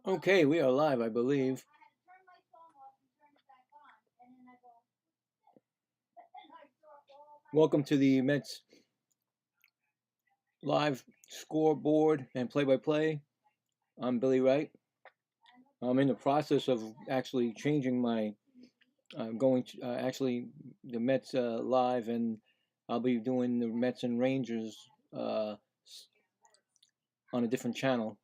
Okay, we are live, I believe. Welcome to the Mets live scoreboard and play-by-play. I'm Billy Wright. I'm in the process of actually changing my going to actually the Mets live, and I'll be doing the Mets and Rangers on a different channel.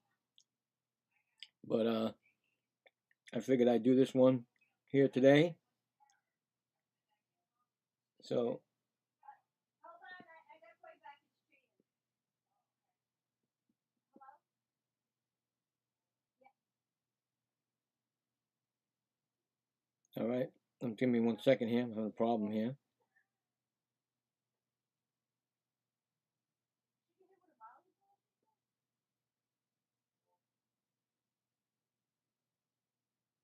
But I figured I'd do this one here today. So all right, give me 1 second here. I'm having a problem here.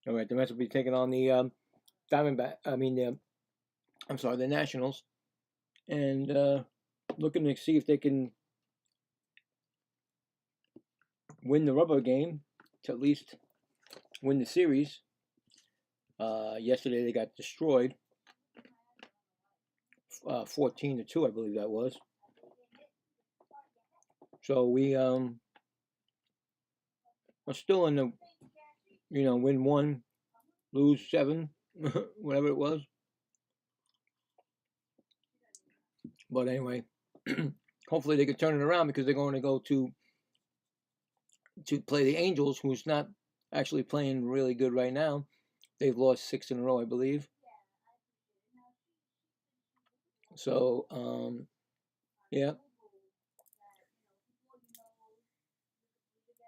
All right, the Mets will be taking on the Diamondback. The Nationals, and looking to see if they can win the rubber game to at least win the series. Yesterday they got destroyed, 14-2, I believe that was. So we are still in the win 1, lose 7, whatever it was. But anyway, hopefully they could turn it around, because they're going to go to play the Angels, who's not actually playing really good right now. They've lost 6 in a row, I believe. So, yeah.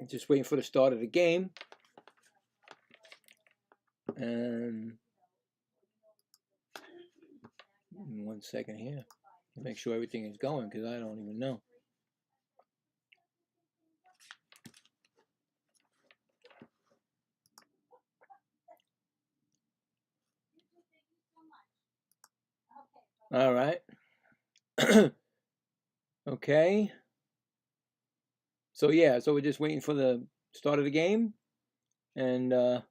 Just waiting for the start of the game. And 1 second here. Make sure everything is going, because I don't even know. All right. Okay. So yeah, so we're just waiting for the start of the game, and I'll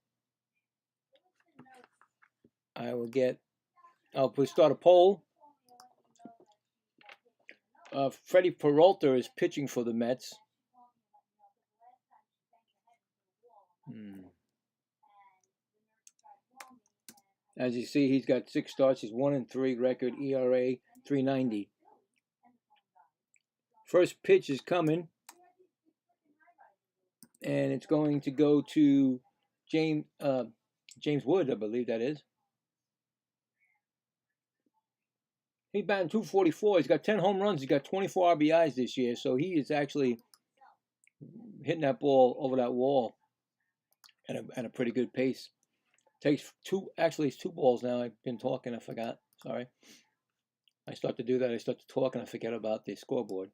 start a poll. Freddie Peralta is pitching for the Mets. As you see, he's got 6 starts. He's 1-3 record, ERA 3.90. First pitch is coming, and it's going to go to James Wood, I believe that is. He's batting .244. He's got 10 home runs. He's got 24 RBIs this year, so he is actually hitting that ball over that wall at a pretty good pace. Takes 2. Actually, it's 2 balls now. I've been talking. I forgot. Sorry. I start to do that. I start to talk and I forget about the scoreboard.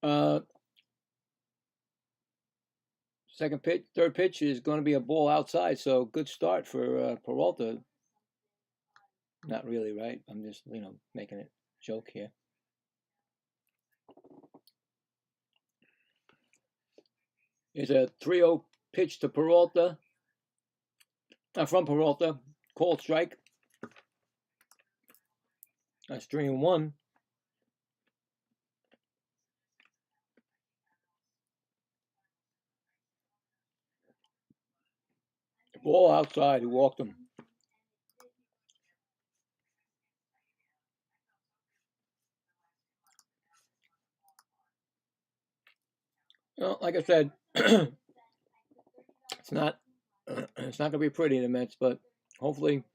Third pitch is going to be a ball outside. So good start for Peralta. Not really, right? I'm just making a joke here. It's a 3-0 pitch to Peralta. From Peralta, called strike. That's 3-1. Ball outside. He walked him. Well, like I said, it's not going to be pretty in the Mets, but hopefully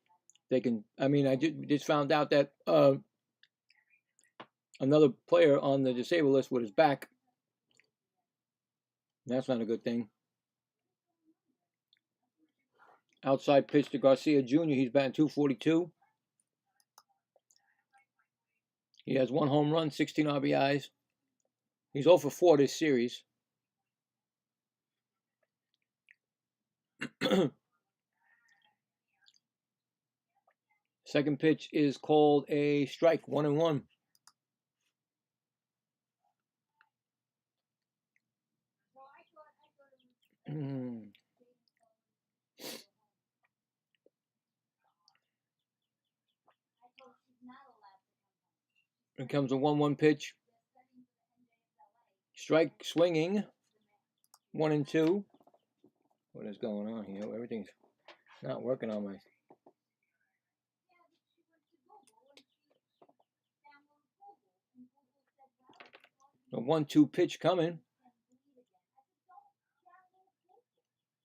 they can. I mean, I just found out that another player on the disabled list with his back. That's not a good thing. Outside pitch to Garcia Jr. He's batting .242. He has 1 home run, 16 RBIs. He's 0 for 4 this series. Second pitch is called a strike, 1-1. Here comes a 1-1 pitch. Strike swinging. 1 and 2. What is going on here? Everything's not working on my. A 1-2 pitch coming.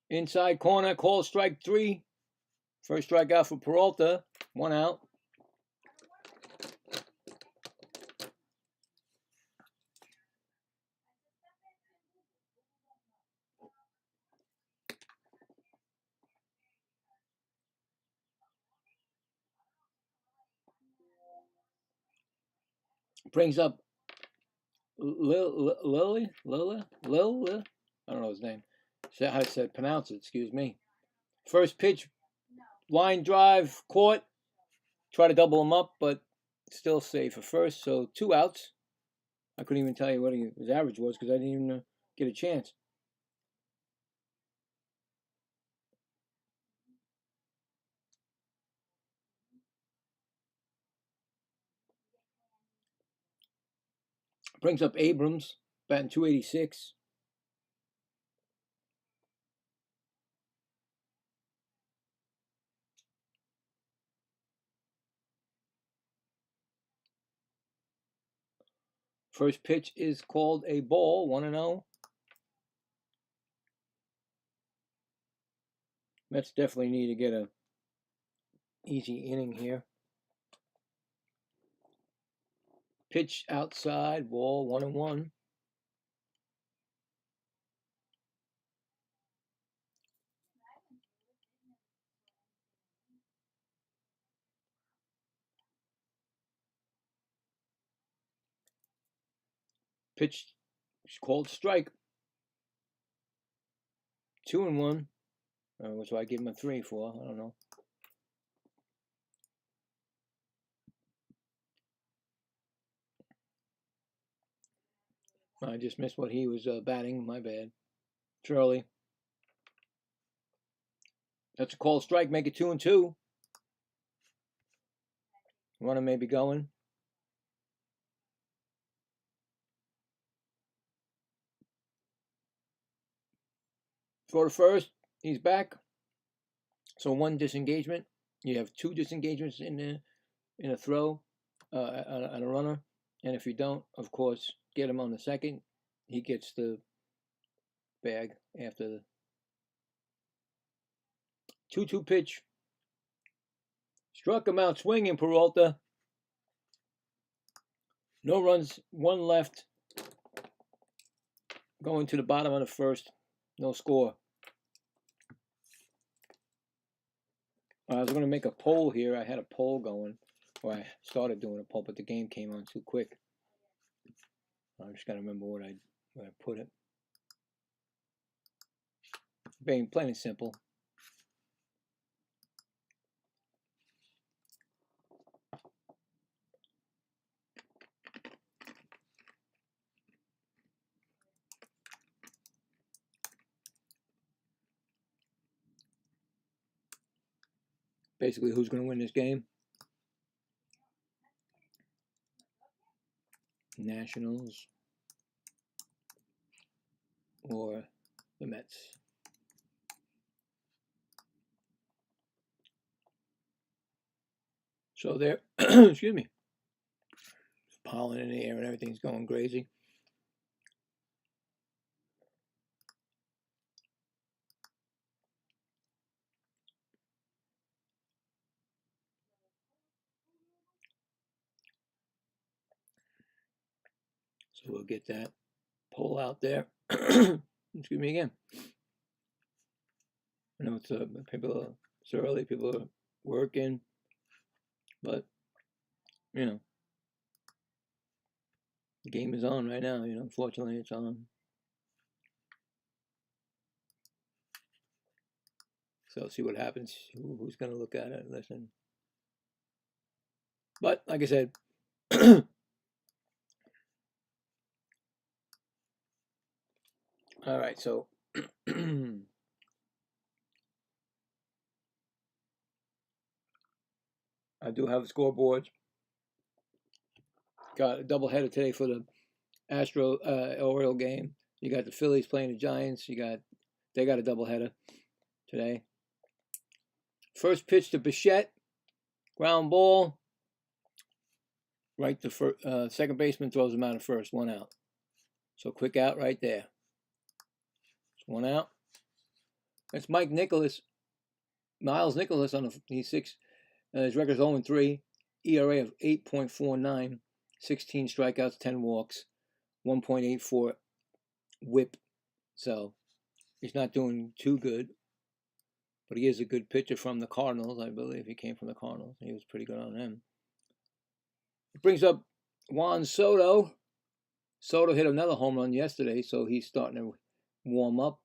Inside corner, call strike 3. First strikeout for Peralta. 1 out. Brings up Lily. I don't know his name. How to pronounce it, excuse me. First pitch, line drive, caught. Try to double him up, but still safe for first. So 2 outs. I couldn't even tell you what his average was because I didn't even get a chance. Brings up Abrams, batting .286. First pitch is called a ball, 1-0. Mets definitely need to get a easy inning here. Pitch outside, ball, 1-1. Pitch called strike. 2-1. Which I give him a 3 for. I don't know. I just missed what he was batting. My bad. Charlie. That's a called strike. Make it 2-2. Runner may be going. Throw to first. He's back. So 1 disengagement. You have 2 disengagements in a throw on a runner. And if you don't, of course, get him on the second. He gets the bag after the 2-2 pitch. Struck him out swinging, Peralta. No runs, 1 left. Going to the bottom of the first. No score. I was going to make a poll here. I had a poll going. Or I started doing a poll, but the game came on too quick. I just got to remember where I put it. Being plain and simple. Basically, who's going to win this game? Nationals or the Mets? So there, excuse me, pollen in the air and everything's going crazy. So we'll get that poll out there. Excuse me again. I know it's early, people are working, but you know, the game is on right now. You know, unfortunately, it's on. So see what happens. Who's going to look at it and listen? But like I said, all right. So I do have a scoreboard. Got a doubleheader today for the Astro Oriole game. You got the Phillies playing the Giants. They got a doubleheader today. First pitch to Bichette, ground ball. Right to second baseman throws him out of first, 1 out. So quick out right there. It's 1 out. That's Miles Nicholas on he's 6. His record is 0-3. ERA of 8.49. 16 strikeouts, 10 walks, 1.84 WHIP. So he's not doing too good, but he is a good pitcher from the Cardinals. I believe he came from the Cardinals. He was pretty good on them. It brings up Juan Soto. Soto hit another home run yesterday, so he's starting to warm up.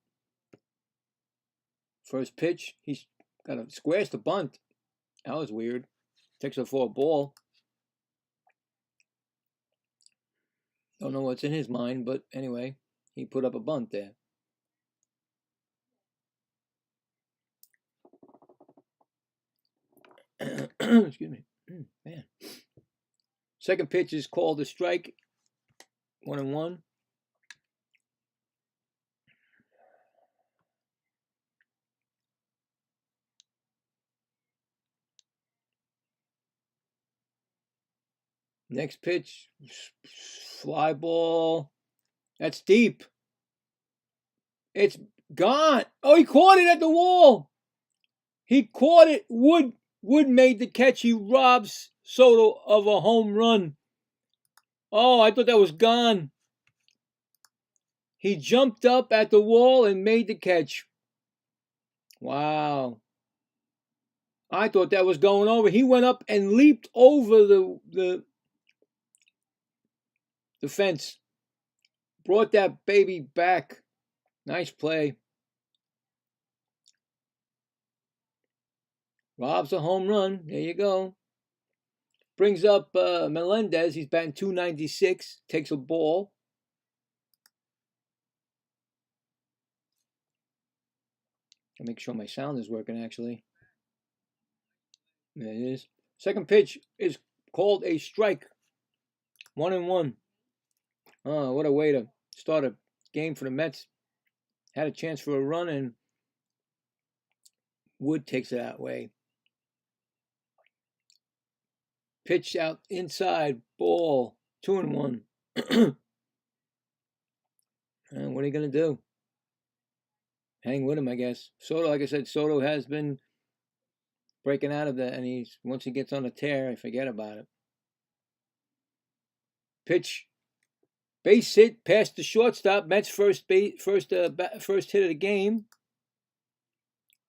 First pitch, he's got a squares to bunt. That was weird. Takes it for a ball. Don't know what's in his mind, but anyway, he put up a bunt there. Excuse me. Man. Second pitch is called a strike. 1-1. Next pitch, fly ball. That's deep. It's gone. Oh, he caught it at the wall. He caught it. Wood made the catch. He robs Soto of a home run. Oh, I thought that was gone. He jumped up at the wall and made the catch. Wow. I thought that was going over. He went up and leaped over the fence. Brought that baby back. Nice play. Robs a home run. There you go. Brings up Melendez. He's batting .296. Takes a ball. I'll make sure my sound is working, actually. There it is. Second pitch is called a strike. 1-1. Oh, what a way to start a game for the Mets. Had a chance for a run, and Wood takes it that way. Pitch out inside, ball, 2-1. And what are you going to do? Hang with him, I guess. Soto, like I said, Soto has been breaking out of that, and once he gets on a tear, I forget about it. Pitch, base hit, past the shortstop. Mets first hit of the game.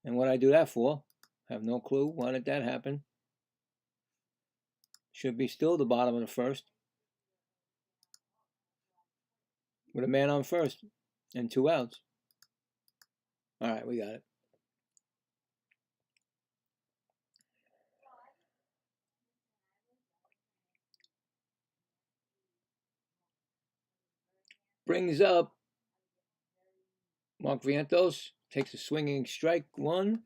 And what I do that for? I have no clue. Why did that happen? Should be still the bottom of the first. With a man on first and 2 outs. All right, we got it. Brings up Mark Vientos. Takes a swinging strike, 1.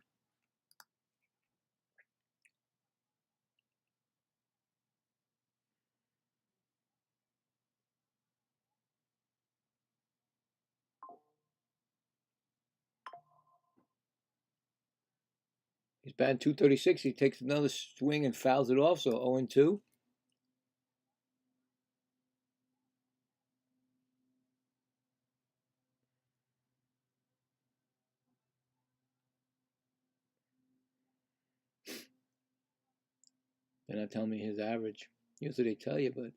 He's batting .236. He takes another swing and fouls it off, so 0-2. They're not telling me his average. Usually they tell you, but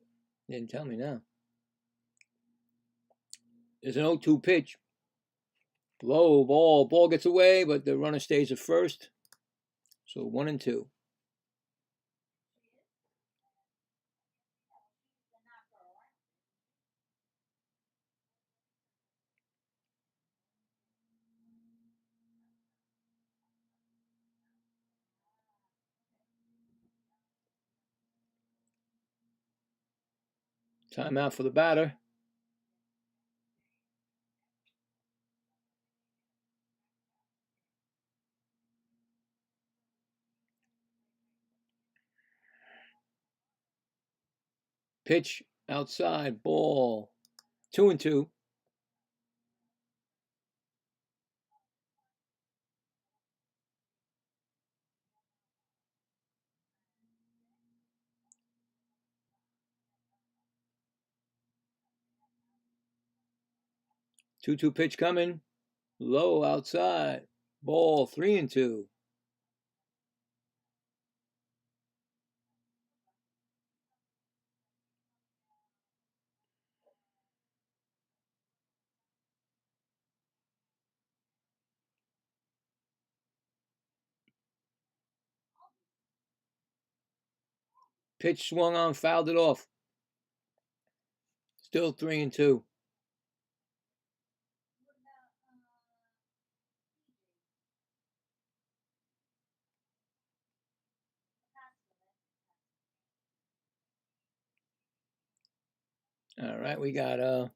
they didn't tell me now. There's an 0-2 pitch. Low ball. Ball gets away, but the runner stays at first. So 1-2. Timeout for the batter. Pitch outside, ball. 2-2. Two pitch coming. Low outside. Ball 3-2. Pitch swung on, fouled it off. Still 3-2. All right, we got a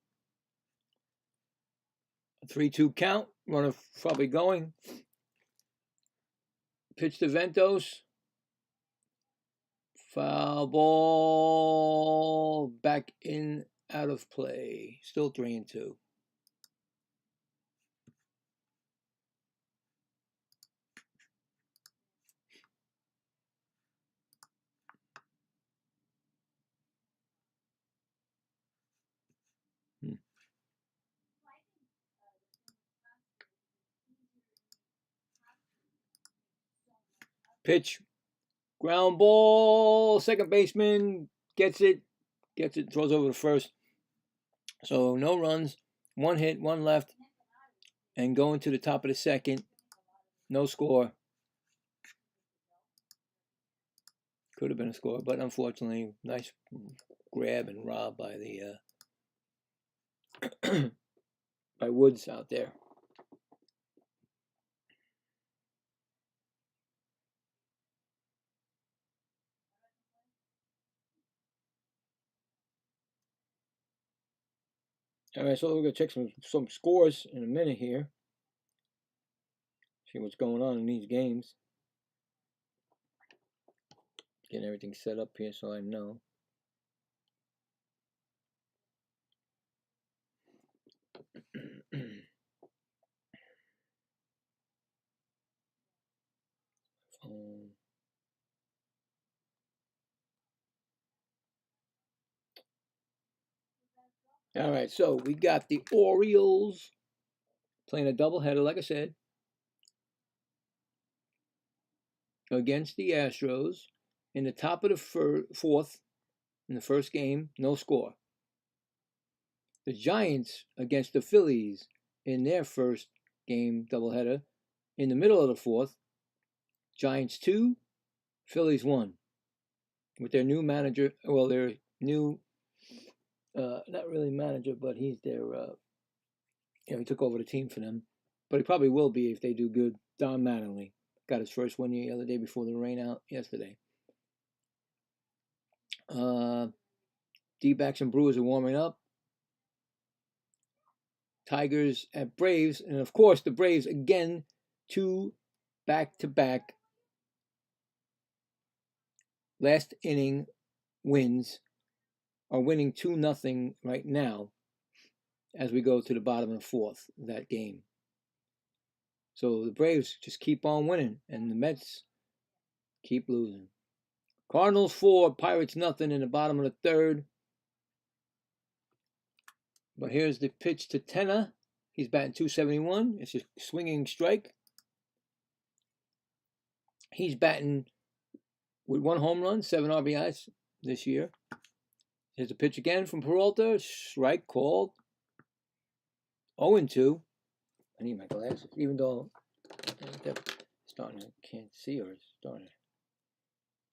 3-2 count. Runner probably going. Pitch to Ventos. Foul ball. Back in, out of play. Still 3-2. Pitch. Ground ball. Second baseman gets it. Throws over to first. So no runs. One hit, one left. And going to the top of the second. No score. Could have been a score, but unfortunately, nice grab and rob by the by Woods out there. All right, so we're gonna check some scores in a minute here. See what's going on in these games. Getting everything set up here so I know. All right, so we got the Orioles playing a doubleheader, like I said, against the Astros in the top of the fourth in the first game, no score. The Giants against the Phillies in their first game doubleheader in the middle of the fourth. Giants 2, Phillies 1. With their new manager, well, their new, not really manager, but he's their, he took over the team for them. But he probably will be if they do good. Don Mattingly got his first win the other day before the rain out yesterday. D-backs and Brewers are warming up. Tigers at Braves, and of course the Braves again, 2 back-to-back last inning wins, are winning 2-0 right now as we go to the bottom of the fourth of that game. So the Braves just keep on winning, and the Mets keep losing. Cardinals 4, Pirates 0 in the bottom of the third. But here's the pitch to Tenna. He's batting .271. It's a swinging strike. He's batting with 1 home run, 7 RBIs this year. Here's a pitch again from Peralta. Strike called. 0-2. I need my glasses, even though they're starting to, can't see or it's starting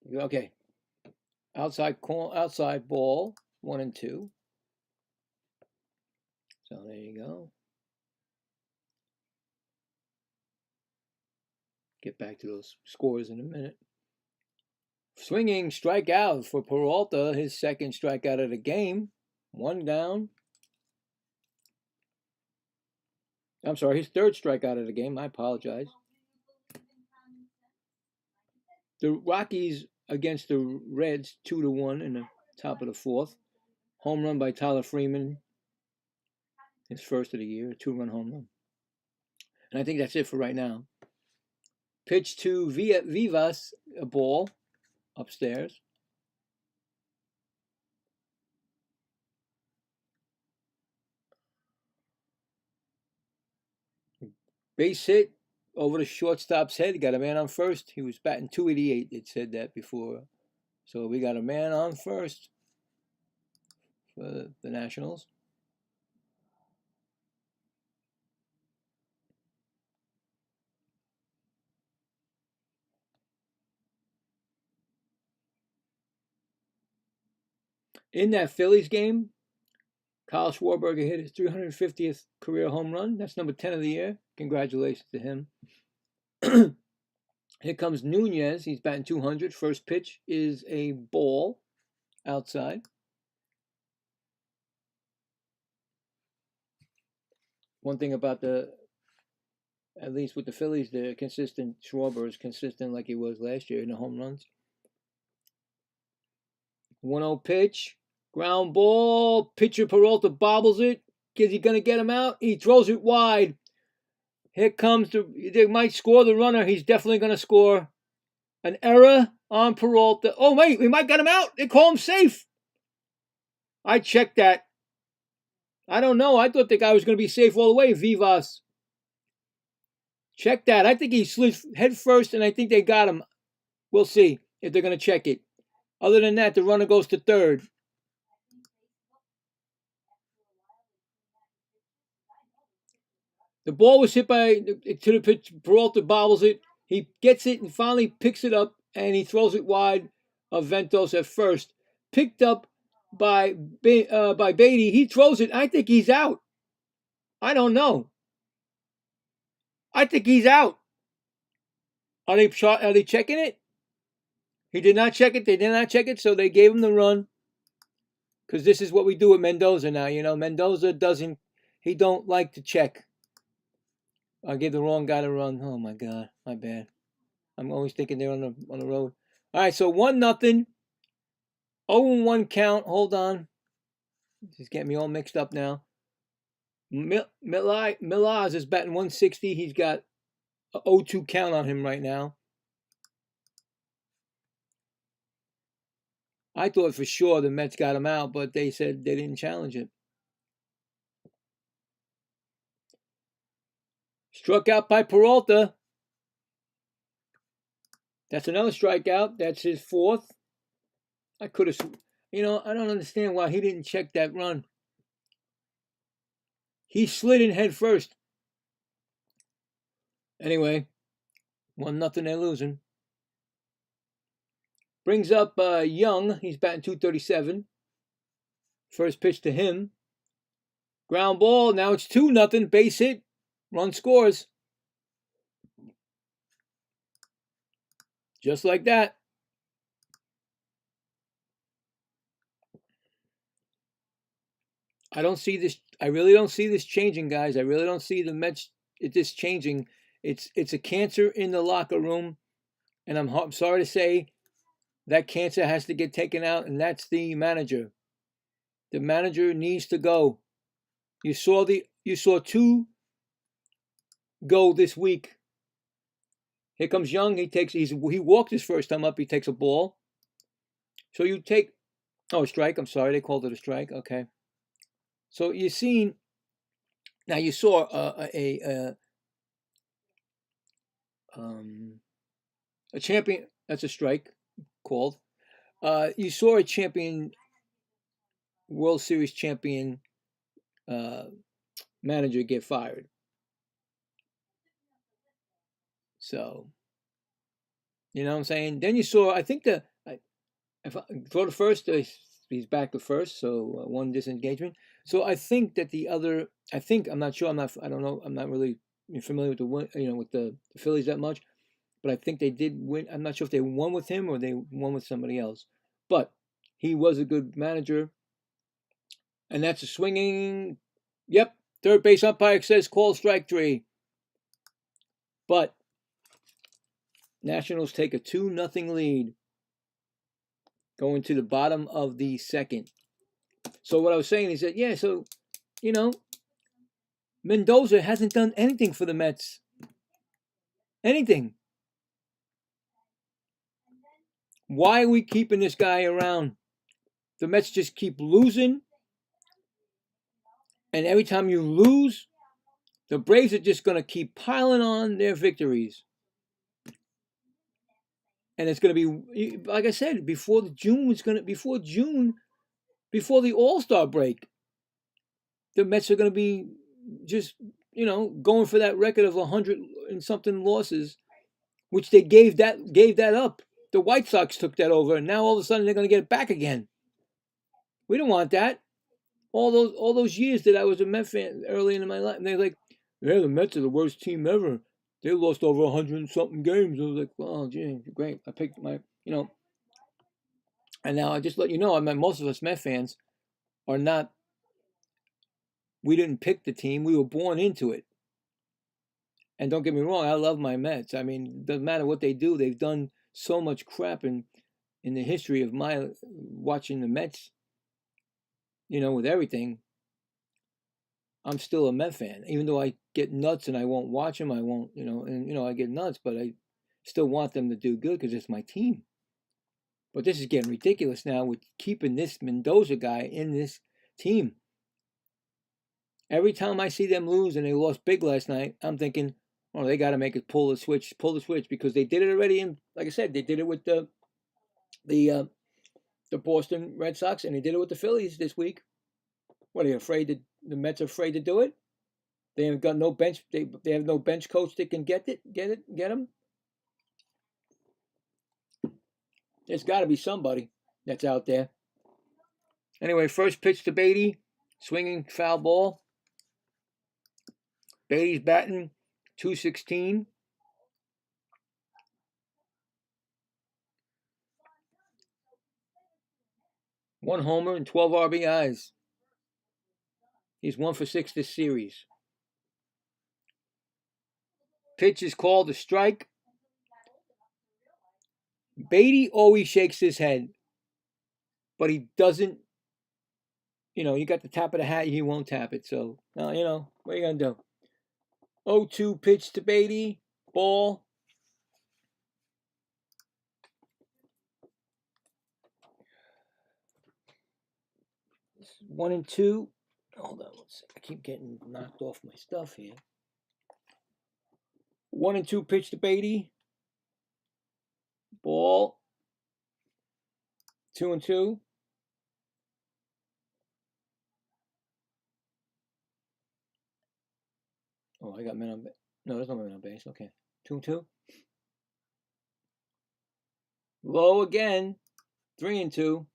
to. Okay. Outside ball, 1-2. So there you go. Get back to those scores in a minute. Swinging strikeout for Peralta, his second strikeout of the game. 1 down. I'm sorry, his third strikeout of the game. I apologize. The Rockies against the Reds, 2-1 in the top of the fourth. Home run by Tyler Freeman. His first of the year, a 2-run home run. And I think that's it for right now. Pitch to Vivas, a ball upstairs. Base hit over the shortstop's head. Got a man on first. He was batting .288. It said that before. So we got a man on first for the Nationals. In that Phillies game, Kyle Schwarber hit his 350th career home run. That's number 10 of the year. Congratulations to him. Here comes Nunez. He's batting .200. First pitch is a ball outside. One thing about at least with the Phillies, they're consistent. Schwarber is consistent like he was last year in the home runs. 1-0 pitch. Ground ball. Pitcher Peralta bobbles it. Is he going to get him out? He throws it wide. Here comes they might score the runner. He's definitely going to score. An error on Peralta. Oh, wait, we might get him out. They call him safe. I checked that. I don't know. I thought the guy was going to be safe all the way, Vivas. Check that. I think he slid head first, and I think they got him. We'll see if they're going to check it. Other than that, the runner goes to third. The ball was hit to the pitch. Peralta bobbles it. He gets it and finally picks it up, and he throws it wide of Ventos at first. Picked up by Beatty. He throws it. I think he's out. I don't know. I think he's out. Are they checking it? He did not check it. They did not check it, so they gave him the run. Because this is what we do with Mendoza now. You know, Mendoza he don't like to check. I gave the wrong guy to run. Oh my God, my bad. I'm always thinking they're on the road. All right, so 1-0. 0-1 count. Hold on. This is getting me all mixed up now. Milaz is batting 160. He's got a 0-2 count on him right now. I thought for sure the Mets got him out, but they said they didn't challenge it. Struck out by Peralta. That's another strikeout. That's his fourth. I could have, I don't understand why he didn't check that run. He slid in head first. Anyway, 1-0, they're losing. Brings up Young. He's batting .237. First pitch to him. Ground ball. Now it's 2-0. Base hit. Run scores. Just like that. I don't see this. I really don't see this changing, guys. I really don't see the Mets this changing. It's a cancer in the locker room, and I'm sorry to say that cancer has to get taken out, and that's the manager. The manager needs to go. You saw two go this week. Here comes Young. He walked his first time up. He takes a ball. So you take a strike. I'm sorry, they called it a strike. Okay. So you saw a champion. That's a strike called. You saw a champion, World Series champion manager get fired. So, you know what I'm saying? Then you saw, I think if I throw the first, he's back to first, so one disengagement. So I think that I'm not sure, I don't know, I'm not really familiar with with the Phillies that much, but I think they did win. I'm not sure if they won with him or they won with somebody else, but he was a good manager. And that's a swinging, yep, third base umpire says call strike 3. But Nationals take a 2-0 lead going to the bottom of the second. So what I was saying is that, yeah, so, you know, Mendoza hasn't done anything for the Mets. Anything. Why are we keeping this guy around? The Mets just keep losing. And every time you lose, the Braves are just going to keep piling on their victories. And it's going to be, like I said, before the All-Star break, the Mets are going to be just, going for that record of 100 and something losses, which they gave that up. The White Sox took that over, and now all of a sudden they're going to get it back again. We don't want that. All those years that I was a Met fan early in my life, and they're like, yeah, the Mets are the worst team ever. They lost over 100 and something games. I was like, well, gee, great. I picked and now I just let you know, I mean, most of us Met fans are not. We didn't pick the team. We were born into it. And don't get me wrong, I love my Mets. I mean, it doesn't matter what they do. They've done so much crap in the history of my watching the Mets, with everything. I'm still a Met fan, even though I get nuts and I won't watch them. I won't, I get nuts, but I still want them to do good because it's my team. But this is getting ridiculous now with keeping this Mendoza guy in this team. Every time I see them lose, and they lost big last night, I'm thinking, oh, they got to make it pull the switch, because they did it already. And like I said, they did it with the Boston Red Sox, and they did it with the Phillies this week. What, are you afraid the Mets are afraid to do it? They have got no bench. They have no bench coach that can get them. There's got to be somebody that's out there. Anyway, first pitch to Beatty, swinging foul ball. Beatty's batting .216. One homer and 12 RBIs. He's 1 for 6 this series. Pitch is called a strike. Beatty always shakes his head, but he doesn't. You got the tap of the hat, he won't tap it. So, what are you going to do? 0-2 pitch to Beatty. Ball. This is 1-2. Hold on, let's see. I keep getting knocked off my stuff here. 1-2 pitch to Beatty. Ball. 2-2. Oh, I got men on base. No, there's no men on base. Okay. 2-2. Low again. 3-2.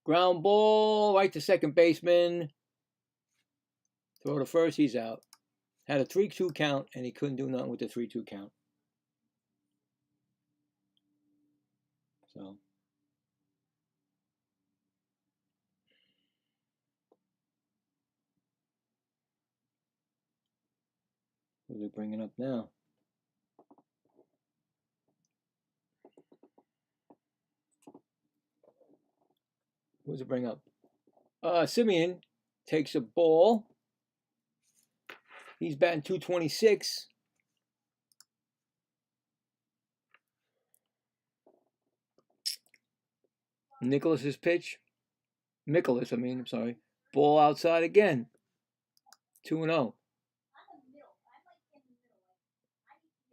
Ground ball right to second baseman. Throw to first, he's out. Had a 3-2 count, and he couldn't do nothing with the 3-2 count. So. Who's it bringing up now? Who's it bring up? Simeon takes a ball. He's batting .226. Nicholas's pitch. I'm sorry. Ball outside again. 2-0.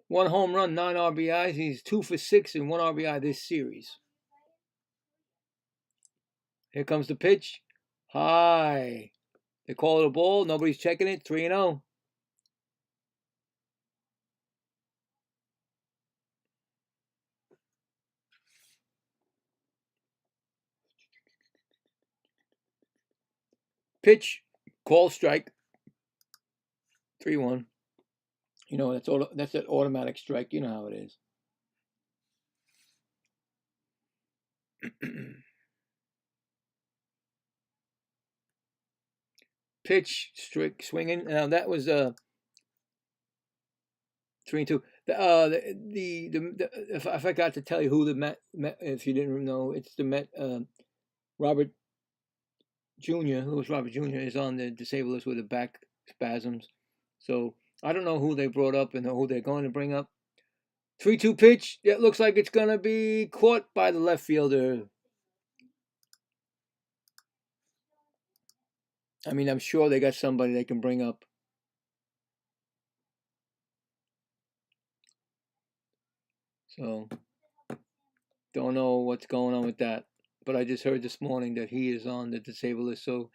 1 home run, 9 RBIs. He's 2 for 6 and 1 RBI this series. Here comes the pitch. High. They call it a ball. Nobody's checking it. 3-0. Pitch. Call strike. 3-1. That's an automatic strike. You know how it is. pitch, strict swinging. Now that was 3-2. If I forgot to tell you who the Met, if you didn't know, it's the Met. Robert Jr., who was Robert Jr., is on the disabled list with the back spasms. So I don't know who they brought up and who they're going to bring up. 3-2 pitch. It looks like it's going to be caught by the left fielder. I mean, I'm sure they got somebody they can bring up. So, don't know what's going on with that. But I just heard this morning that he is on the disabled list. So,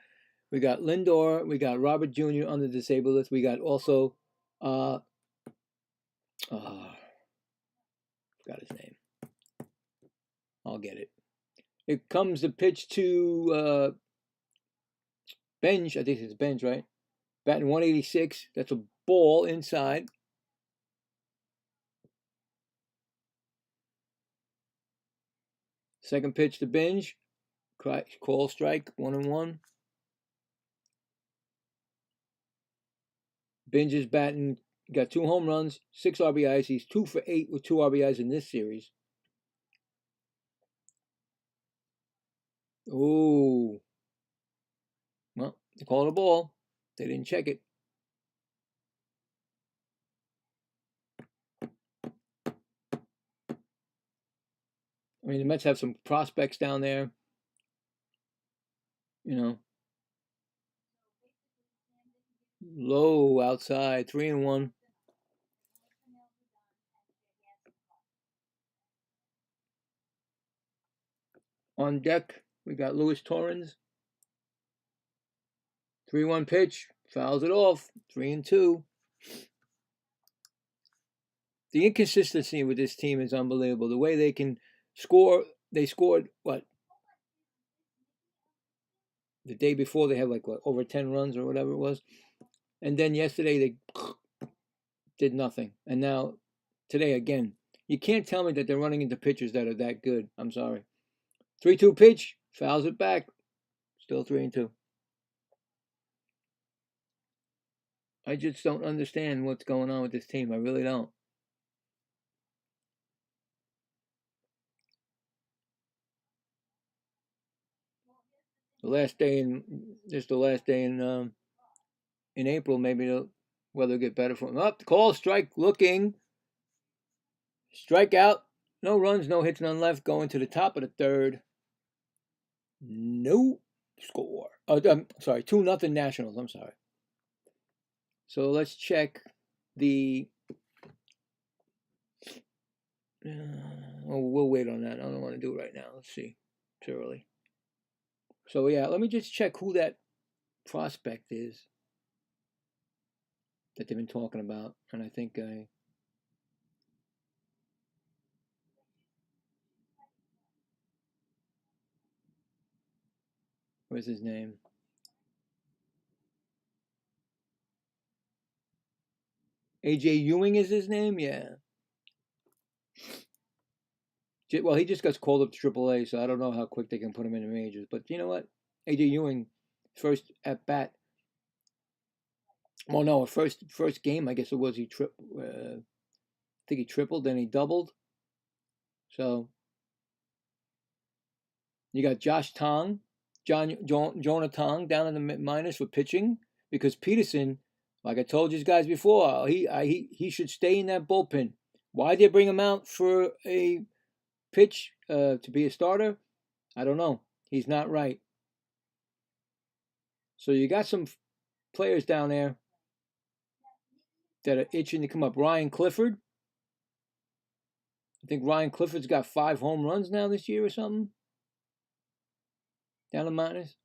we got Lindor, we got Robert Jr. on the disabled list. We got also, forgot his name. I'll get it. It comes the pitch to Benj. I think it's Benj, right? Batting 186. That's a ball inside. Second pitch to Benj. Call strike, 1-1. Benj is batting, got 2 home runs, 6 RBIs. He's 2 for 8 with 2 RBIs in this series. Ooh. Well, they called a ball. They didn't check it. I mean, the Mets have some prospects down there. You know. Low outside, 3-1. On deck, we got Luis Torrens. 3-1 pitch, fouls it off, 3-2. The inconsistency with this team is unbelievable. The way they can score, they scored, what? The day before they had like, what, over 10 runs or whatever it was. And then yesterday they did nothing. And now, today again. You can't tell me that they're running into pitchers that are that good. I'm sorry. 3-2 pitch, fouls it back. Still 3-2. I just don't understand what's going on with this team. I really don't. The last day in April, maybe the weather will get better for him. Up, call, strike, looking. Strike out. No runs, no hits, none left. Going to the top of the third. No score. I'm sorry, 2-0 Nationals. I'm sorry. So let's check the. We'll wait on that. I don't want to do it right now. Let's see. It's early. So yeah, let me just check who that prospect is that they've been talking about, and I think where's his name? AJ Ewing is his name? Yeah. Well, he just got called up to AAA, so I don't know how quick they can put him in the majors. But you know what? AJ Ewing, first at bat. Well, no, first game, I guess it was, I think he tripled, then he doubled. So you got Jonah Tong down in the minors for pitching, because Peterson, like I told you guys before, he should stay in that bullpen. Why'd they bring him out for a pitch to be a starter? I don't know. He's not right. So you got some players down there that are itching to come up. Ryan Clifford. I think Ryan Clifford's got 5 home runs now this year or something. Down the minors.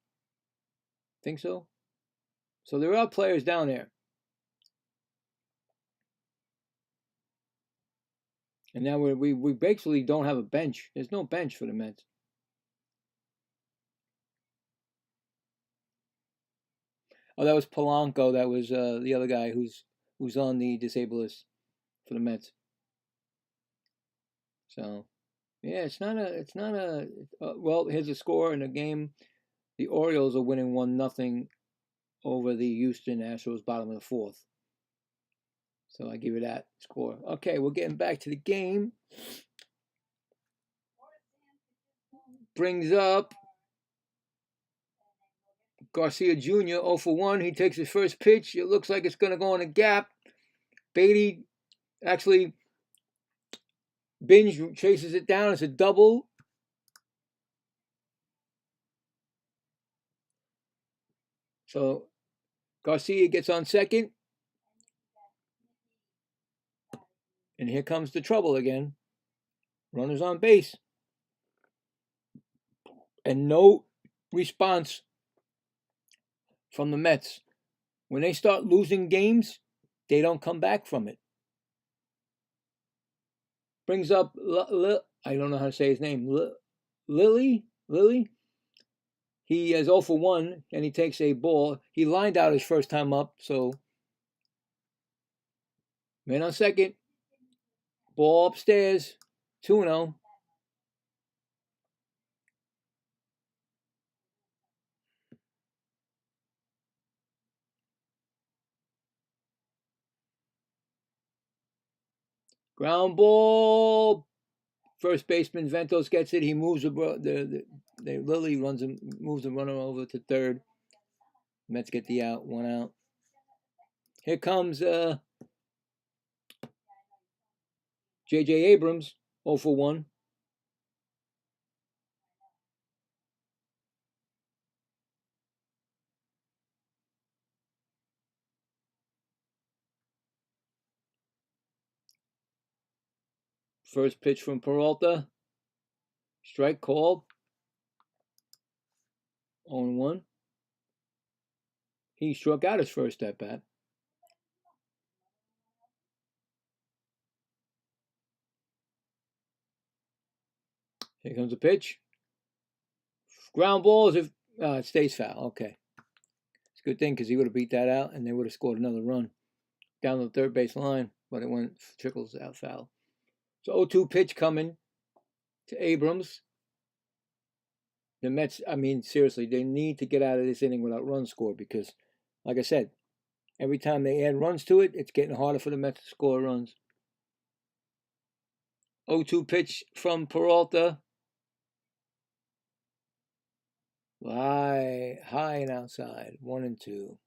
Think so. So there are players down there. And now we basically don't have a bench. There's no bench for the Mets. Oh, that was Polanco. That was the other guy who's on the disabled list for the Mets. So, yeah, it's not a. Well, here's a score in a game. The Orioles are winning 1-0 over the Houston Astros, bottom of the fourth. So I give you that score. Okay, we're getting back to the game. Brings up Garcia Jr. 0 for 1. He takes his first pitch. It looks like it's going to go in a gap. Beatty actually Binge chases it down. It's a double. So Garcia gets on second. And here comes the trouble again. Runners on base. And no response from the Mets. When they start losing games, they don't come back from it. Brings up, I don't know how to say his name, Lily? He is 0 for 1, and he takes a ball. He lined out his first time up, so man on second. Ball upstairs, 2-0. Ground ball. First baseman Ventos gets it. He moves the Lily moves the runner over to third. Mets get the out, 1 out. Here comes J.J. Abrams, 0 for 1. First pitch from Peralta. Strike called. 0-1. He struck out his first at bat. Here comes the pitch. Ground ball as if it stays foul. Okay. It's a good thing because he would have beat that out and they would have scored another run down the third base line, but it trickles out foul. So 0-2 pitch coming to Abrams. The Mets, I mean, seriously, they need to get out of this inning without run score because, like I said, every time they add runs to it, it's getting harder for the Mets to score runs. 0-2 pitch from Peralta. High and outside. 1-2.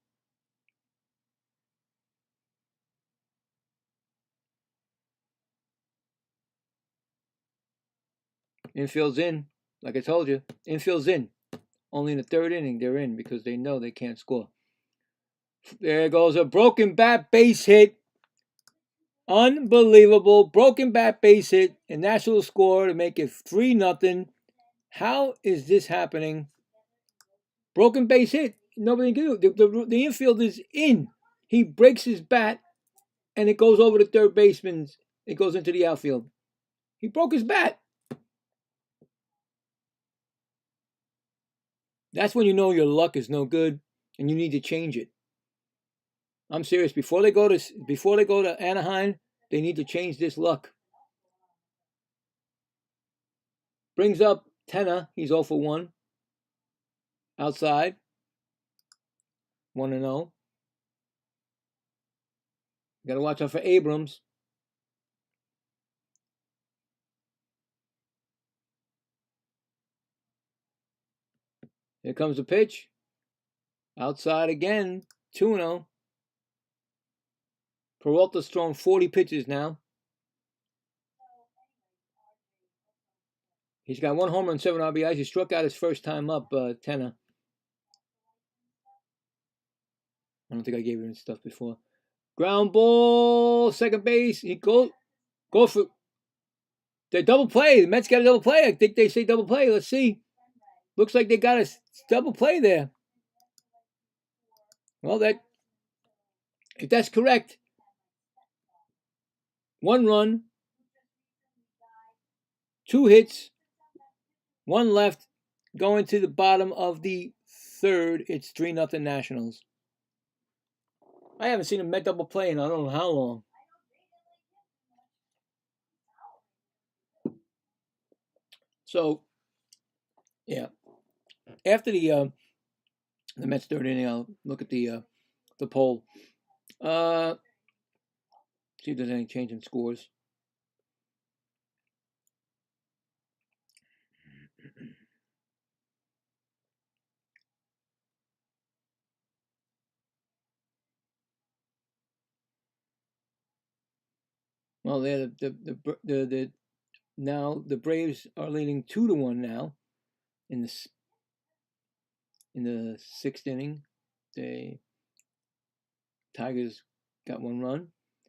Infield's in. Like I told you, infield's in. Only in the third inning they're in because they know they can't score. There goes a broken bat base hit. Unbelievable. Broken bat base hit. And National score to make it 3-0. How is this happening? Broken base hit. Nobody can do. The infield is in. He breaks his bat and it goes over the third baseman. It goes into the outfield. He broke his bat. That's when you know your luck is no good and you need to change it. I'm serious. Before they go to Anaheim, they need to change this luck. Brings up Tenna. He's 0 for 1. Outside. 1-0. Got to watch out for Abrams. Here comes the pitch. Outside again. 2-0. Peralta's thrown 40 pitches now. He's got 1 homer and 7 RBIs. He struck out his first time up, Tenna. I don't think I gave him stuff before. Ground ball, second base. He go for the double play. The Mets got a double play. I think they say double play. Let's see. Looks like they got a double play there. Well, if that's correct, 1 run, 2 hits, 1 left, going to the bottom of the third. It's 3-0 Nationals. I haven't seen a Met double play in I don't know how long. So, yeah. After the The Mets third inning. I'll look at the poll. See if there's any change in scores. Well, the now the Braves are leading 2-1 now in the sixth inning. The Tigers got 1 run.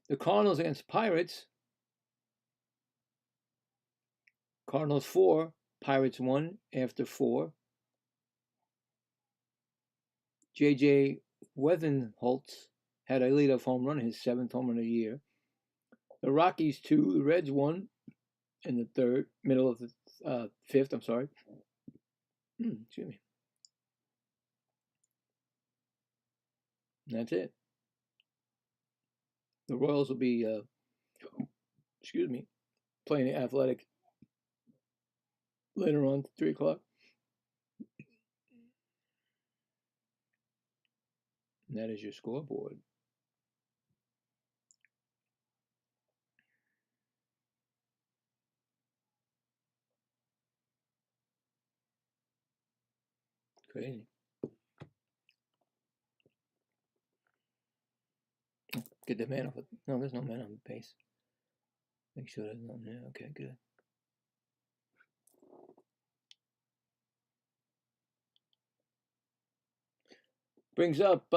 The Cardinals against Pirates. Cardinals 4, Pirates 1 after 4. J.J. Weathenholtz had a leadoff home run, his 7th home run of the year. The Rockies 2, the Reds 1 in the middle of the 5th. I'm sorry. Excuse me. And that's it. The Royals will be, playing the Athletics later on, 3 o'clock. And that is your scoreboard. Crazy. Get the man off it. No, there's no man on the base. Make sure there's none there. Okay, good. Brings up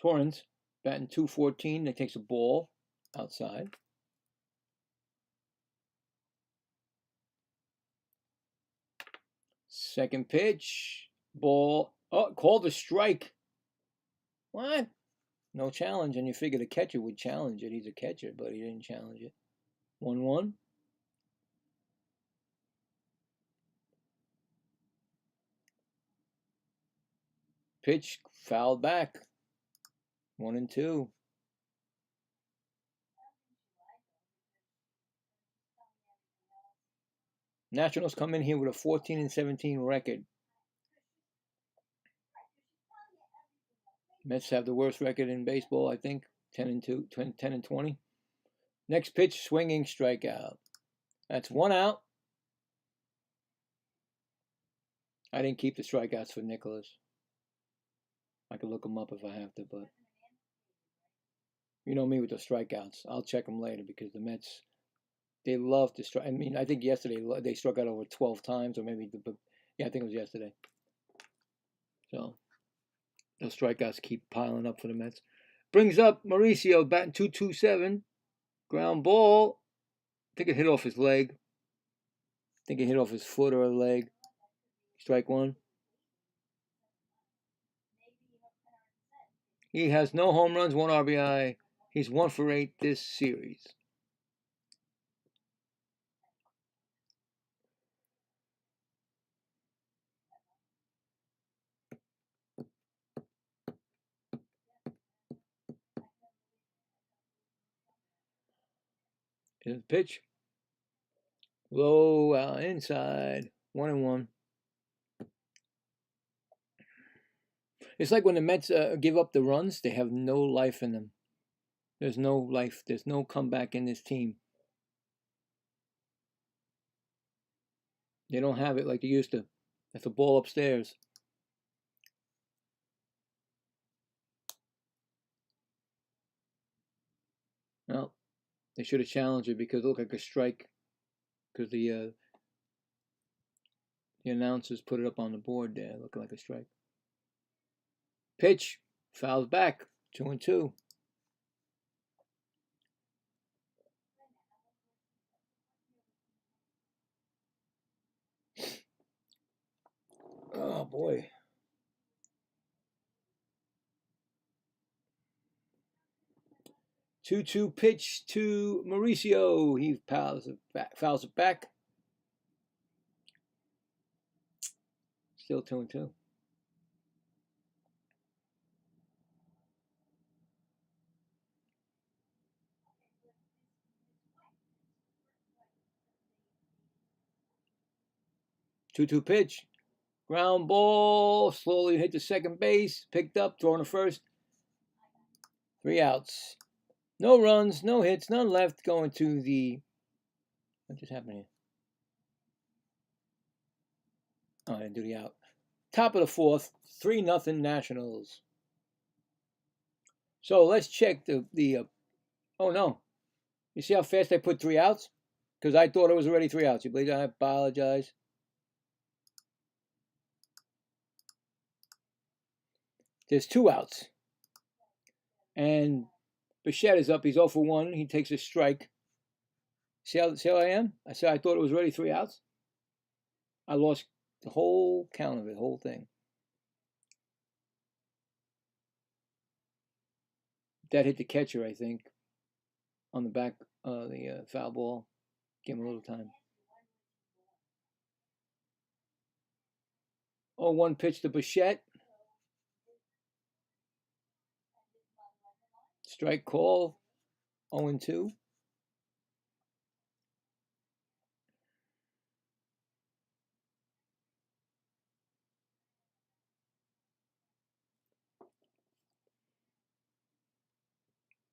Torrens, batting .214. That takes a ball outside. Second pitch, ball. Oh, called a strike. What? No challenge, and you figure the catcher would challenge it. He's a catcher, but he didn't challenge it. 1-1. Pitch fouled back. 1-2. Nationals come in here with a 14-17 record. Mets have the worst record in baseball, I think. 10-2, 10-20. Next pitch, swinging strikeout. That's 1 out. I didn't keep the strikeouts for Nicholas. I could look them up if I have to, but you know me with the strikeouts. I'll check them later because the Mets, they love to strike. I mean, I think yesterday they struck out over 12 times, or maybe I think it was yesterday. So those strikeouts keep piling up for the Mets. Brings up Mauricio, batting .227. Ground ball. I think it hit off his leg. I think it hit off his foot or leg. Strike 1. He has no home runs, 1 RBI. He's 1 for 8 this series. Here's the pitch. Low inside. 1-1. It's like when the Mets give up the runs, they have no life in them. There's no life. There's no comeback in this team. They don't have it like they used to. That's a ball upstairs. Well, they should have challenged it because it looked like a strike. Because the announcers put it up on the board there, looking like a strike. Pitch, fouls back, 2-2. Oh boy. 2-2 pitch to Mauricio. He fouls it back. Still 2-2. Two pitch. Ground ball, slowly hit the second base, picked up, throwing to first. 3 outs. No runs, no hits, none left. Going to the... What just happened here? Oh, I didn't do the out. Top of the fourth, 3-0 Nationals. So let's check the oh no. You see how fast I put 3 outs? Because I thought it was already 3 outs. You believe that? I apologize. There's 2 outs. And Bichette is up. He's 0 for 1. He takes a strike. See how I am? I said I thought it was already 3 outs. I lost the whole count of it, the whole thing. That hit the catcher, I think, on the back of the foul ball. Give him a little time. 0-1 pitch to Bichette. Strike call. 0-2.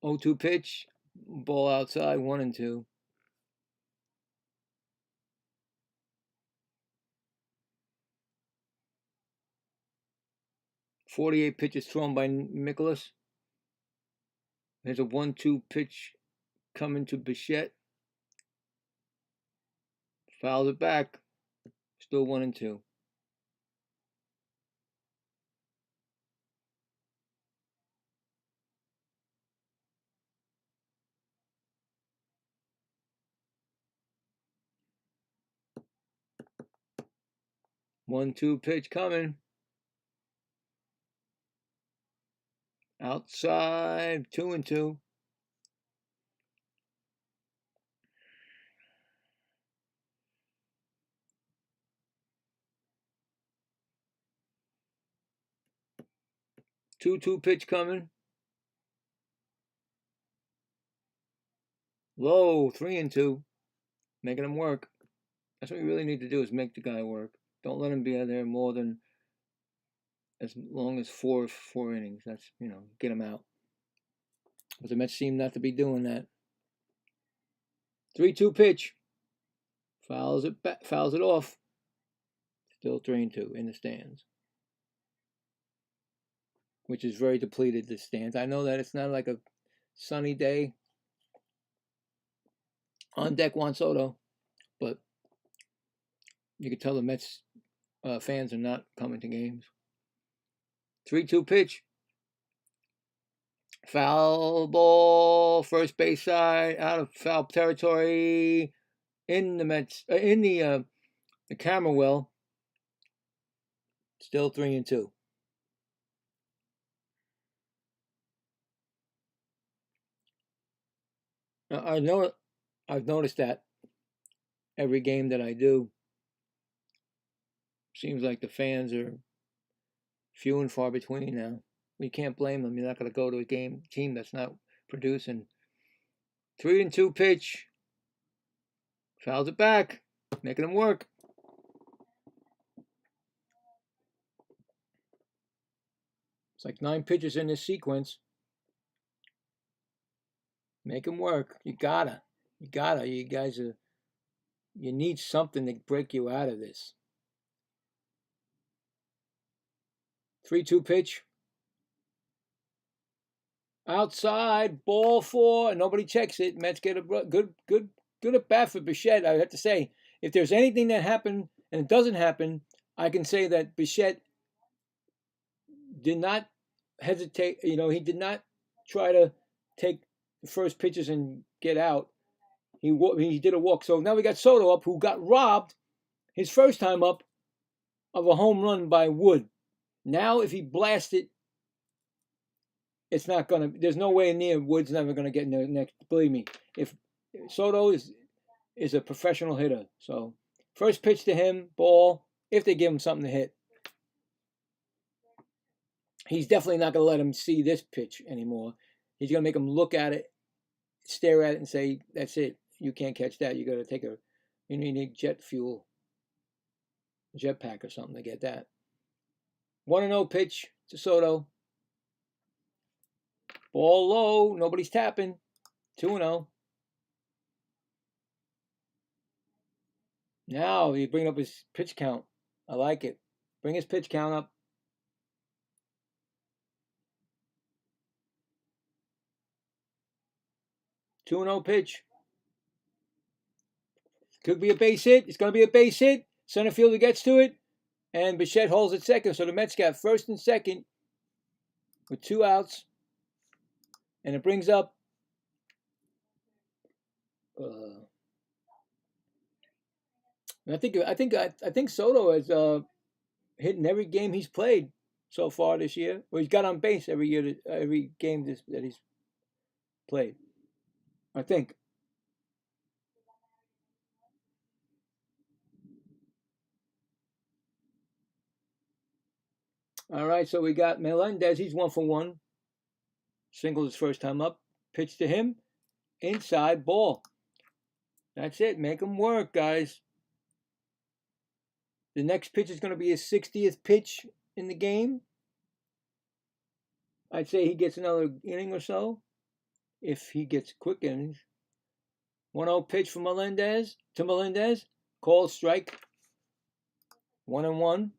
Oh-2 pitch, ball outside, 1-2. .48 pitches thrown by Nicholas. There's a 1-2 pitch coming to Bichette. Fouls it back. Still 1-2. One-two pitch coming. Outside, 2-2. Two pitch coming. Low, 3-2. Making him work. That's what you really need to do, is make the guy work. Don't let him be out there more than as long as four innings. That's, get him out. But the Mets seem not to be doing that. 3-2 pitch. Fouls it off. Still 3-2 in the stands. Which is very depleted, the stands. I know that it's not like a sunny day on deck Juan Soto, but you can tell the Mets fans are not coming to games. 3-2 pitch. Foul ball, first base side, out of foul territory, in the Mets, in the camera well. Still 3-2. Now, I've noticed that every game that I do, seems like the fans are few and far between now. We can't blame them. You're not going to go to a team that's not producing. 3-2 pitch. Fouls it back, making them work. It's like 9 pitches in this sequence. Make them work. You gotta. You guys are. You need something to break you out of this. 3-2 pitch. Outside, ball 4. Nobody checks it. Mets get a good at bat for Bichette. I have to say, if there's anything that happened and it doesn't happen, I can say that Bichette did not hesitate. He did not try to take the first pitches and get out. He did a walk. So now we got Soto up, who got robbed his first time up of a home run by Wood. Now, if he blasts it, it's not gonna. There's no way near Wood's never gonna get in the next. Believe me, if Soto is a professional hitter, so first pitch to him, ball. If they give him something to hit, he's definitely not gonna let him see this pitch anymore. He's gonna make him look at it, stare at it, and say, "That's it. You can't catch that. You gotta take you need jet fuel." jetpack or something to get that. 1-0 pitch to Soto. Ball low. Nobody's tapping. 2-0. Now he bring up his pitch count. I like it. Bring his pitch count up. 2-0 pitch. Could be a base hit. It's going to be a base hit. Center fielder gets to it. And Bichette holds at second. So the Mets got first and second with 2 outs. And it brings up I think Soto has hit in every game he's played so far this year. Well, he's got on base every game that he's played. I think. All right, so we got Melendez. He's 1 for 1. Singled his first time up. Pitch to him. Inside ball. That's it. Make him work, guys. The next pitch is going to be his 60th pitch in the game. I'd say he gets another inning or so if he gets quick innings. 1-0 pitch from Melendez to Melendez. Called strike. 1-1.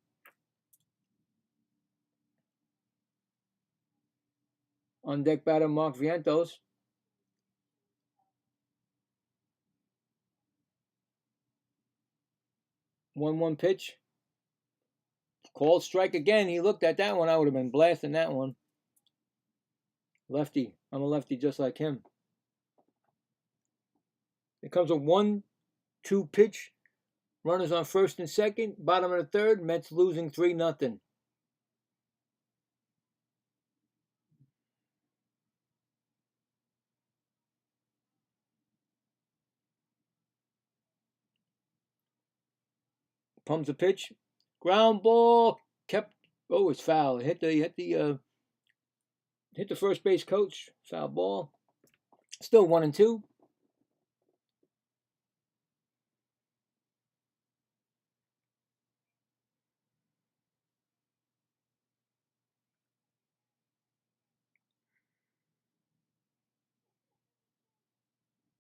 On deck batter Mark Vientos. 1-1 pitch. Called strike again. He looked at that one. I would have been blasting that one. Lefty. I'm a lefty just like him. Here comes a 1-2 pitch. Runners on first and second. Bottom of the third. Mets losing 3-0. Pumps a pitch. Ground ball. Kept. Oh, it's foul. Hit the first base coach. Foul ball. Still 1-2.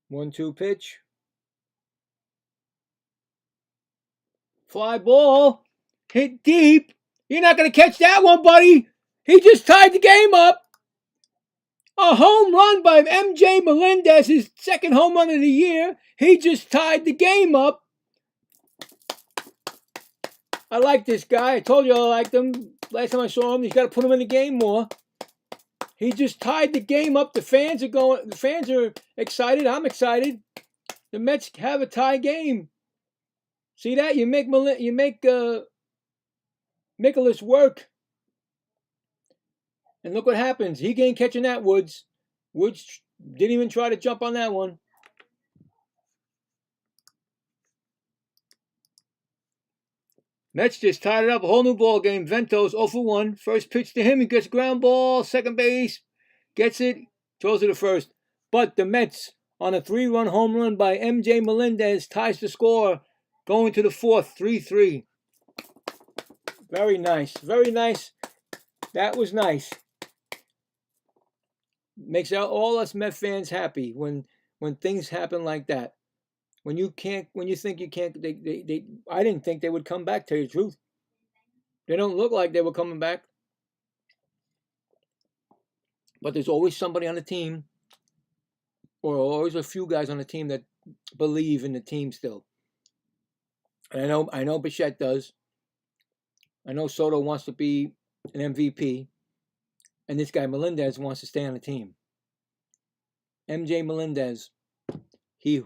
One-two pitch. Fly ball. Hit deep. You're not going to catch that one, buddy. He just tied the game up. A home run by MJ Melendez, his second home run of the year. He just tied the game up. I like this guy. I told you I liked him. Last time I saw him, he's got to put him in the game more. He just tied the game up. The fans are excited. I'm excited. The Mets have a tie game. See that? You make Mikolas work. And look what happens. He ain't catching that, Woods. Woods didn't even try to jump on that one. Mets just tied it up. A whole new ball game. Ventos 0 for 1. First pitch to him. He gets ground ball. Second base. Gets it. Throws it to first. But the Mets, on a 3-run home run by MJ Melendez, ties the score. Going to the fourth. 3-3. Very nice. Very nice. That was nice. Makes all us Met fans happy when things happen like that. When you think you can't, I didn't think they would come back, tell you the truth. They don't look like they were coming back. But there's always somebody on the team, or always a few guys on the team that believe in the team still. And I know Bichette does. I know Soto wants to be an MVP. And this guy Melendez wants to stay on the team. MJ Melendez, he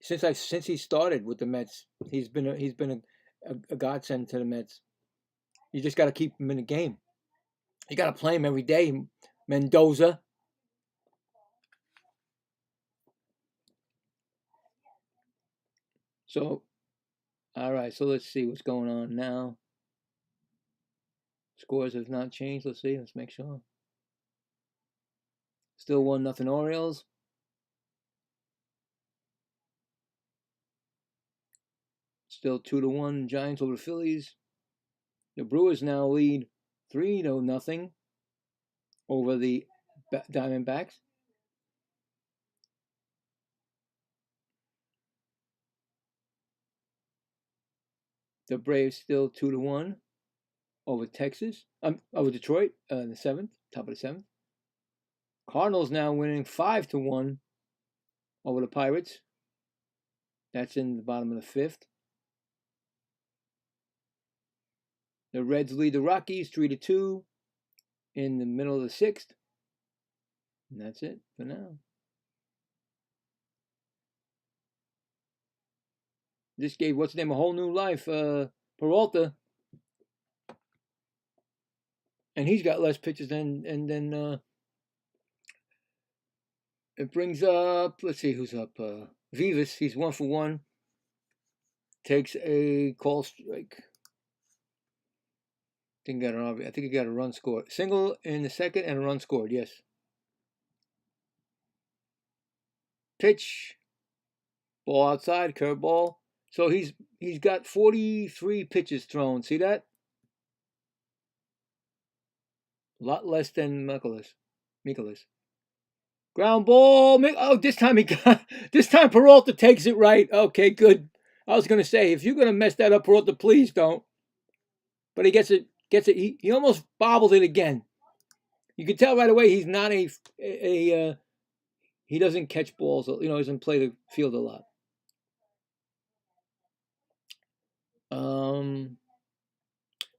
since he started with the Mets, he's been a godsend to the Mets. You just got to keep him in the game. You got to play him every day, Mendoza. So, all right. So let's see what's going on now. Scores have not changed. Let's see. Let's make sure. Still 1-0 Orioles. Still 2-1 Giants over the Phillies. The Brewers now lead 3-0 over the Diamondbacks. The Braves still 2-1 over Texas. Over Detroit in the seventh, top of the seventh. Cardinals now winning 5-1 over the Pirates. That's in the bottom of the fifth. The Reds lead the Rockies 3-2 in the middle of the sixth. And that's it for now. This gave what's name a whole new life. Peralta, and he's got less pitches than it brings up. Let's see who's up. Vivas, he's 1 for 1. Takes a call strike. I think he got a run scored. Single in the second and a run scored. Yes. Pitch. Ball outside. Curveball. So he's got 43 pitches thrown. See that? A lot less than Mikolas. Ground ball. Oh, this time Peralta takes it right. Okay, good. I was gonna say, if you're gonna mess that up, Peralta, please don't. But he gets it. He almost bobbled it again. You can tell right away he's not he doesn't catch balls. He doesn't play the field a lot.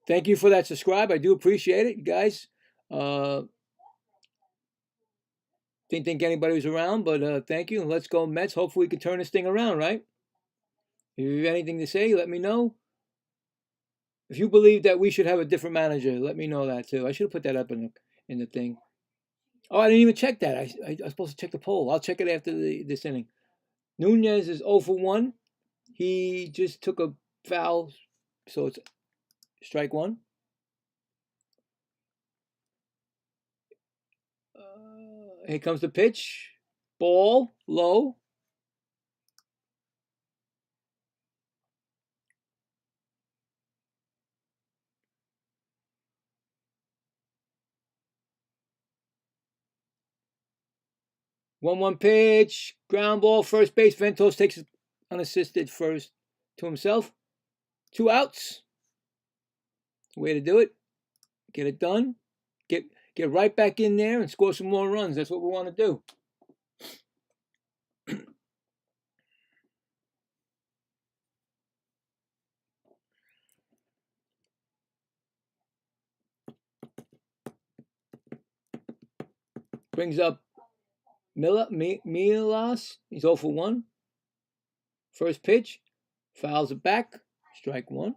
Thank you for that subscribe. I do appreciate it, guys. Didn't think anybody was around, but thank you. And let's go Mets. Hopefully we can turn this thing around, right? If you have anything to say, let me know. If you believe that we should have a different manager, let me know that too. I should have put that up in the thing. Oh, I didn't even check that. I was supposed to check the poll. I'll check it after this inning. Nunez is 0 for 1. He just took a foul, so it's strike one. Here comes the pitch. Ball, low. One pitch. Ground ball, first base. Ventos takes it unassisted first to himself. 2 outs. Way to do it. Get it done. Get right back in there and score some more runs. That's what we want to do. Brings up Milas. He's 0 for 1. First pitch. Fouls it back. Strike one.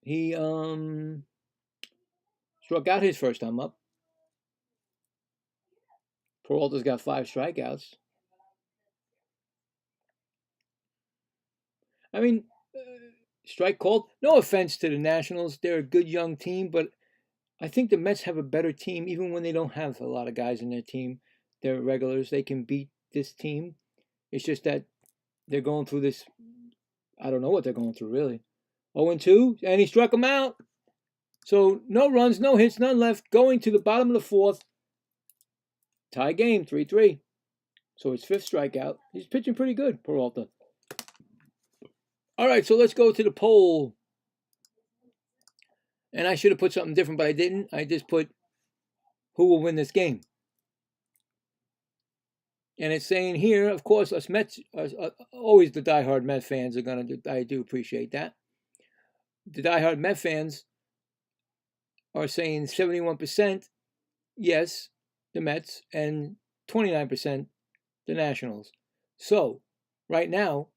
He struck out his first time up. Peralta's got 5 strikeouts. I mean, strike called. No offense to the Nationals. They're a good young team, but I think the Mets have a better team even when they don't have a lot of guys in their team. They're regulars. They can beat this team. It's just that they're going through this. I don't know what they're going through, really. 0-2, and he struck him out. So no runs, no hits, none left. Going to the bottom of the fourth. Tie game, 3-3. So his 5th strikeout. He's pitching pretty good, Peralta. All right, so let's go to the poll. And I should have put something different, but I didn't. I just put who will win this game. And it's saying here, of course, us Mets, always the diehard Met fans are going to do. I do appreciate that. The diehard Met fans are saying 71% yes, the Mets, and 29% the Nationals. So right now,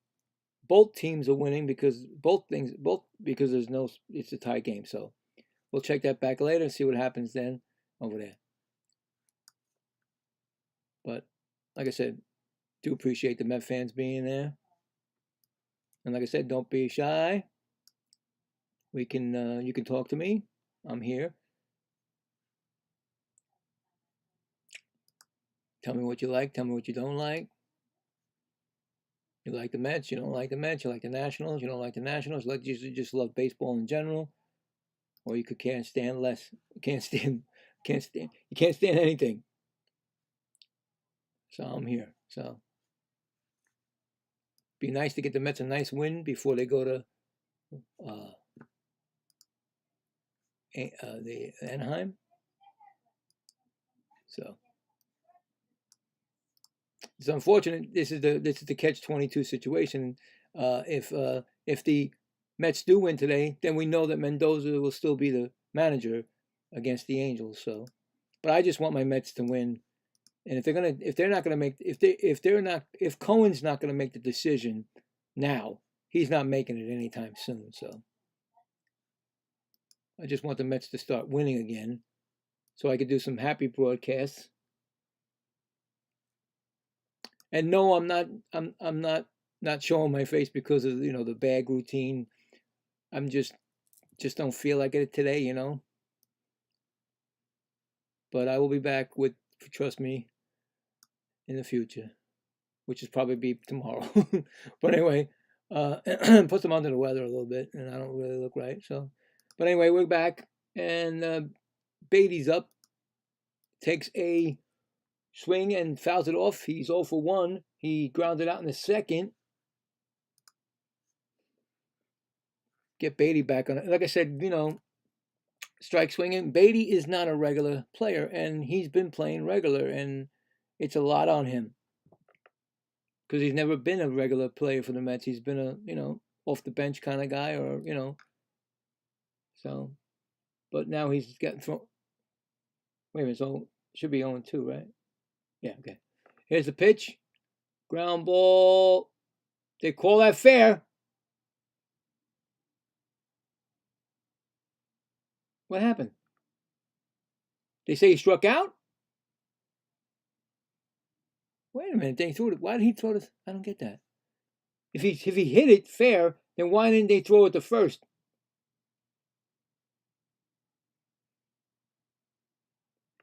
both teams are winning because it's a tie game. So we'll check that back later and see what happens then over there. But like I said, do appreciate the Met fans being there. And like I said, don't be shy. You can talk to me. I'm here. Tell me what you like. Tell me what you don't like. You like the Mets, you don't like the Mets, you like the Nationals, you don't like the Nationals, like you just love baseball in general, or you can't stand less. You can't stand anything. So I'm here. So be nice to get the Mets a nice win before they go to uh, the Anaheim. So it's unfortunate. This is the catch-22 situation. If the Mets do win today, then we know that Mendoza will still be the manager against the Angels. So, but I just want my Mets to win. And if Cohen's not gonna make the decision now, he's not making it anytime soon. So I just want the Mets to start winning again, so I could do some happy broadcasts. And no, I'm not showing my face because of the bag routine. I'm just don't feel like it today, But I will be back with, trust me, in the future, which is probably be tomorrow. But anyway, put them under the weather a little bit, and I don't really look right. So, but anyway, we're back, and Beatty's up, takes a swing and fouls it off. He's 0 for 1. He grounded out in the second. Get Beatty back on it. Like I said, strike swinging. Beatty is not a regular player, and he's been playing regular, and it's a lot on him because he's never been a regular player for the Mets. He's been a off the bench kind of guy, or So, but now he's getting thrown. Wait a minute, so should be 0-2, right? Yeah, okay. Here's the pitch. Ground ball. They call that fair. What happened? They say he struck out? Wait a minute, they threw it. Why did he throw this? I don't get that. If he hit it fair, then why didn't they throw it to first?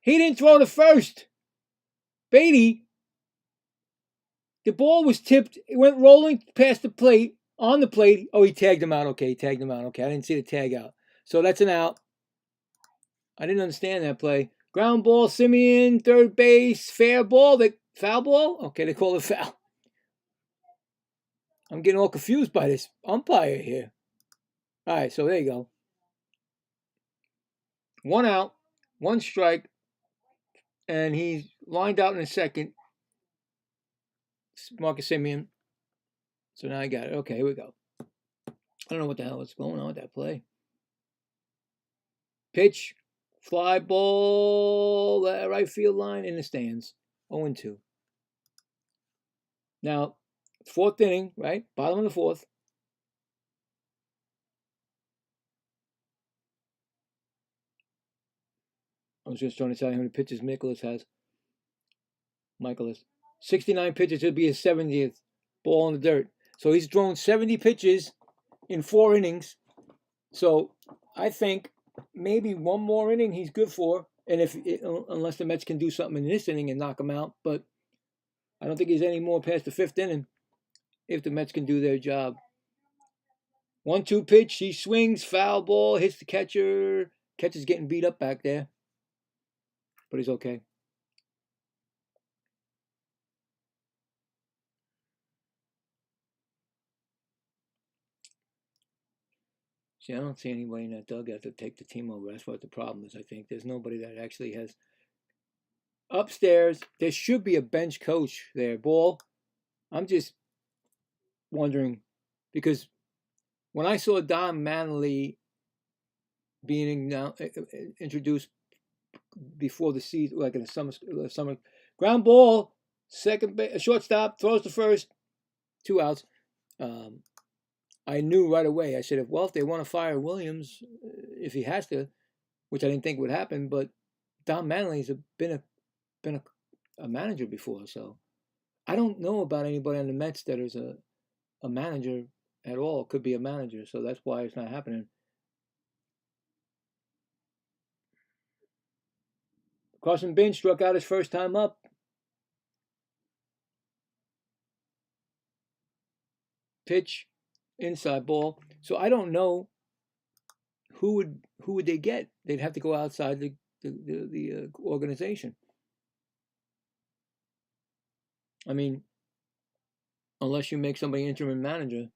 He didn't throw to first. Beatty, the ball was tipped. It went rolling past the plate, on the plate. Oh, he tagged him out. Okay, he tagged him out. Okay, I didn't see the tag out. So that's an out. I didn't understand that play. Ground ball, Simeon, third base, fair ball. Foul ball? Okay, they call it foul. I'm getting all confused by this umpire here. All right, so there you go. 1 out, 1 strike, and he's lined out in a second. Marcus Simeon. So now I got it. Okay, here we go. I don't know what the hell is going on with that play. Pitch, fly ball, right field line in the stands. 0-2. Now, 4th inning, right? Bottom of the 4th. I was just trying to tell you how many pitches Michaelis has. 69 pitches. He'll be his 70th ball in the dirt. So he's thrown 70 pitches in 4 innings. So I think maybe 1 more inning he's good for. And unless the Mets can do something in this inning and knock him out. But I don't think he's any more past the 5th inning if the Mets can do their job. 1-2 pitch. He swings, foul ball, hits the catcher. Catcher's getting beat up back there. But he's okay. See, I don't see anybody in that dugout to take the team over. That's what the problem is, I think. There's nobody that actually has. Upstairs, there should be a bench coach there. Ball, I'm just wondering, because when I saw Don Manley being introduced before the season, like in the summer ground ball, shortstop, throws to first, 2 outs. I knew right away. I said, if they want to fire Williams, if he has to, which I didn't think would happen, but Don Manley's been a manager before, so I don't know about anybody on the Mets that is a manager at all. Could be a manager, so that's why it's not happening. Carson Bench struck out his first time up. pitch, inside ball. So I don't know who would they get. They'd have to go outside the organization. I mean, unless you make somebody interim manager.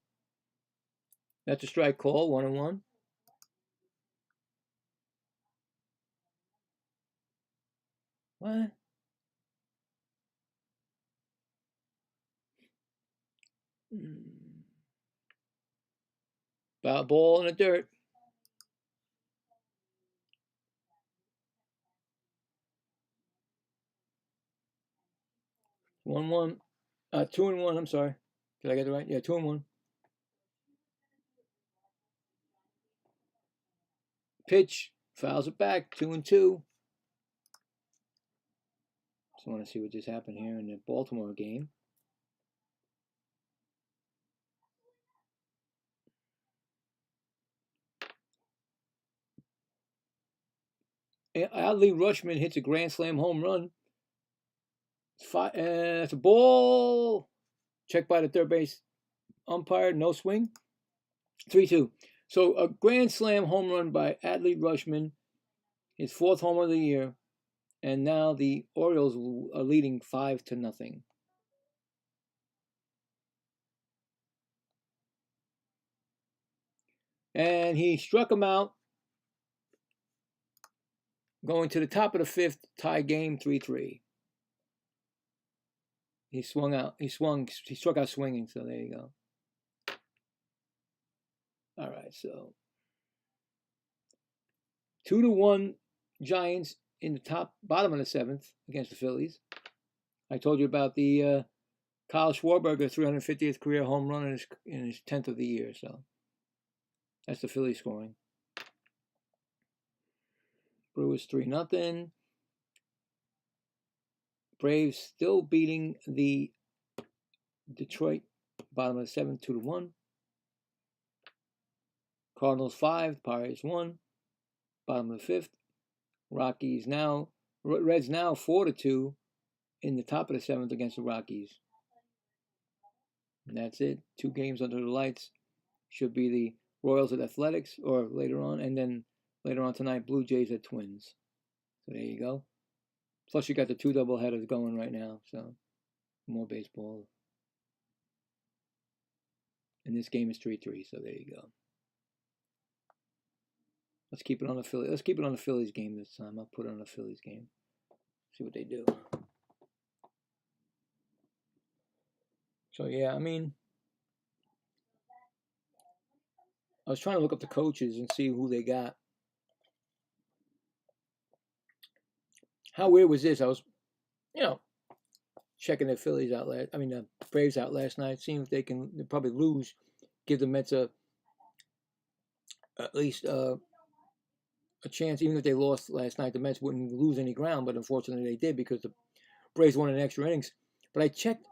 That's a strike call, 1-1. What? Ball in the dirt. 1-1. 2-1. I'm sorry. Did I get it right? Yeah, 2-1. Pitch, fouls it back, 2-2. Just want to see what just happened here in the Baltimore game. Adley Rutschman hits a grand slam home run. It's a ball. Checked by the third base umpire. No swing. 3-2. So a grand slam home run by Adley Rutschman, his 4th home run of the year, and now the Orioles are leading 5-0. And he struck him out, going to the top of the 5th, tie game 3-3. He swung out. He struck out swinging. So there you go. All right, so 2-1 Giants in the bottom of the 7th against the Phillies. I told you about the Kyle Schwarber 350th career home run in his 10th of the year. So that's the Phillies scoring. Brewers 3-0. Braves still beating the Detroit bottom of the 7th 2-1. Cardinals 5, Pirates 1, bottom of the 5th. Reds now 4-2 in the top of the 7th against the Rockies. And that's it. 2 games under the lights. Should be the Royals at Athletics, or later on, and then later on tonight, Blue Jays at Twins. So there you go. Plus you got the 2 doubleheaders going right now, so more baseball. And this game is 3-3, so there you go. Let's keep it on the Phillies. Let's keep it on the Phillies game this time. I'll put it on the Phillies game. See what they do. So yeah, I mean, I was trying to look up the coaches and see who they got. How weird was this? I was, checking the Phillies out the Braves out last night, seeing if they'll probably lose, give the Mets at least a chance. Even if they lost last night, the Mets wouldn't lose any ground, but unfortunately they did because the Braves won in extra innings. But I checked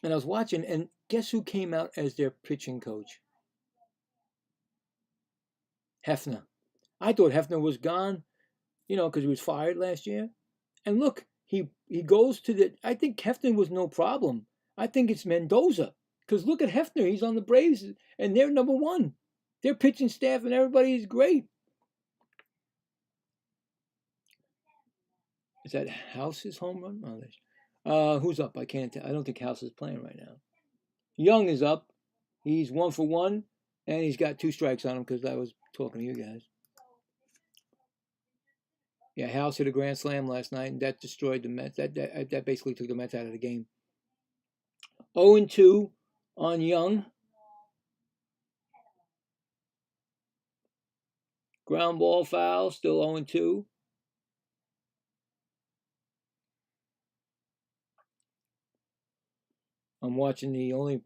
and I was watching, and guess who came out as their pitching coach? Hefner. I thought Hefner was gone, because he was fired last year. And look, he goes to I think Hefner was no problem. I think it's Mendoza. Because look at Hefner. He's on the Braves, and they're number 1. Their pitching staff and everybody is great. Is that House's home run? Oh, who's up? I can't tell. I don't think House is playing right now. Young is up. He's 1 for 1, and he's got 2 strikes on him because I was talking to you guys. Yeah, House hit a grand slam last night, and that destroyed the Mets. That basically took the Mets out of the game. 0-2 on Young. Ground ball foul, still 0-2. I'm watching the only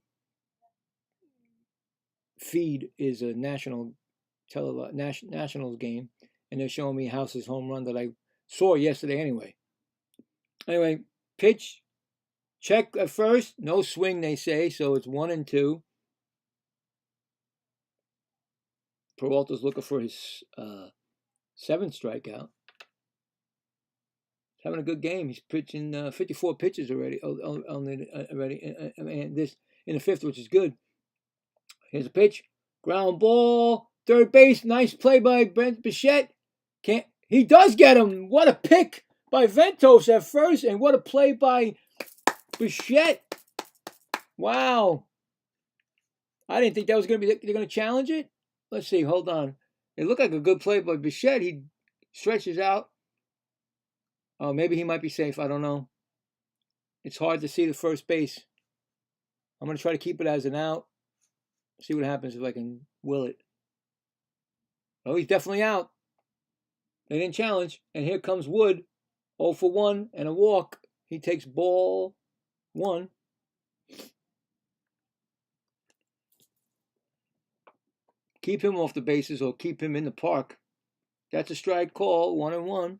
feed is a Nationals game, and they're showing me House's home run that I saw yesterday anyway. Anyway, pitch, check at first, no swing they say, so it's 1-2. Peralta's looking for his 7th strikeout. He's having a good game. He's pitching 54 pitches already. Already, and this in the 5th, which is good. Here's a pitch. Ground ball. Third base. Nice play by Brent Bichette. He does get him. What a pick by Ventos at first, and what a play by Bichette. Wow. I didn't think that was going to be, they're going to challenge it. Let's see, hold on. It looked like a good play by Bichette. He stretches out. Oh, maybe he might be safe. I don't know. It's hard to see the first base. I'm going to try to keep it as an out. See what happens if I can will it. Oh, he's definitely out. They didn't challenge. And here comes Wood. 0 for 1 and a walk. He takes ball 1. Keep him off the bases or keep him in the park. That's a strike call. 1-1.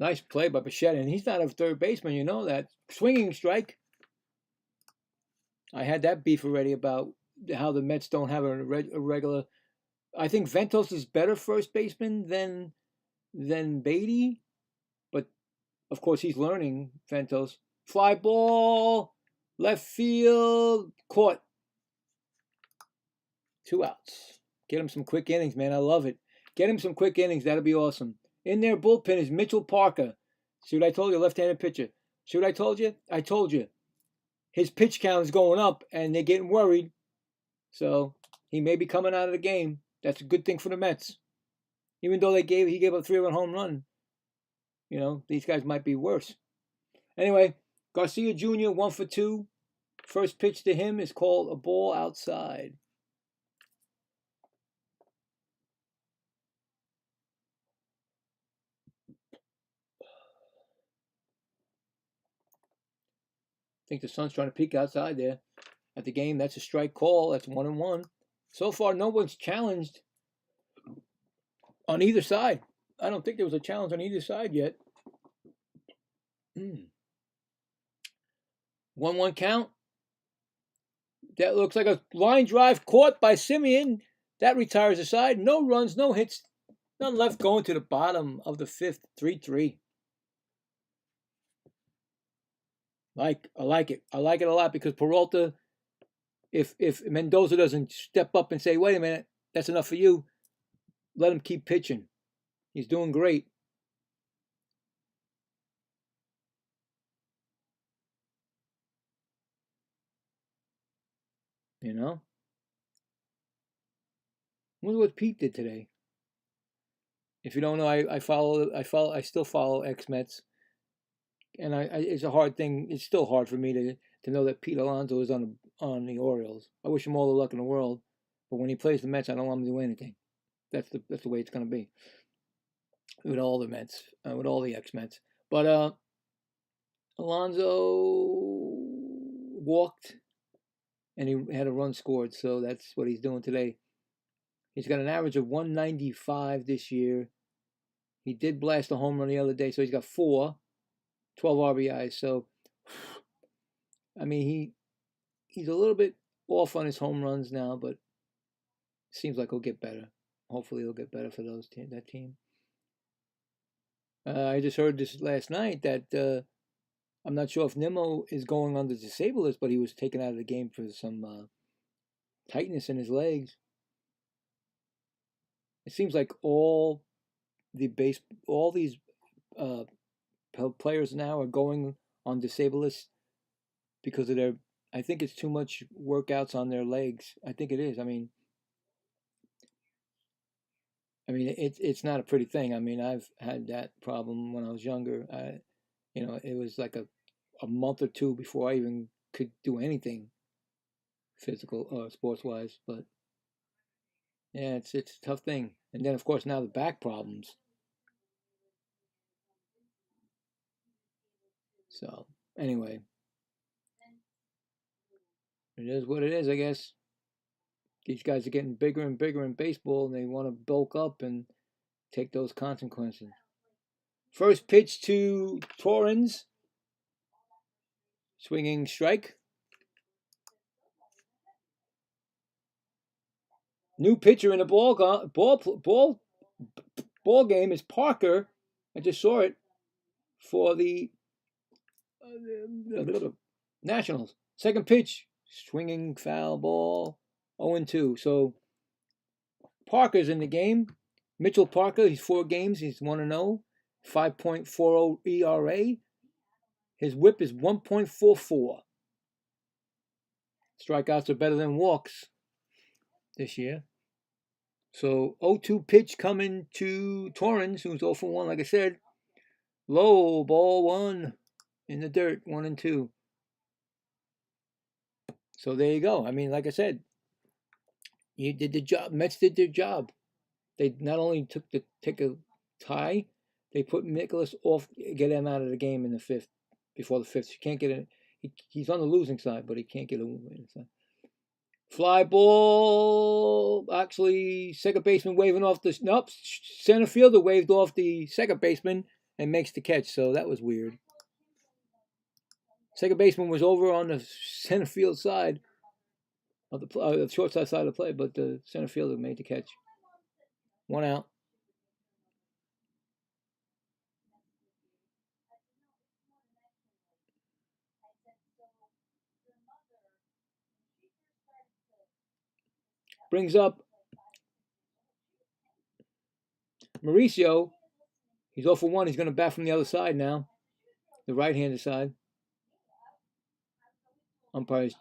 Nice play by Bichette, and he's not a third baseman, you know that. Swinging strike. I had that beef already about how the Mets don't have a regular. I think Ventos is better first baseman than Beatty, but of course he's learning. Ventos. Fly ball, left field, caught. 2 outs. Get him some quick innings, man. I love it. Get him some quick innings. That'll be awesome. In their bullpen is Mitchell Parker. See what I told you? Left-handed pitcher. See what I told you? I told you. His pitch count is going up, and they're getting worried. So he may be coming out of the game. That's a good thing for the Mets. Even though he gave up 3-run home run. You know, these guys might be worse. Anyway, Garcia Jr., 1 for 2. First pitch to him is called a ball outside. I think the sun's trying to peek outside there at the game. That's a strike call. That's 1-1. So far, no one's challenged on either side. I don't think there was a challenge on either side yet. 1-1 count. That looks like a line drive caught by Simeon. That retires the side. No runs, no hits. None left going to the bottom of the 5th. 3-3. I like it. I like it a lot because Peralta, if Mendoza doesn't step up and say, wait a minute, that's enough for you, let him keep pitching. He's doing great. You know? I wonder what Pete did today. If you don't know, I still follow ex-Mets. And it's a hard thing. It's still hard for me to know that Pete Alonso is on the Orioles. I wish him all the luck in the world, but when he plays the Mets, I don't want him to do anything. That's the way it's going to be with all the Mets, with all the ex-Mets. But Alonso walked, and he had a run scored, so that's what he's doing today. He's got an average of 195 this year. He did blast a home run the other day, so he's got 4. 12 RBIs. So, I mean, he's a little bit off on his home runs now, but seems like he'll get better. Hopefully, he'll get better for that team. I just heard this last night that I'm not sure if Nimmo is going on the disabled list, but he was taken out of the game for some tightness in his legs. It seems like all these players now are going on disabled lists because of their. I think it's too much workouts on their legs. I think it is. I mean, it's not a pretty thing. I mean, I've had that problem when I was younger. It was like a month or 2 before I even could do anything physical or sports wise. But yeah, it's a tough thing. And then of course now the back problems. So anyway, it is what it is, I guess. These guys are getting bigger and bigger in baseball, and they want to bulk up and take those consequences. First pitch to Torrens. Swinging strike. New pitcher in the ball game is Parker. I just saw it. for the Nationals. Second pitch, swinging foul ball, 0-2. So Parker's in the game. Mitchell Parker, he's 4 games, he's 1-0, 5.40 ERA. His whip is 1.44. Strikeouts are better than walks this year. So 0-2 pitch coming to Torrens, who's 0-1, like I said. Low, ball 1 in the dirt, 1-2. So there you go. I mean, like I said, you did the job. Mets did their job. They not only take a tie, they put Nicholas off, get him out of the game in the 5th, before the 5th. You can't get it. He's on the losing side, but he can't get a win. Fly ball. Actually, second baseman waving off the... Nope, center fielder waved off the second baseman and makes the catch. So that was weird. Second baseman was over on the center field side of the short side of the play, but the center fielder made the catch. 1 out. Brings up Mauricio. He's 0-1. He's going to bat from the other side now, the right-handed side. Umpire's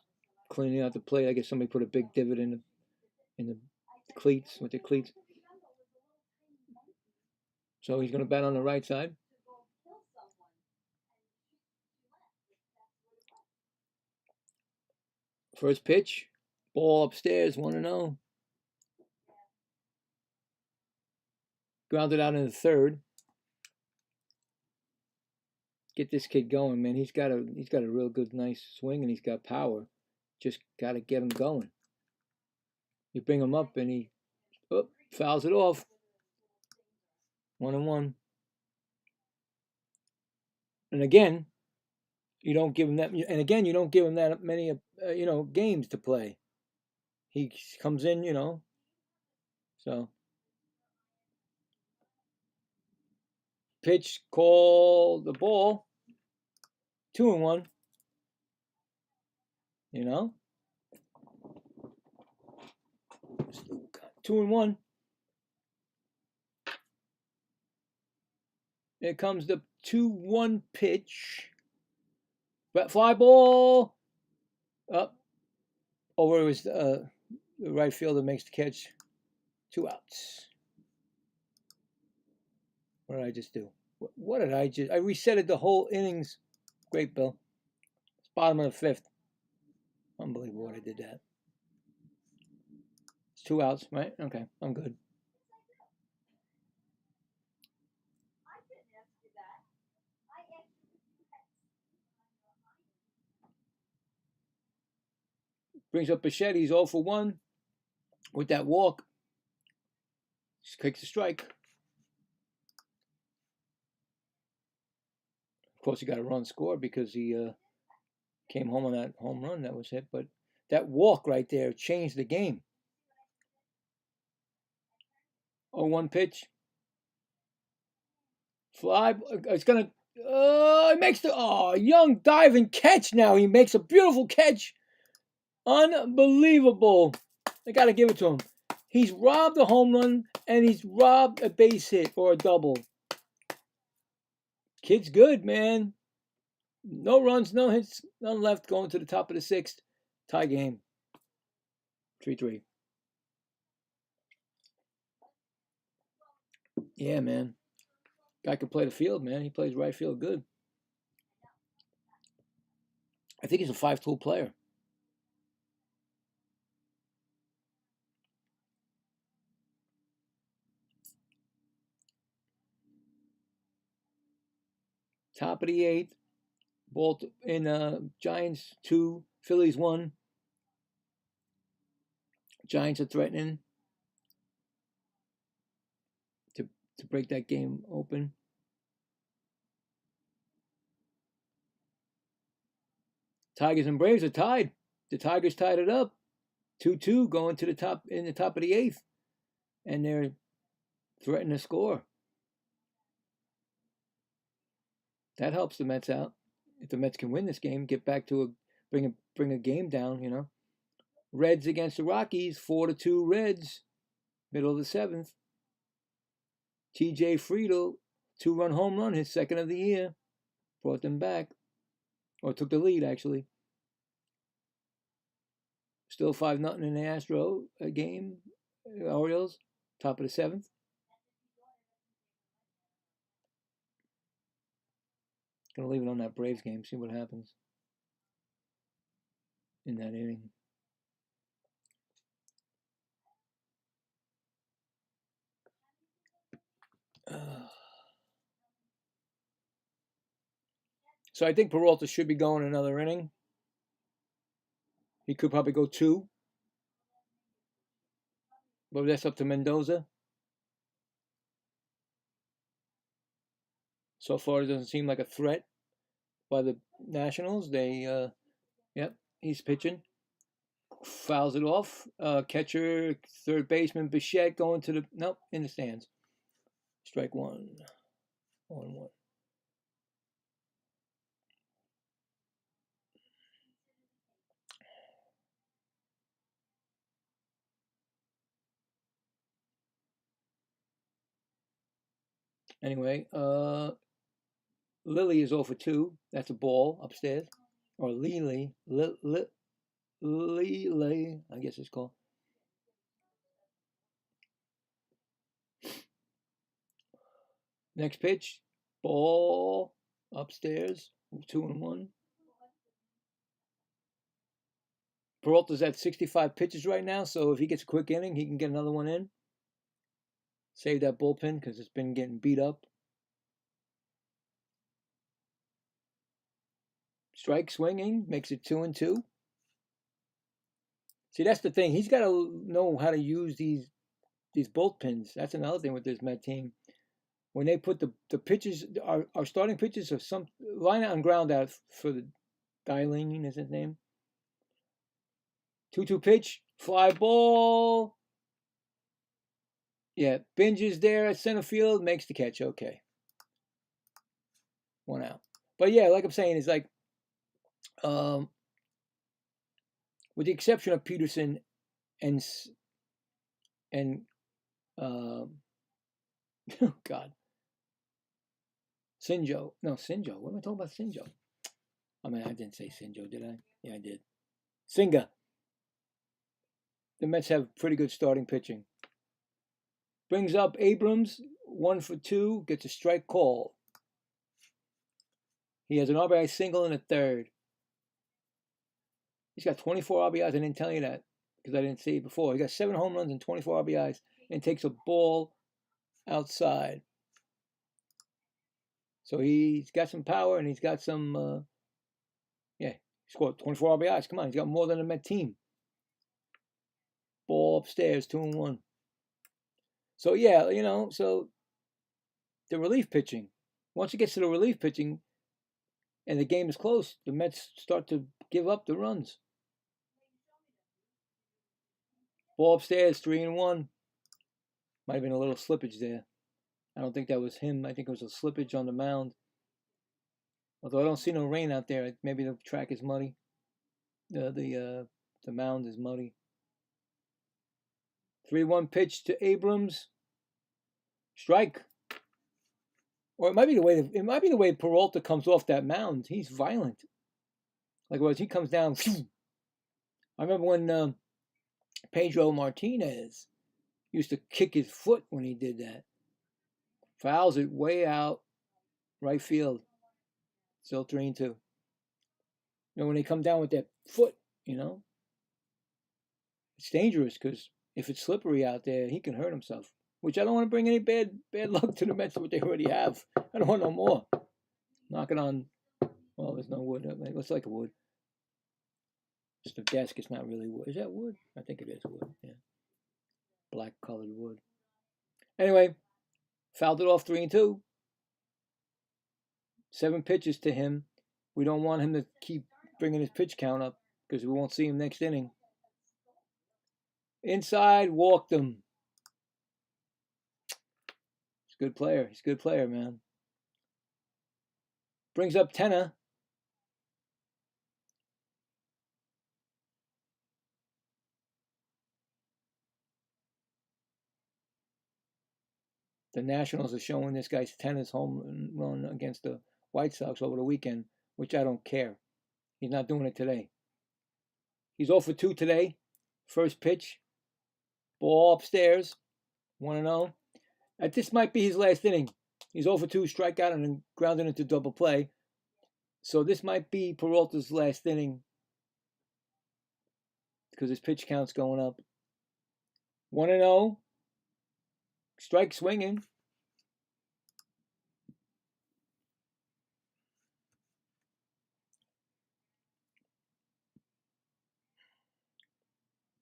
cleaning out the plate. I guess somebody put a big divot in the cleats, with the cleats. So he's going to bat on the right side. First pitch, ball upstairs, 1-0. Grounded out in the 3rd. Get this kid going, man. He's got a real good, nice swing, and he's got power. Just got to get him going. You bring him up, and he fouls it off. 1-1. And again, you don't give him that. And again, you don't give him that many, games to play. He comes in, So pitch, call the ball. 2-1. 2-1. Here comes the 2-1 pitch. Fly ball. Up. Over was the right fielder makes the catch. 2 outs. What did I just do? What did I just... I resetted the whole innings. Great, Bill. It's bottom of the 5th. Unbelievable what I did that. It's 2 outs, right? Okay, I'm good. Brings up Bichette. He's 0-1 with that walk. Just kicks a strike. Of course, he got a run score because he came home on that home run that was hit. But that walk right there changed the game. 0-1 pitch. Fly. It's going to... he makes the... young diving catch now. He makes a beautiful catch. Unbelievable. I got to give it to him. He's robbed a home run and he's robbed a base hit or a double. Kid's good, man. No runs, no hits, none left, going to the top of the 6th. Tie game. 3-3. Yeah, man. Guy can play the field, man. He plays right field good. I think he's a 5-tool player. Top of the 8th. Ball in Giants 2, Phillies 1. Giants are threatening to break that game open. Tigers and Braves are tied. The Tigers tied it up. 2-2 going to the top in the top of the 8th. And they're threatening to score. That helps the Mets out. If the Mets can win this game, get back to bring a game down, you know. Reds against the Rockies, 4-2 Reds, middle of the seventh. T.J. Friedel, 2-run home run, his second of the year, brought them back, or took the lead actually. Still 5-0 in the Astro game. Orioles, top of the seventh. Gonna leave it on that Braves game, see what happens in that inning. So I think Peralta should be going another inning. He could probably go 2. But that's up to Mendoza. So far, it doesn't seem like a threat by the Nationals. They, yep, he's pitching. Fouls it off. Catcher, third baseman Bichette going to the, nope, in the stands. Strike 1. 1-1. Anyway, Lily is 0 for 2. That's a ball upstairs. Or Lily, I guess it's called. Next pitch, ball upstairs, 2-1. Peralta's at 65 pitches right now, so if he gets a quick inning, he can get another one in. Save that bullpen because it's been getting beat up. Strike swinging, makes it 2-2. See, that's the thing. He's got to know how to use these bullpens. That's another thing with this Met team. When they put the pitches, our starting pitches of some line out and ground out for the Dialing is his name. 2-2 pitch, fly ball. Yeah, Binges there at center field, makes the catch. Okay. 1 out. But yeah, like I'm saying, it's like, with the exception of Peterson and oh God, Sinjo. No, Sinjo. What am I talking about, Sinjo? I mean, I didn't say Sinjo, did I? Yeah, I did. Singa. The Mets have pretty good starting pitching. Brings up Abrams, 1 for 2, gets a strike call. He has an RBI single in the third. He's got 24 RBIs. I didn't tell you that because I didn't see it before. He got 7 home runs and 24 RBIs and takes a ball outside. So he's got some power and he's got some, he scored 24 RBIs. Come on, he's got more than a Met team. Ball upstairs, 2-1. So yeah, you know, so the relief pitching. Once it gets to the relief pitching and the game is close, the Mets start to give up the runs. Ball upstairs, 3-1. Might have been a little slippage there. I don't think that was him. I think it was a slippage on the mound. Although I don't see no rain out there. Maybe the track is muddy. The mound is muddy. 3-1 pitch to Abrams. Strike. Or it might be the way Peralta comes off that mound. He's violent. Like when he comes down. I remember when Pedro Martinez used to kick his foot when he did that. Fouls it way out right field. Still 3-2. You know, when they come down with that foot, you know, it's dangerous because if it's slippery out there, he can hurt himself. Which I don't want to bring any bad luck to the Mets what they already have. I don't want no more. Knocking on, well, there's no wood. It looks like a wood. Just a desk. It's not really wood. Is that wood? I think it is wood. Yeah, black colored wood. Anyway, fouled it off 3-2. 7 pitches to him. We don't want him to keep bringing his pitch count up because we won't see him next inning. Inside, walked him. He's a good player. He's a good player, man. Brings up tenor. The Nationals are showing this guy's tennis home run against the White Sox over the weekend, which I don't care. He's not doing it today. He's 0 for 2 today. First pitch. Ball upstairs. 1-0. This might be his last inning. He's 0 for 2, strikeout, and then grounded into double play. So this might be Peralta's last inning because his pitch count's going up. 1-0. Strike swinging.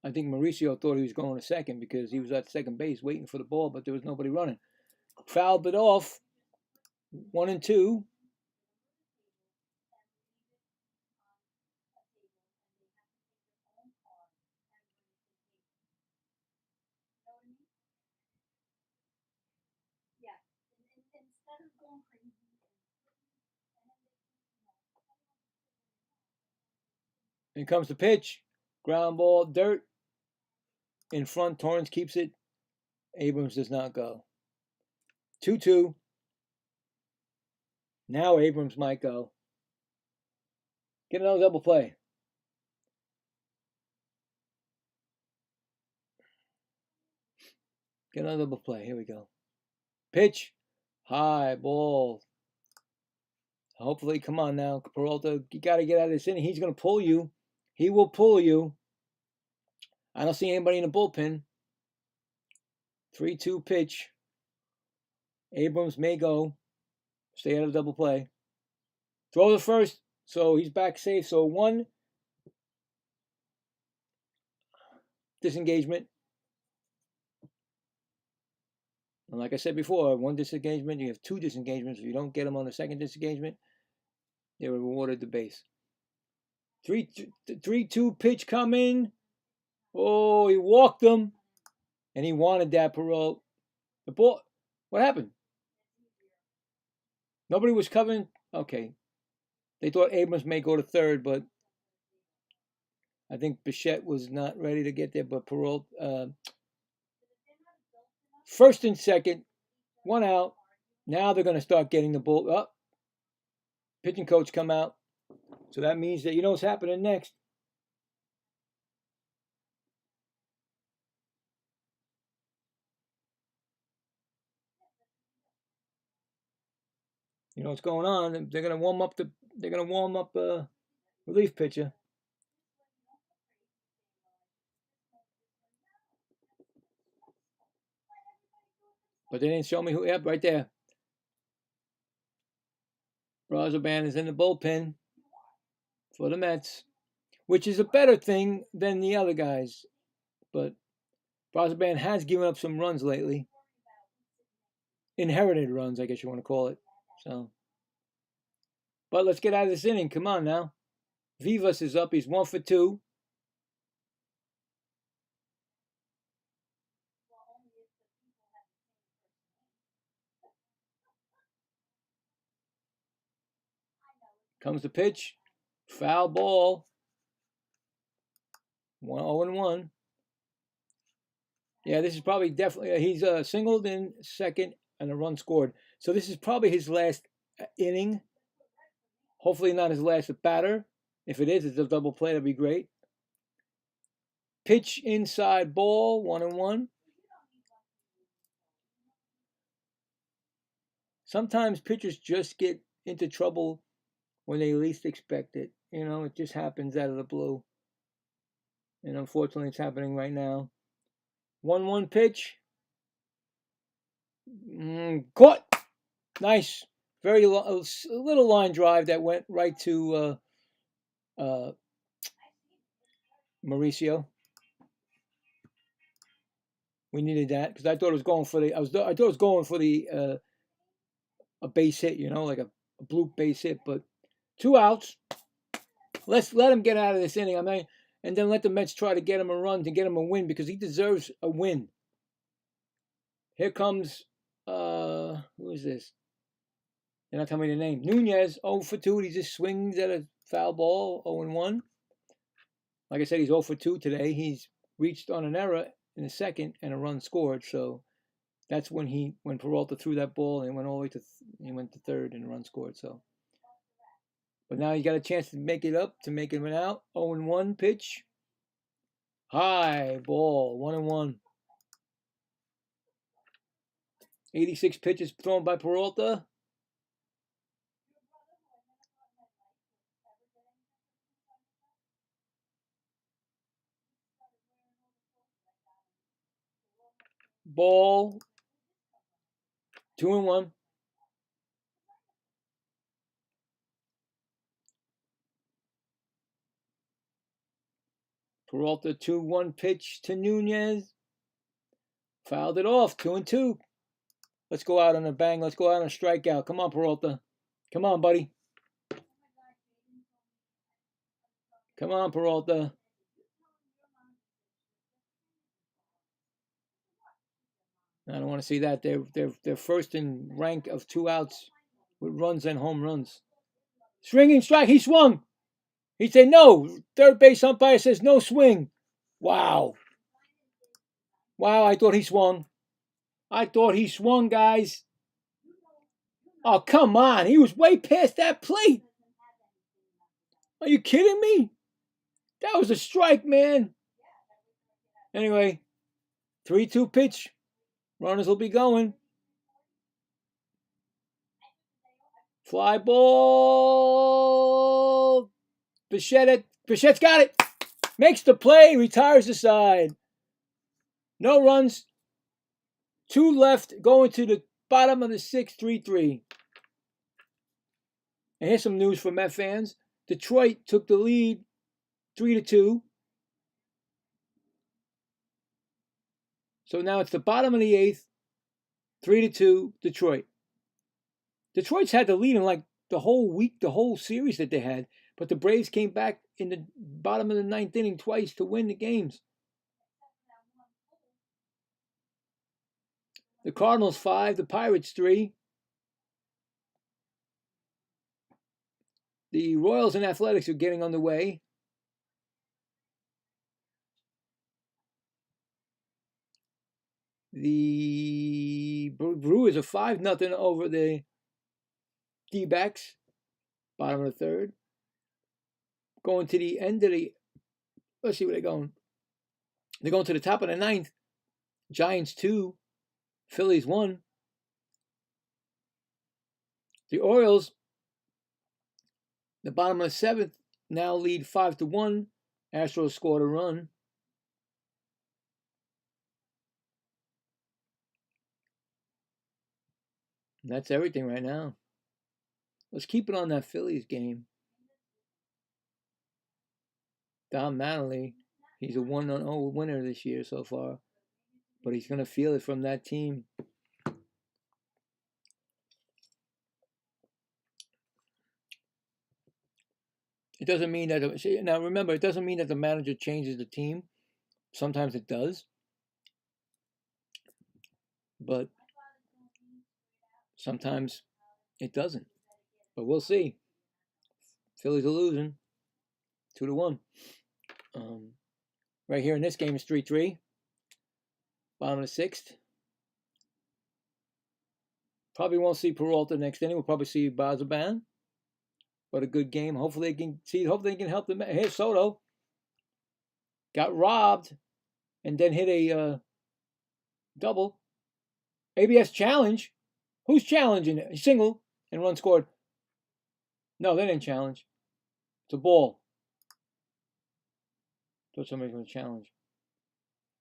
I think Mauricio thought he was going to second because he was at second base waiting for the ball, but there was nobody running. Fouled it off. 1-2. Here comes the pitch. Ground ball, dirt. In front, Torrance keeps it. Abrams does not go. 2-2. Now Abrams might go. Get another double play. Get another double play. Here we go. Pitch. High ball. Hopefully, come on now, Peralta. You got to get out of this inning. He's going to pull you. He will pull you. I don't see anybody in the bullpen. 3-2 pitch. Abrams may go. Stay out of double play. Throw the first. So he's back safe. So 1 disengagement. And like I said before, 1 disengagement, you have 2 disengagements. If you don't get them on the second disengagement, they were rewarded the base. 3-2 pitch coming. Oh, he walked him. And he wanted that, Perot. The ball. What happened? Nobody was covering. Okay. They thought Abrams may go to third, but I think Bichette was not ready to get there. But Perot, first and second, 1 out. Now they're going to start getting the ball up. Pitching coach come out. So that means that you know what's happening next. You know what's going on. They're going to warm up relief pitcher. But they didn't show me who. Yep, right there. Brazoban is in the bullpen for the Mets, which is a better thing than the other guys. But Brazoban has given up some runs lately. Inherited runs, I guess you want to call it. So, but let's get out of this inning. Come on now. Vivas is up. He's 1 for 2. Comes the pitch. Foul ball. 1-0-1. Yeah, this is probably definitely. He's singled in second and a run scored. So this is probably his last inning. Hopefully not his last at batter. If it is, it's a double play. That'd be great. Pitch inside ball. 1-1. Sometimes pitchers just get into trouble when they least expect it. You know, it just happens out of the blue. And unfortunately, it's happening right now. 1-1 pitch. Caught. Nice. A little line drive that went right to Mauricio. We needed that because I thought it was going for the a base hit, you know, like a blue base hit, but 2 outs. Let's let him get out of this inning. I mean, and then let the Mets try to get him a run to get him a win because he deserves a win. Here comes who is this? They're not telling me the name. Nunez, 0 for 2. He just swings at a foul ball, 0-1. Like I said, he's 0 for 2 today. He's reached on an error in the second and a run scored. So that's when Peralta threw that ball and went all the way he went to third and a run scored. So, but now he got a chance to make it up, to make it out. 0-1 pitch. High ball, 1-1. 86 pitches thrown by Peralta. Ball, 2-1. Peralta 2-1 pitch to Nunez. Fouled it off, 2-2. Let's go out on a bang. Let's go out on a strikeout. Come on, Peralta. Come on, buddy. Come on, Peralta. I don't want to see that. They're first in rank of 2 outs with runs and home runs. Swinging strike. He swung. He said no. Third base umpire says no swing. Wow. Wow, I thought he swung. I thought he swung, guys. Oh, come on. He was way past that plate. Are you kidding me? That was a strike, man. Anyway, 3-2 pitch. Runners will be going. Fly ball. Bichette's got it. Makes the play. Retires the side. No runs. 2 left. Going to the bottom of the 6th. 3-3. And here's some news for Met fans. Detroit took the lead 3-2. So now it's the bottom of the 8th. 3-2, Detroit. Detroit's had the lead in like the whole week, the whole series that they had. But the Braves came back in the bottom of the 9th inning twice to win the games. The Cardinals 5, the Pirates 3. The Royals and Athletics are getting on the way. The Brewers are 5-0 over the D-backs. Bottom of the 3rd. Going to the end of the... Let's see where they're going. They're going to the top of the 9th. Giants 2. Phillies 1. The Orioles, the bottom of the 7th, now lead 5-1. Astros scored a run. And that's everything right now. Let's keep it on that Phillies game. Don Mattingly, he's a 1-0 winner this year so far. But he's going to feel it from that team. It doesn't mean that... Now remember, it doesn't mean that the manager changes the team. Sometimes it does. But sometimes it doesn't. But we'll see. Phillies are losing 2-1. Right here in this game is 3-3. Bottom of the 6th. Probably won't see Peralta next inning. We'll probably see Bazaban. But a good game. Hopefully they can see. Hopefully they can help them. Here's Soto. Got robbed. And then hit a double. ABS challenge. Who's challenging it? Single. And run scored. No, they didn't challenge. It's a ball. Thought somebody's going to challenge.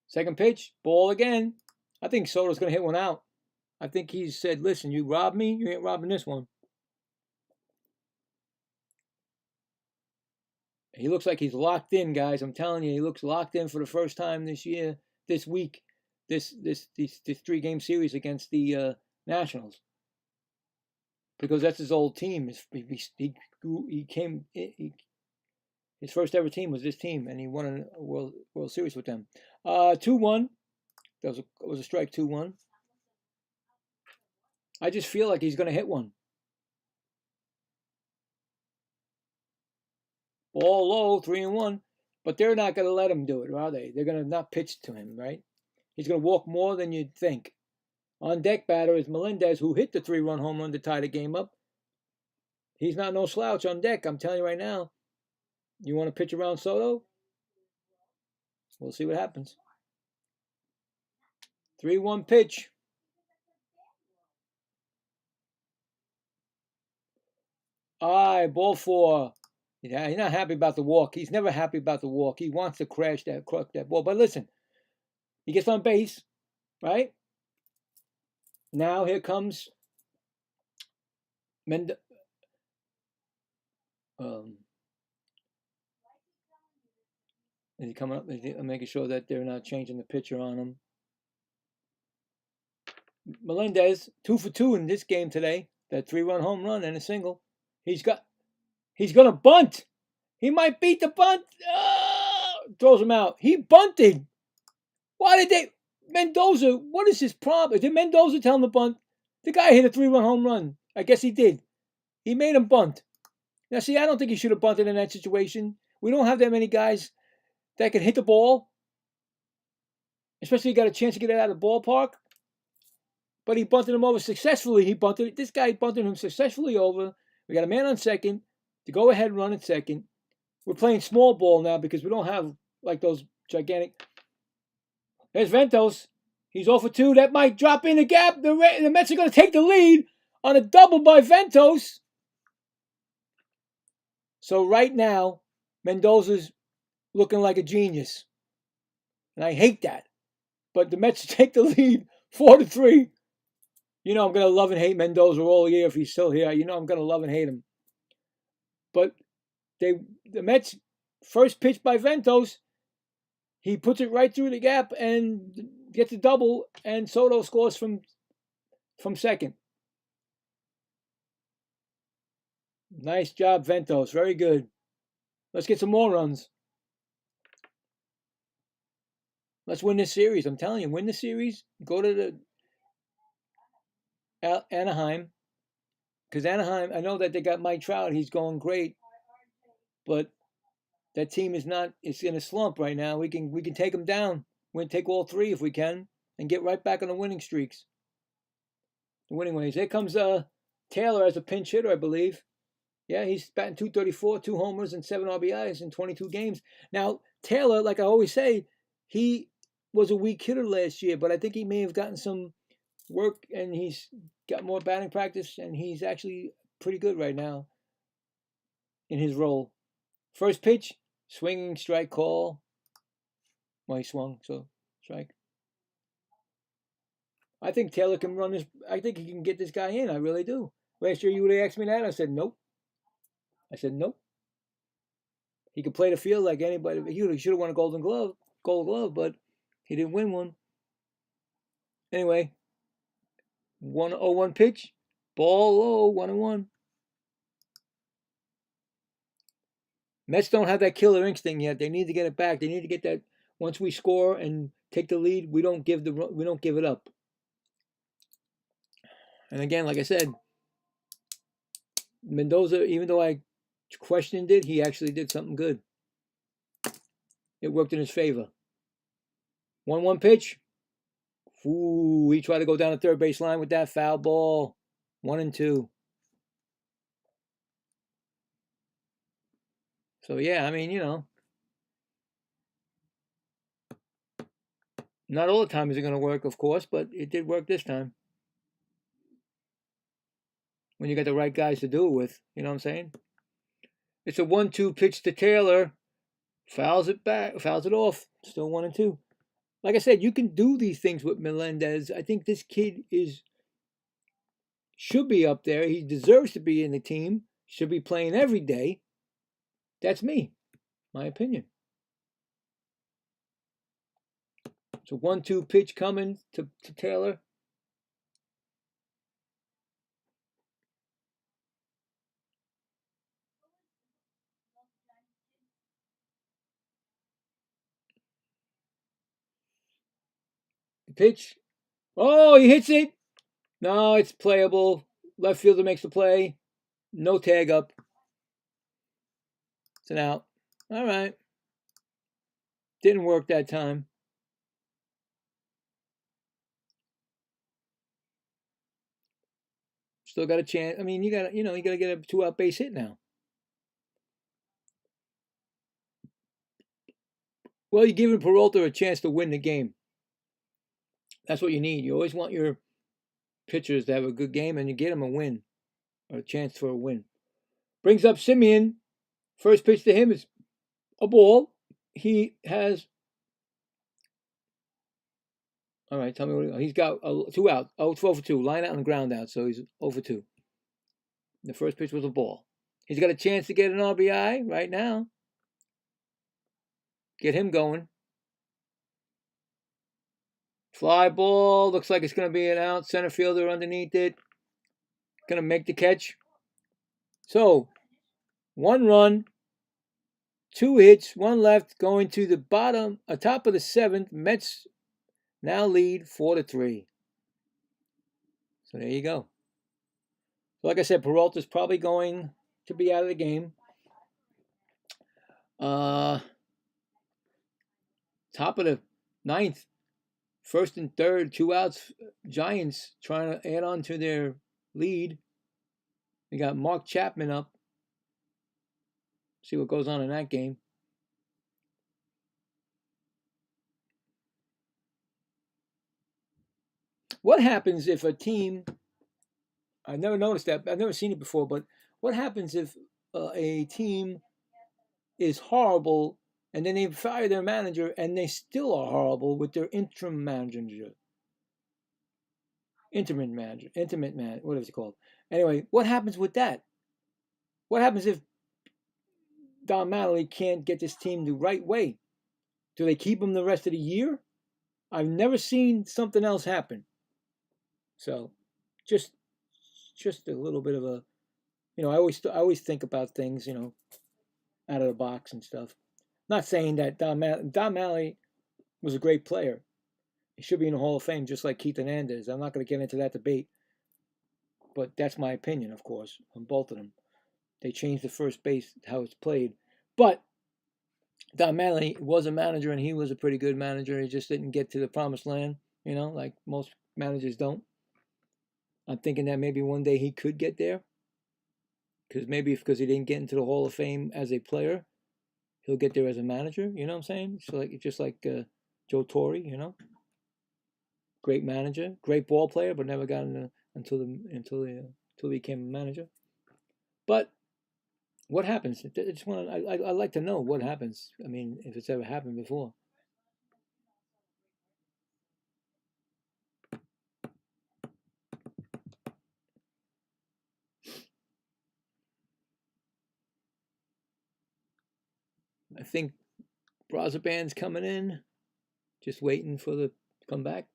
Second pitch. Ball again. I think Soto's going to hit one out. I think he said, listen, you robbed me. You ain't robbing this one. He looks like he's locked in, guys. I'm telling you, he looks locked in for the first time this year, this week, this 3-game series against the Nationals. Because that's his old team. His first ever team was this team, and he won a World Series with them. 2-1. That was a strike. 2-1. I just feel like he's going to hit one. Ball low, 3-1. But they're not going to let him do it, are they? They're going to not pitch to him, right? He's going to walk more than you'd think. On deck batter is Melendez, who hit the 3-run home run to tie the game up. He's not no slouch on deck, I'm telling you right now. You want to pitch around Soto? We'll see what happens. 3-1 pitch. All right, ball 4. Yeah, he's not happy about the walk. He's never happy about the walk. He wants to crush that ball. But listen, he gets on base, right? Now here comes Is he coming up? I'm making sure that they're not changing the pitcher on him. Melendez, 2 for 2 in this game today. That 3-run home run and a single. He's gonna bunt. He might beat the bunt. Throws him out. He bunted. Why did they? Mendoza, what is his problem? Did Mendoza tell him to bunt? The guy hit a 3-run home run. I guess he did. He made him bunt. Now, see, I don't think he should have bunted in that situation. We don't have that many guys that can hit the ball, especially you got a chance to get it out of the ballpark. But he bunted him over successfully. This guy bunted him successfully over. We got a man on second, the go-ahead run at second. We're playing small ball now because we don't have like those gigantic. There's Ventos. He's 0 for 2. That might drop in the gap. The Mets are going to take the lead on a double by Ventos. So right now, Mendoza's looking like a genius. And I hate that. But the Mets take the lead 4-3. You know I'm going to love and hate Mendoza all year if he's still here. You know I'm going to love and hate him. But the Mets, first pitch by Ventos, he puts it right through the gap and gets a double, and Soto scores from second. Nice job, Ventos. Very good. Let's get some more runs. Let's win this series. I'm telling you, win the series. Go to the Anaheim. Because Anaheim, I know that they got Mike Trout. He's going great. But that team it's in a slump right now. We can take them down. We can take all 3 if we can and get right back on the winning streaks. The winning ways. Here comes Taylor as a pinch hitter, I believe. Yeah, he's batting .234, 2 homers and 7 RBIs in 22 games. Now, Taylor, like I always say, he was a weak hitter last year, but I think he may have gotten some work and he's got more batting practice, and he's actually pretty good right now in his role. First pitch, swinging strike call. Well, he swung, so strike. I think Taylor can run this. I think he can get this guy in. I really do. Last year you would have asked me that. I said nope. He could play the field like anybody. He should have won a Gold Glove, but he didn't win one. Anyway, 1-0-1 pitch, ball low, 1-1. Mets don't have that killer instinct yet. They need to get it back. They need to get that. Once we score and take the lead, we don't give it up. And again, like I said, Mendoza, even though I questioned it, he actually did something good. It worked in his favor. 1-1 pitch. Ooh, he tried to go down the third base line with that foul ball. 1-2. So yeah, I mean, not all the time is it going to work, of course, but it did work this time. When you got the right guys to do it with, you know what I'm saying? It's a 1-2 pitch to Taylor. Fouls it off. Still 1-2. Like I said, you can do these things with Melendez. I think this kid should be up there. He deserves to be in the team. Should be playing every day. That's me. My opinion. It's a 1-2 pitch coming to Taylor. The pitch. Oh, he hits it. No, it's playable. Left fielder makes the play. No tag up. It's an out. All right. Didn't work that time. Still got a chance. I mean, you got to get a 2-out base hit now. Well, you're giving Peralta a chance to win the game. That's what you need. You always want your pitchers to have a good game, and you get them a win, or a chance for a win. Brings up Simeon. First pitch to him is a ball. He has. All right, tell me what he's got. 2 out. 12 for 2. Line out and ground out, so he's 0 for 2. The first pitch was a ball. He's got a chance to get an RBI right now. Get him going. Fly ball. Looks like it's going to be an out. Center fielder underneath it. Going to make the catch. So, 1 run, 2 hits, 1 left, going to the top of the 7th. Mets now lead 4-3. So there you go. Like I said, Peralta's probably going to be out of the game. Top of the 9th, 1st and 3rd, 2 outs. Giants trying to add on to their lead. We got Mark Chapman up. See what goes on in that game. What happens if a team, I've never noticed that, I've never seen it before, but what happens if a team is horrible and then they fire their manager and they still are horrible with their interim manager, what is it called? Anyway, what happens with that? What happens if Don Mattingly can't get this team the right way? Do they keep him the rest of the year? I've never seen something else happen. So, just a little bit of a, I always think about things, out of the box and stuff. Not saying that Don Mattingly was a great player. He should be in the Hall of Fame just like Keith Hernandez. I'm not going to get into that debate, but that's my opinion, of course, on both of them. They changed the first base, how it's played. But Don Mattingly was a manager, and he was a pretty good manager. He just didn't get to the promised land, like most managers don't. I'm thinking that maybe one day he could get there. Because he didn't get into the Hall of Fame as a player, he'll get there as a manager. You know what I'm saying? So just like Joe Torre, great manager, great ball player, but never got into until he became a manager. But what happens? I like to know what happens. I mean, if it's ever happened before. I think Brazaban's coming in, just waiting for the comeback.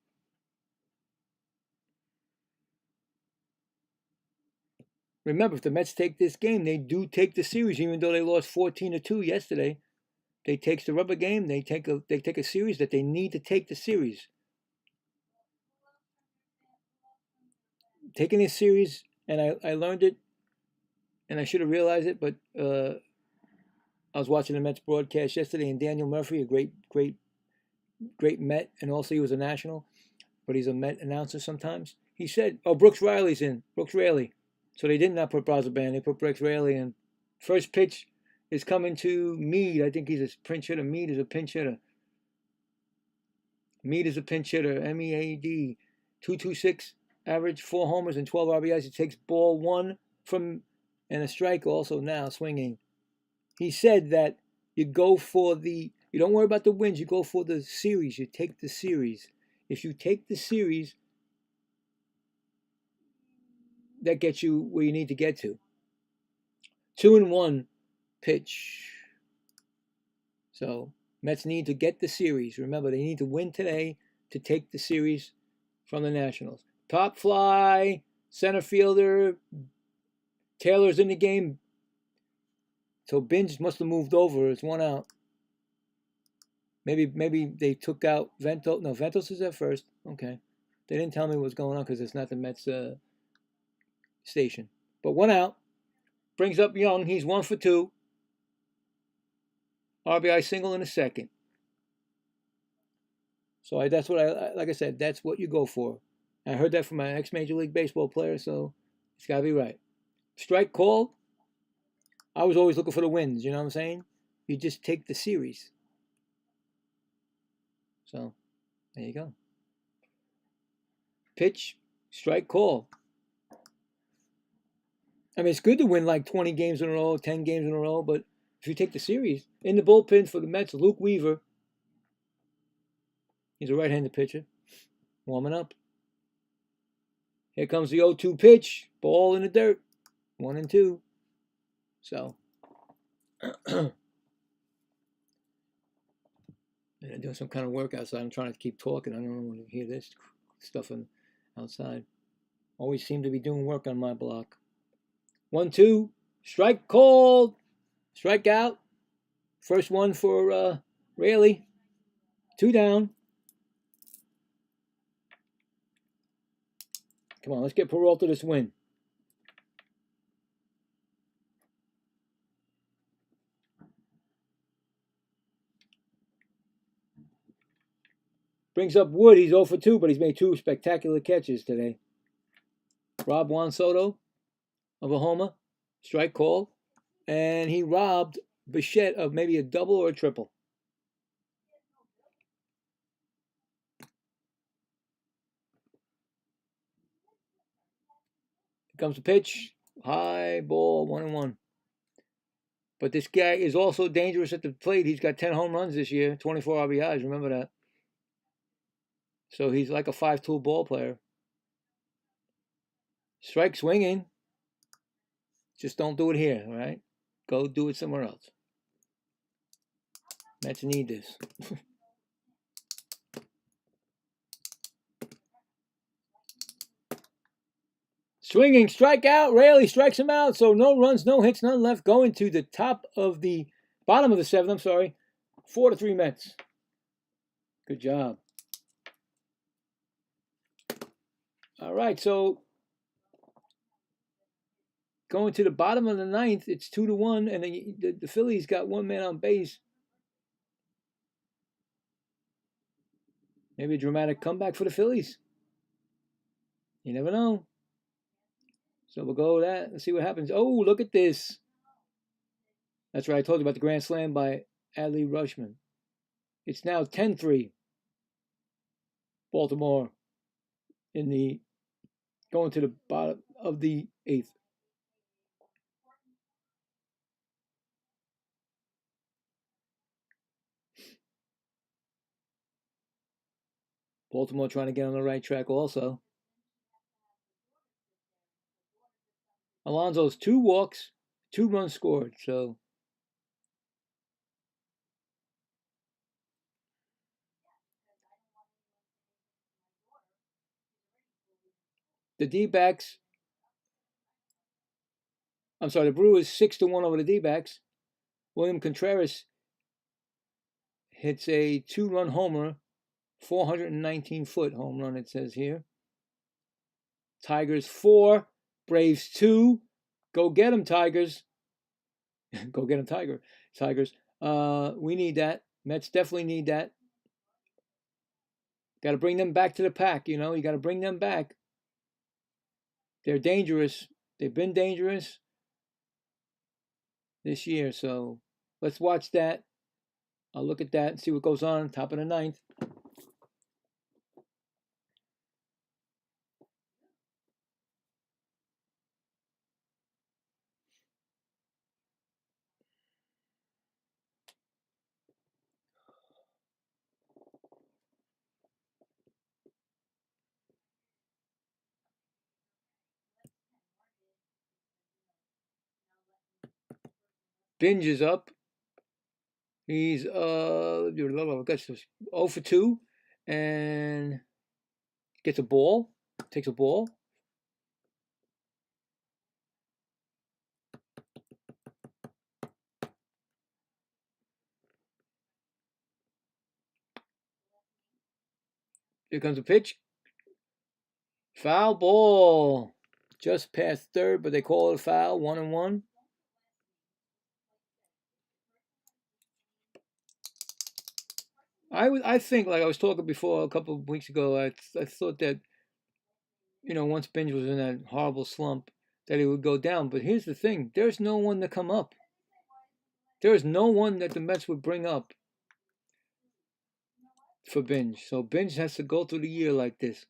Remember, if the Mets take this game, they do take the series, even though they lost 14-2 yesterday. They take the rubber game. They take a series that they need to take the series. Taking this series, and I learned it, and I should have realized it, but I was watching the Mets broadcast yesterday, and Daniel Murphy, a great Met, and also he was a National, but he's a Met announcer sometimes. He said, Brooks Riley's in. Brooks Riley. So they did not put Brazaban. They put Brooks Riley in. First pitch is coming to Meade. I think he's a pinch hitter. Meade is a pinch hitter. Meade is a pinch hitter. MEAD. 226 average, 4 homers and 12 RBIs. He takes ball 1 from, and a strike also now swinging. He said that you don't worry about the wins. You go for the series. You take the series. If you take the series, that gets you where you need to get to. 2-1 pitch. So Mets need to get the series. Remember, they need to win today to take the series from the Nationals. Top fly, center fielder. Taylor's in the game. So Binge must have moved over. It's 1 out. Maybe they took out Ventos. No, Ventos is at first. Okay. They didn't tell me what was going on because it's not the Mets station. But 1 out. Brings up Young. He's 1 for 2. RBI single in the second. So that's what like I said, that's what you go for. I heard that from my ex-Major League Baseball player, so it's got to be right. Strike called. I was always looking for the wins, you know what I'm saying? You just take the series. So, there you go. Pitch, strike call. I mean, it's good to win like 20 games in a row, 10 games in a row, but if you take the series, in the bullpen for the Mets, Luke Weaver. He's a right-handed pitcher, warming up. Here comes the 0-2 pitch, ball in the dirt, 1-2. So, I'm doing some kind of work outside. I'm trying to keep talking. I don't want to hear this stuff outside. Always seem to be doing work on my block. 1-2, strike called, strike out. First one for Raley. 2 down. Come on, let's get Peralta this win. Brings up Wood. He's 0 for 2, but he's made 2 spectacular catches today. Rob Juan Soto of a homer. Strike call. And he robbed Bichette of maybe a double or a triple. Here comes the pitch. High ball, 1-1. But this guy is also dangerous at the plate. He's got 10 home runs this year, 24 RBIs. Remember that. So he's like a 5-tool ball player. Strike swinging. Just don't do it here, all right? Go do it somewhere else. Mets need this. Swinging, strikeout. Raley strikes him out. So no runs, no hits, none left. Going to the bottom of the 7th. I'm sorry. 4-3 Mets. Good job. All right, so going to the bottom of the 9th, it's 2-1, and the Phillies got 1 man on base. Maybe a dramatic comeback for the Phillies. You never know. So we'll go with that. Let's see what happens. Oh, look at this. That's right. I told you about the grand slam by Adley Rutschman. It's now 10-3. Baltimore going to the bottom of the 8th. Baltimore trying to get on the right track also. Alonso's 2 walks, 2 runs scored. So the D-backs, the Brewers 6-1 over the D-backs. William Contreras hits a 2-run homer, 419-foot home run, it says here. Tigers 4, Braves 2. Go get them, Tigers. Go get them, Tigers. We need that. Mets definitely need that. Got to bring them back to the pack, you know. You got to bring them back. They're dangerous. They've been dangerous this year, so let's watch that. I'll look at that and see what goes on. Top of the 9th. Binge is up. He's 0 for 2 and gets a ball. Takes a ball. Here comes a pitch. Foul ball. Just past 3rd, but they call it a foul. 1-1. I think, like I was talking before a couple of weeks ago, I thought that, once Binge was in that horrible slump, that he would go down. But here's the thing: there's no one to come up. There is no one that the Mets would bring up for Binge. So Binge has to go through the year like this.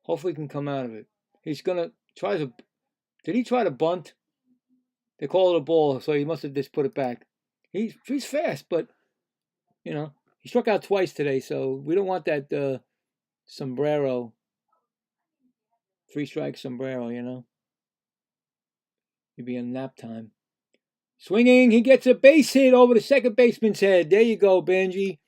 Hopefully, he can come out of it. He's gonna try to. Did he try to bunt? They call it a ball, so he must have just put it back. He's fast, but he struck out twice today, so we don't want that sombrero, 3-strike sombrero. He'd be in nap time. Swinging, he gets a base hit over the second baseman's head. There you go, Benji.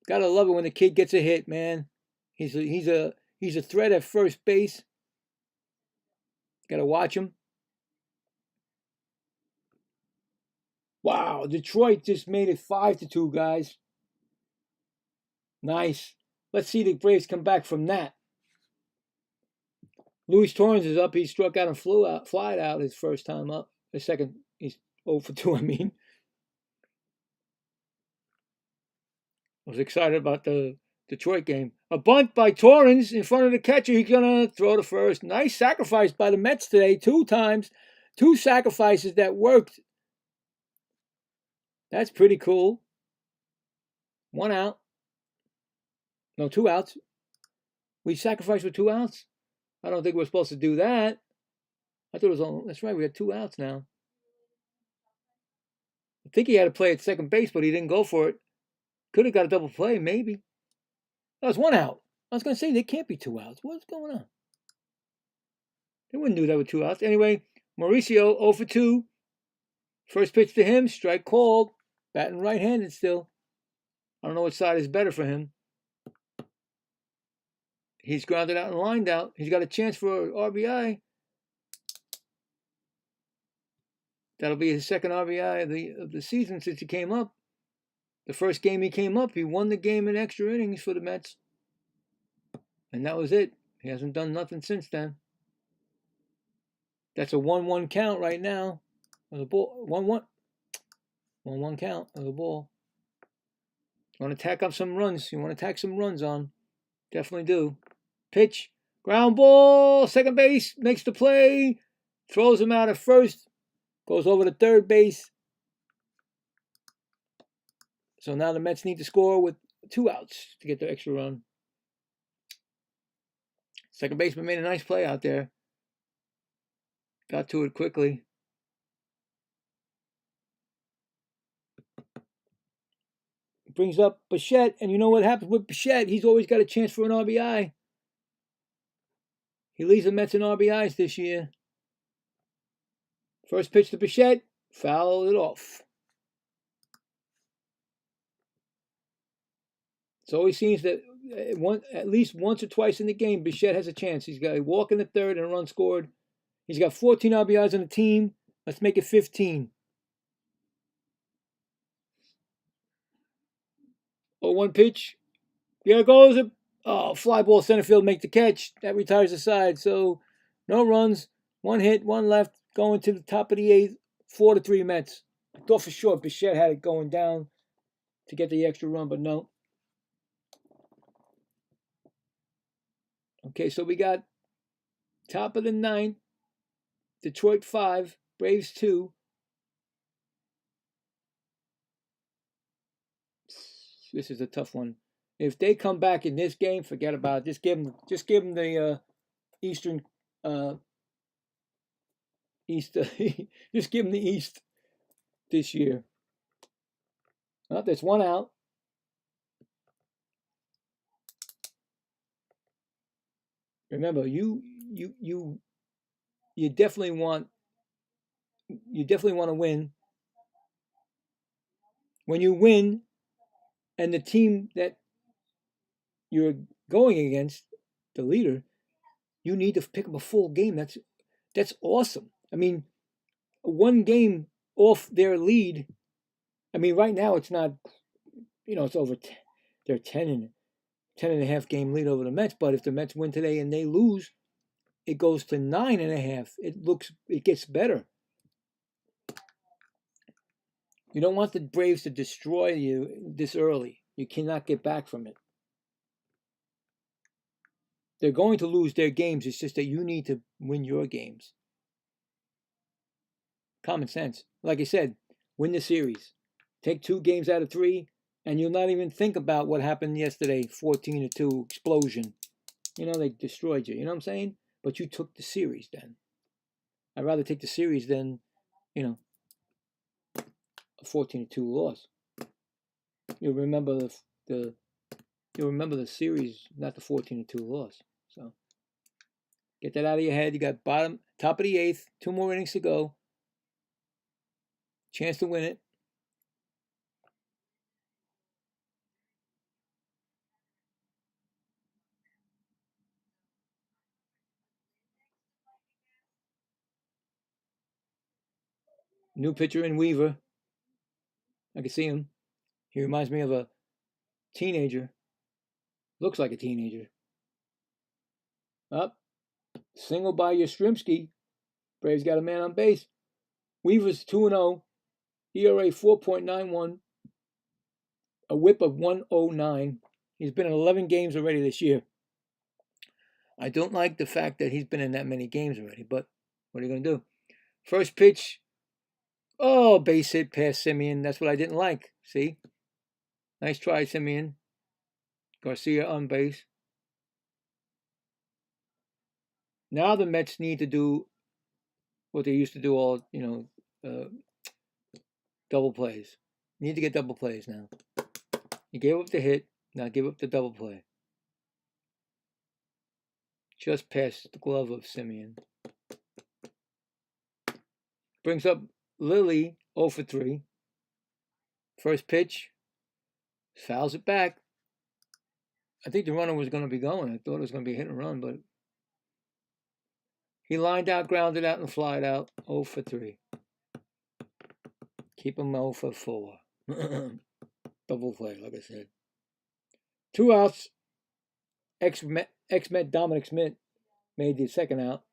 Gotta love it when the kid gets a hit, man. He's a threat at first base. Gotta watch him. Wow, Detroit just made it 5-2, guys. Nice. Let's see the Braves come back from that. Luis Torrens is up. He struck out and flied out his first time up. The second, he's 0 for 2, I mean. I was excited about the Detroit game. A bunt by Torrens in front of the catcher. He's going to throw to first. Nice sacrifice by the Mets today. 2 times. 2 sacrifices that worked. That's pretty cool. 1 out. No, 2 outs. We sacrificed with 2 outs. I don't think we're supposed to do that. I thought it was on. That's right. We had 2 outs now. I think he had to play at second base, but he didn't go for it. Could have got a double play, maybe. That was 1 out. I was going to say there can't be 2 outs. What's going on? They wouldn't do that with 2 outs. Anyway, Mauricio 0 for 2. First pitch to him, strike called. Batting right-handed still. I don't know which side is better for him. He's grounded out and lined out. He's got a chance for an RBI. That'll be his second RBI of the season since he came up. The first game he came up, he won the game in extra innings for the Mets. And that was it. He hasn't done nothing since then. That's a 1-1 count right now. On the ball. 1-1. 1-1 count of the ball. You want to tack up some runs. You want to tack some runs on. Definitely do. Pitch. Ground ball. Second base. Makes the play. Throws him out at first. Goes over to third base. So now the Mets need to score with 2 outs to get the extra run. Second baseman made a nice play out there. Got to it quickly. Brings up Bichette, and you know what happens with Bichette? He's always got a chance for an RBI. He leads the Mets in RBIs this year. First pitch to Bichette, fouled it off. It always seems that at least once or twice in the game, Bichette has a chance. He's got a walk in the third and a run scored. He's got 14 RBIs on the team. Let's make it 15. 0-1 pitch. Here goes a fly ball center field, make the catch. That retires the side. So no runs, 1 hit, 1 left, going to the top of the 8th, 4-3 Mets. I thought for sure Bichette had it going down to get the extra run, but no. Okay, so we got top of the 9th, Detroit 5, Braves 2. This is a tough one. If they come back in this game, forget about it. Just give them the Eastern East. Just give them the East this year. Oh, there's 1 out. Remember, you definitely want to win. When you win, and the team that you're going against, the leader, you need to pick up a full game. That's awesome. I mean, 1 game off their lead. I mean, right now it's not, it's over. They're 10.5 game lead over the Mets. But if the Mets win today and they lose, it goes to 9.5. It gets better. You don't want the Braves to destroy you this early. You cannot get back from it. They're going to lose their games. It's just that you need to win your games. Common sense. Like I said, win the series. Take 2 games out of 3, and you'll not even think about what happened yesterday, 14-2 explosion. They destroyed you. You know what I'm saying? But you took the series then. I'd rather take the series than, a 14-2 loss. You'll remember the series, not the 14-2 loss. So get that out of your head. You got top of the 8th, 2 more innings to go. Chance to win it. New pitcher in Weaver. I can see him. He reminds me of a teenager. Looks like a teenager. Up. Single by Yastrzemski. Braves got a man on base. Weaver's 2-0. ERA 4.91. A whip of 109. He's been in 11 games already this year. I don't like the fact that he's been in that many games already, but what are you going to do? First pitch. Oh, base hit past Simeon. That's what I didn't like. See? Nice try, Simeon. Garcia on base. Now the Mets need to do what they used to do all, double plays. Need to get double plays now. You gave up the hit. Now give up the double play. Just past the glove of Simeon. Brings up Lily 0 for 3. First pitch. Fouls it back. I think the runner was going to be going. I thought it was going to be a hit and run, but he lined out, grounded out, and flied out 0 for 3. Keep him 0 for 4. Double play, like I said. 2 outs. Ex-Met Dominic Smith made the second out.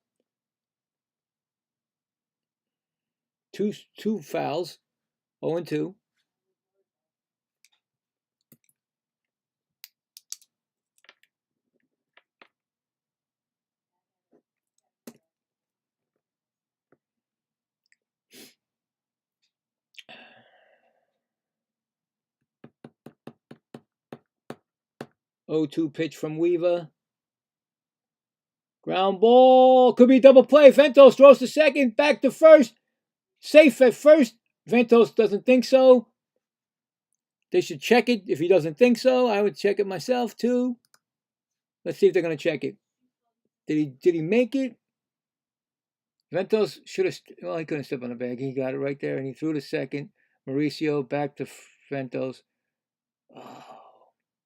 Two fouls. 0-2. (0-2) pitch from Weaver. Ground ball. Could be double play. Ventos throws to second. Back to first. Safe at first. Ventos doesn't think so. They should check it. If he doesn't think so, I would check it myself too. Let's see if they're going to check it. Did he make it? Ventos should have. Well, he couldn't step on the bag. He got it right there, and he threw to second. Mauricio back to Ventos. Oh,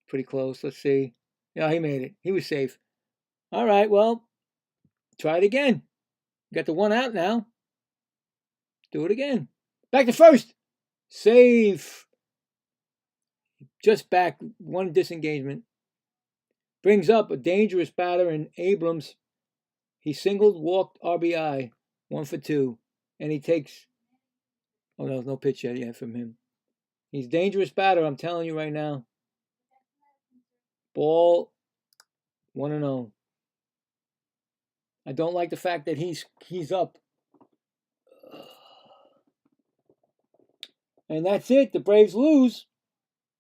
pretty close. Let's see. Yeah, he made it. He was safe. All right, well, try it again. Got the 1 out now. Do it again. Back to first. Safe. Just back. 1 disengagement. Brings up a dangerous batter in Abrams. He singled, walked, RBI. 1 for 2. And he takes... Oh, no pitch yet from him. He's a dangerous batter, I'm telling you right now. Ball 1-0. I don't like the fact that he's up. And that's it. The Braves lose.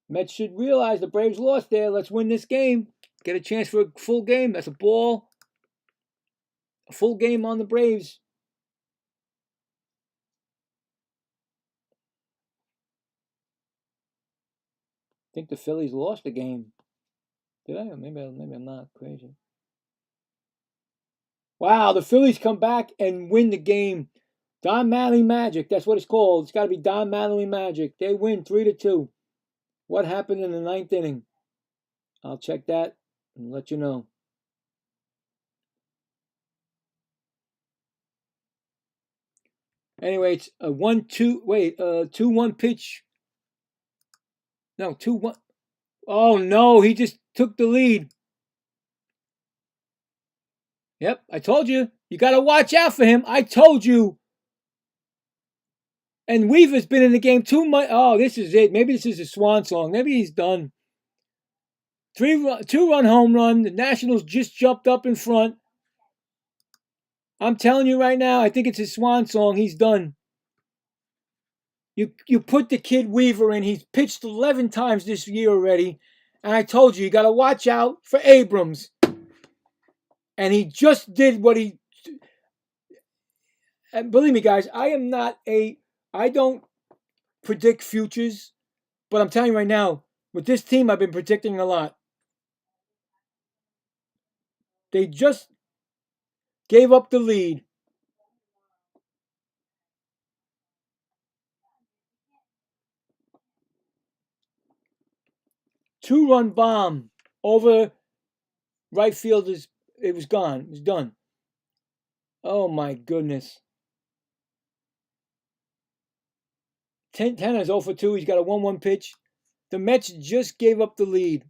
Mets should realize the Braves lost there. Let's win this game. Get a chance for a full game. That's a ball. A full game on the Braves. I think the Phillies lost the game. Did I? Maybe I'm not crazy. Wow, the Phillies come back and win the game. Don Mattingly Magic, that's what it's called. It's got to be Don Mattingly Magic. They win 3-2. What happened in the 9th inning? I'll check that and let you know. Anyway, it's a 2-1 pitch. No, 2-1. Oh, no, he just took the lead. Yep, I told you. You got to watch out for him. I told you. And Weaver's been in the game too much. Oh, this is it. Maybe this is a swan song. Maybe he's done. 2-run home run. The Nationals just jumped up in front. I'm telling you right now, I think it's his swan song. He's done. You put the kid Weaver in. He's pitched 11 times this year already. And I told you got to watch out for Abrams. And he just did what he... And believe me, guys, I don't predict futures. But I'm telling you right now, with this team, I've been predicting a lot. They just gave up the lead. Two-run bomb over right field. It was gone. It was done. Oh, my goodness. Tanner's 0 for 2. He's got a 1-1 pitch. The Mets just gave up the lead.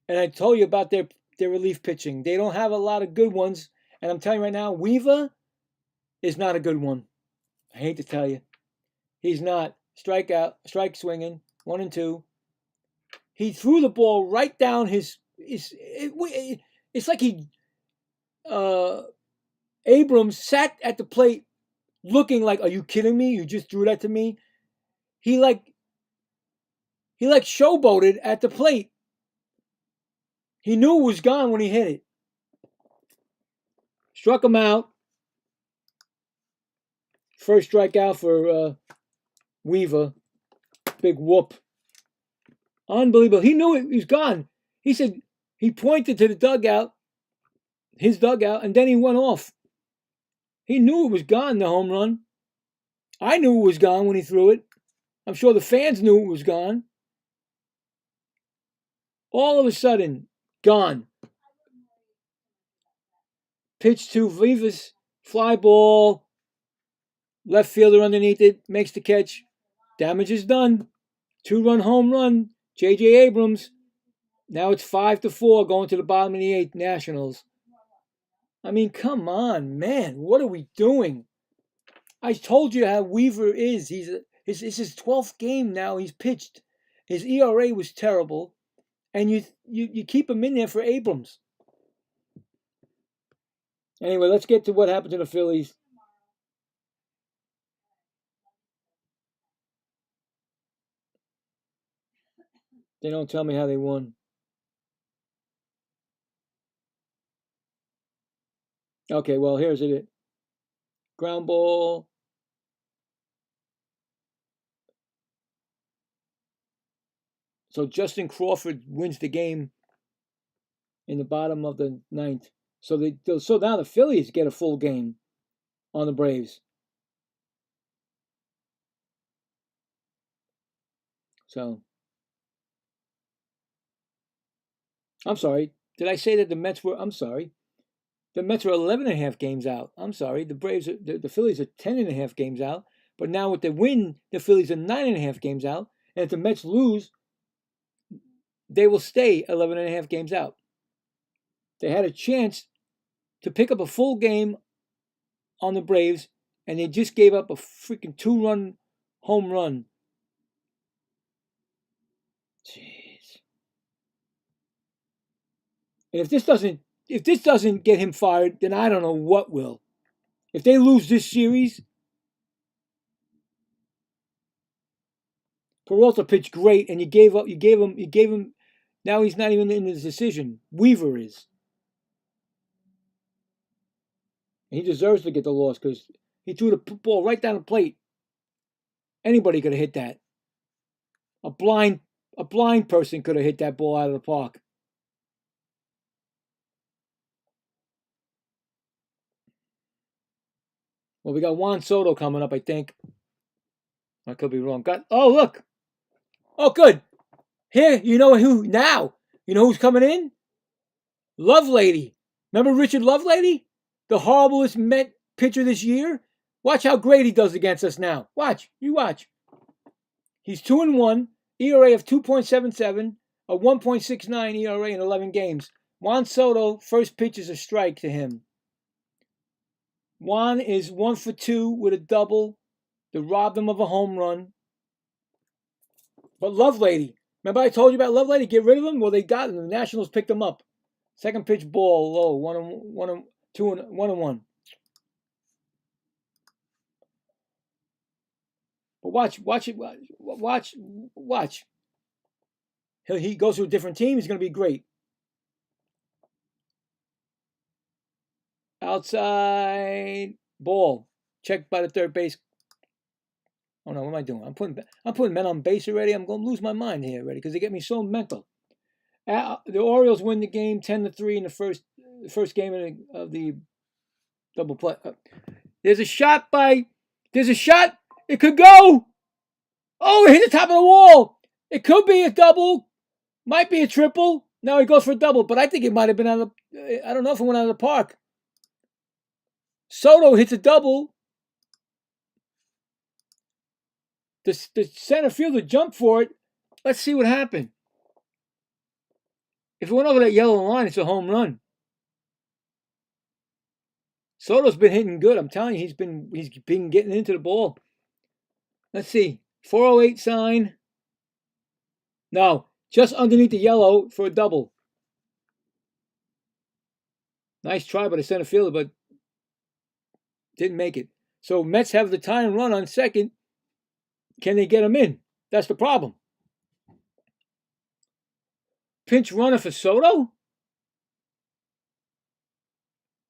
And I told you about their relief pitching. They don't have a lot of good ones. And I'm telling you right now, Weaver is not a good one. I hate to tell you. He's not. Strike swinging. 1 and 2. He threw the ball right down his... It's like Abrams sat at the plate looking like, are you kidding me? You just threw that to me? He showboated at the plate. He knew it was gone when he hit it. Struck him out. First strikeout for Weaver. Big whoop. Unbelievable. He knew it was gone. He said he pointed to the dugout, his dugout, and then he went off. He knew it was gone, the home run. I knew it was gone when he threw it. I'm sure the fans knew it was gone. All of a sudden, gone. Pitch to Vivas, fly ball. Left fielder underneath it, makes the catch. Damage is done. 2-run home run. J.J. Abrams. Now it's 5-4 going to the bottom of the 8th, Nationals. I mean, come on, man. What are we doing? I told you how Weaver is. It's his 12th game now he's pitched. His ERA was terrible. And you keep him in there for Abrams. Anyway, let's get to what happened to the Phillies. They don't tell me how they won. Okay, well, here's it. Ground ball. So Justin Crawford wins the game in the bottom of the 9th. So now the Phillies get a full game on the Braves. So, I'm sorry. Did I say that the Mets were? I'm sorry. The Mets are 11.5 games out. I'm sorry. The Phillies are 10.5 games out. But now with the win, the Phillies are 9.5 games out. And if the Mets lose, they will stay 11.5 games out. They had a chance to pick up a full game on the Braves, and they just gave up a freaking 2-run home run. Jeez. And if this doesn't get him fired, then I don't know what will. If they lose this series, Peralta pitched great, and you gave him. Now he's not even in the decision. Weaver is. And he deserves to get the loss because he threw the ball right down the plate. Anybody could have hit that. A blind person could have hit that ball out of the park. Well, we got Juan Soto coming up, I think. I could be wrong. Oh, look. Oh, good. Here, you know who now? You know who's coming in? Lovelady. Remember Richard Lovelady? The horriblest Met pitcher this year? Watch how great he does against us now. Watch. You watch. He's 2-1, ERA of 2.77, a 1.69 ERA in 11 games. Juan Soto, first pitch is a strike to him. Juan is 1 for 2 with a double. to rob them of a home run. But Lovelady, remember I told you about Lovelady? Get rid of him? Well, they got him. The Nationals picked him up. Second pitch ball low, 1-1. But watch. He goes to a different team. He's going to be great. Outside ball, checked by the third base. Oh no, what am I doing? I'm putting men on base already. I'm going to lose my mind here already because they get me so mental. The Orioles win the game 10-3 in the first game of the double play. There's a shot. It could go. Oh, it hit the top of the wall. It could be a double. Might be a triple. Now he goes for a double, but I think it might have been out of. I don't know if it went out of the park. Soto hits a double. The center fielder jumped for it. Let's see what happened. If it went over that yellow line, it's a home run. Soto's been hitting good. I'm telling you, he's been getting into the ball. Let's see. 408 sign. No, just underneath the yellow for a double. Nice try by the center fielder, but didn't make it. So Mets have the tying run on second. Can they get him in? That's the problem. Pinch runner for Soto?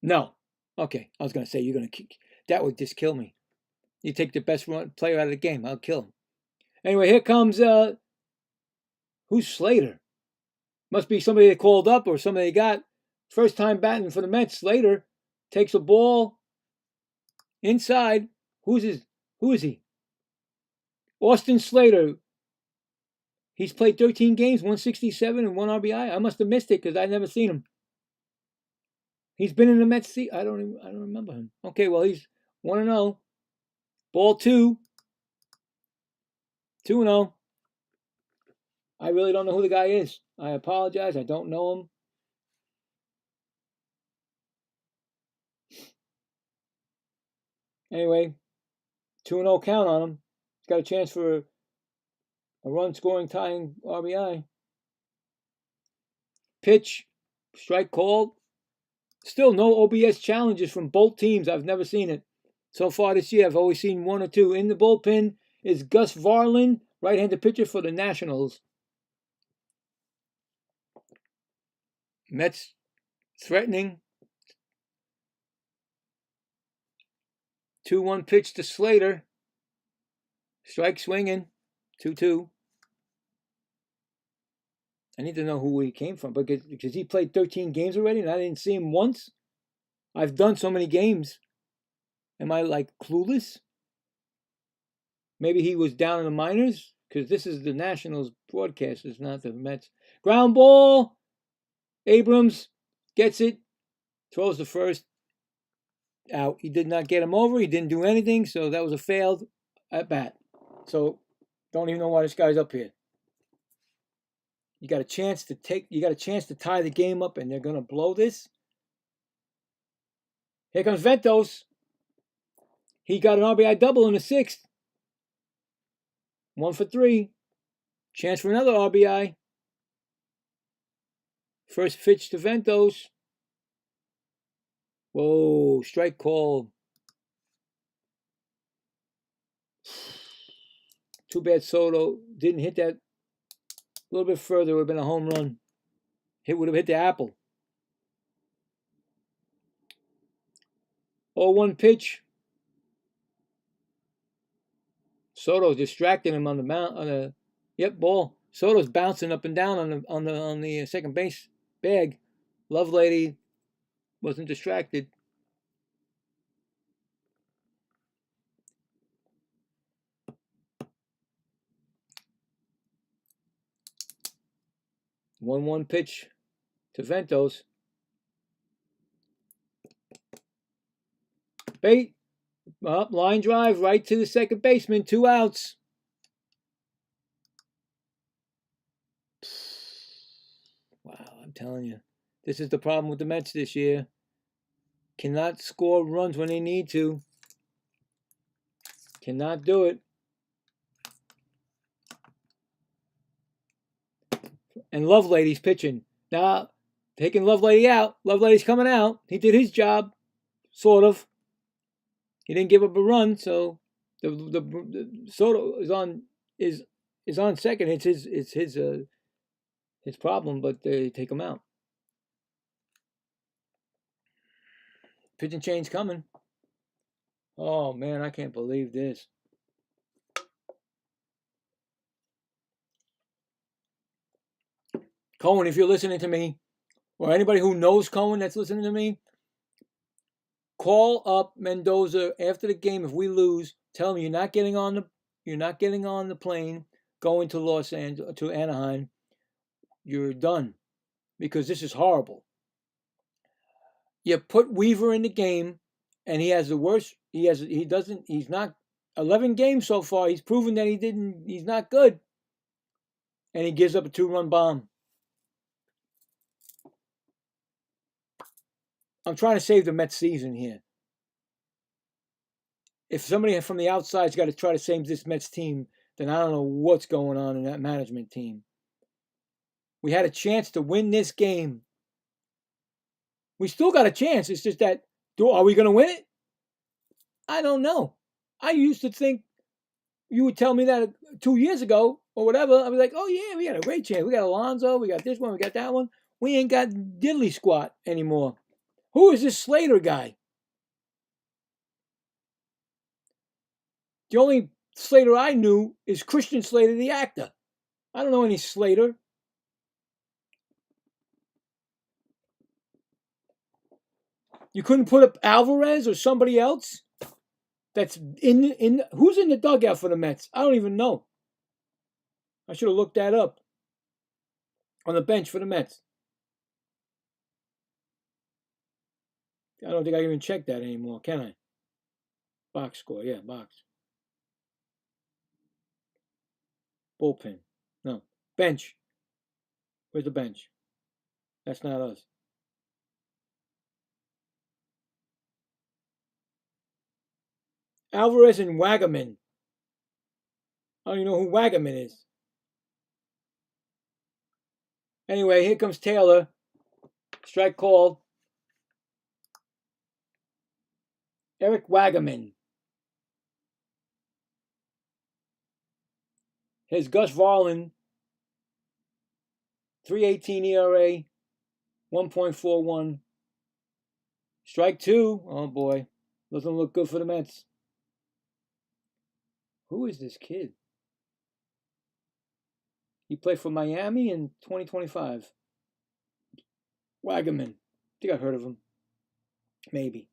No. Okay, I was going to say you're going to kick. That would just kill me. You take the best player out of the game, I'll kill him. Anyway, here comes, who's Slater? Must be somebody they called up or somebody they got. First time batting for the Mets. Slater takes a ball inside. Who is he? Austin Slater. He's played 13 games, 167 and 1 RBI. I must have missed it because I've never seen him. He's been in the Mets seat. I don't remember him. Okay, well, he's 1-0. Ball 2. 2-0. I really don't know who the guy is. I apologize. I don't know him. Anyway, 2-0 count on him. He's got a chance for a run scoring tying RBI. Pitch. Strike called. Still no OBS challenges from both teams. I've never seen it. So far this year, I've always seen 1 or 2. In the bullpen is Gus Varlin, right-handed pitcher for the Nationals. Mets threatening. 2-1 pitch to Slater. Strike swinging. 2-2. I need to know who he came from because he played 13 games already and I didn't see him once. I've done so many games. Am I like clueless? Maybe he was down in the minors because this is the Nationals broadcasters, not the Mets. Ground ball. Abrams gets it. Throws the first out. He did not get him over. He didn't do anything, so that was a failed at bat. So don't even know why this guy's up here. You got a chance to tie the game up, and they're gonna blow this. Here comes Ventos. He got an RBI double in the 6th. 1 for 3. Chance for another RBI. First pitch to Ventos. Whoa, strike call. Too bad Soto didn't hit that a little bit further. It would have been a home run. It would have hit the apple. 0-1 pitch. Soto distracting him on the mount. Ball. Soto's bouncing up and down on the second base bag. Lovelady wasn't distracted. One pitch to Ventos. Bait. Up, line drive right to the second baseman. 2 outs. Wow, I'm telling you. This is the problem with the Mets this year. Cannot score runs when they need to. Cannot do it. And Lovelady's pitching. Now, taking Lovelady out. Lovelady's coming out. He did his job, sort of. He didn't give up a run, so the Soto is on second. It's his problem, but they take him out. Pitching change coming. Oh man, I can't believe this. Cohen, if you're listening to me, or anybody who knows Cohen that's listening to me, call up Mendoza after the game. If we lose, tell him you're not getting on the plane going to Anaheim. You're done, because this is horrible. You put Weaver in the game, and he has the worst. He's not 11 games so far. He's proven that he's not good, and he gives up a 2-run bomb. I'm trying to save the Mets season here. If somebody from the outside's got to try to save this Mets team, then I don't know what's going on in that management team. We had a chance to win this game. We still got a chance. It's just that, are we going to win it? I don't know. I used to think you would tell me that 2 years ago or whatever. I'd be like, oh yeah, we got a great chance. We got Alonso. We got this one. We got that one. We ain't got diddly squat anymore. Who is this Slater guy? The only Slater I knew is Christian Slater, the actor. I don't know any Slater. You couldn't put up Alvarez or somebody else that's who's in the dugout for the Mets? I don't even know. I should have looked that up. On the bench for the Mets. I don't think I can even check that anymore, can I? Box score, yeah, box. Bullpen. No. Bench. Where's the bench? That's not us. Alvarez and Wagaman. I don't even know who Wagaman is. Anyway, here comes Taylor. Strike called. Eric Wagaman. Here's Gus Varlin. 3.18 ERA. 1.41. Strike two. Oh boy. Doesn't look good for the Mets. Who is this kid? He played for Miami in 2025. Wagaman. I think I've heard of him. Maybe.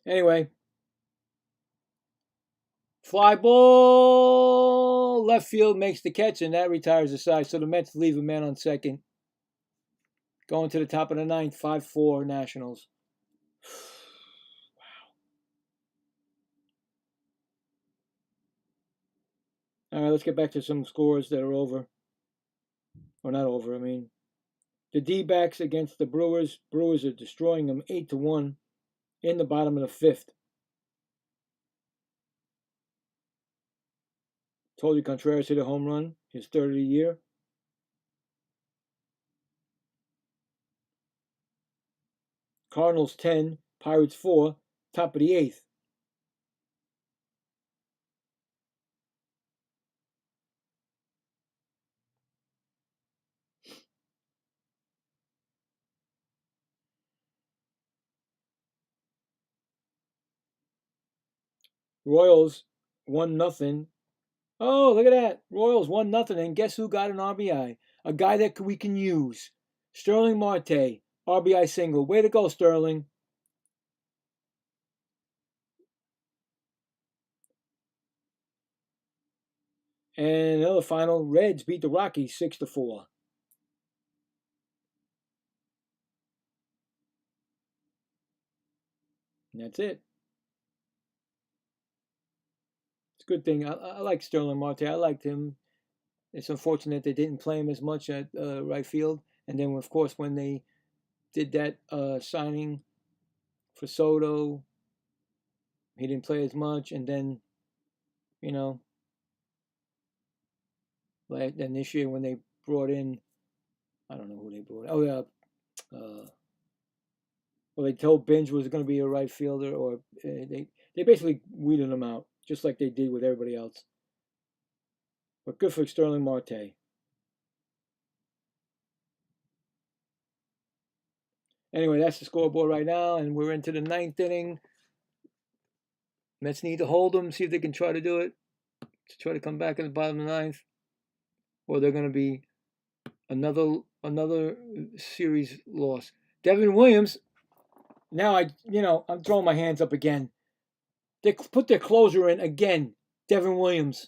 Anyway. Fly ball. Left field makes the catch, and that retires the side. So the Mets leave a man on second. Going to the top of the ninth. 5-4 Nationals. All right, let's get back to some scores that are over. Or not over, I mean. The D-backs against the Brewers. Brewers are destroying them 8-1 in the bottom of the fifth. Told you Contreras hit a home run, his third of the year. Cardinals 10, Pirates 4, top of the eighth. Royals 1-0. Oh, look at that. Royals 1-0. And guess who got an RBI? A guy that we can use. Sterling Marte. RBI single. Way to go, Sterling. And another final. Reds beat the Rockies 6-4. And that's it. It's a good thing. I like Sterling Marte. I liked him. It's unfortunate they didn't play him as much at right field. And then, of course, when they did that signing for Soto, he didn't play as much. And then you know. And this year when they brought in, I don't know who they brought. Oh yeah, well they told Binge was going to be a right fielder, or they basically weeded him out just like they did with everybody else. But good for Sterling Marte. Anyway, that's the scoreboard right now, and we're into the 9th inning. Mets need to hold them, see if they can try to do it, to try to come back in the bottom of the 9th, or they're going to be another series loss. Devin Williams. Now I'm throwing my hands up again. They put their closer in again, Devin Williams.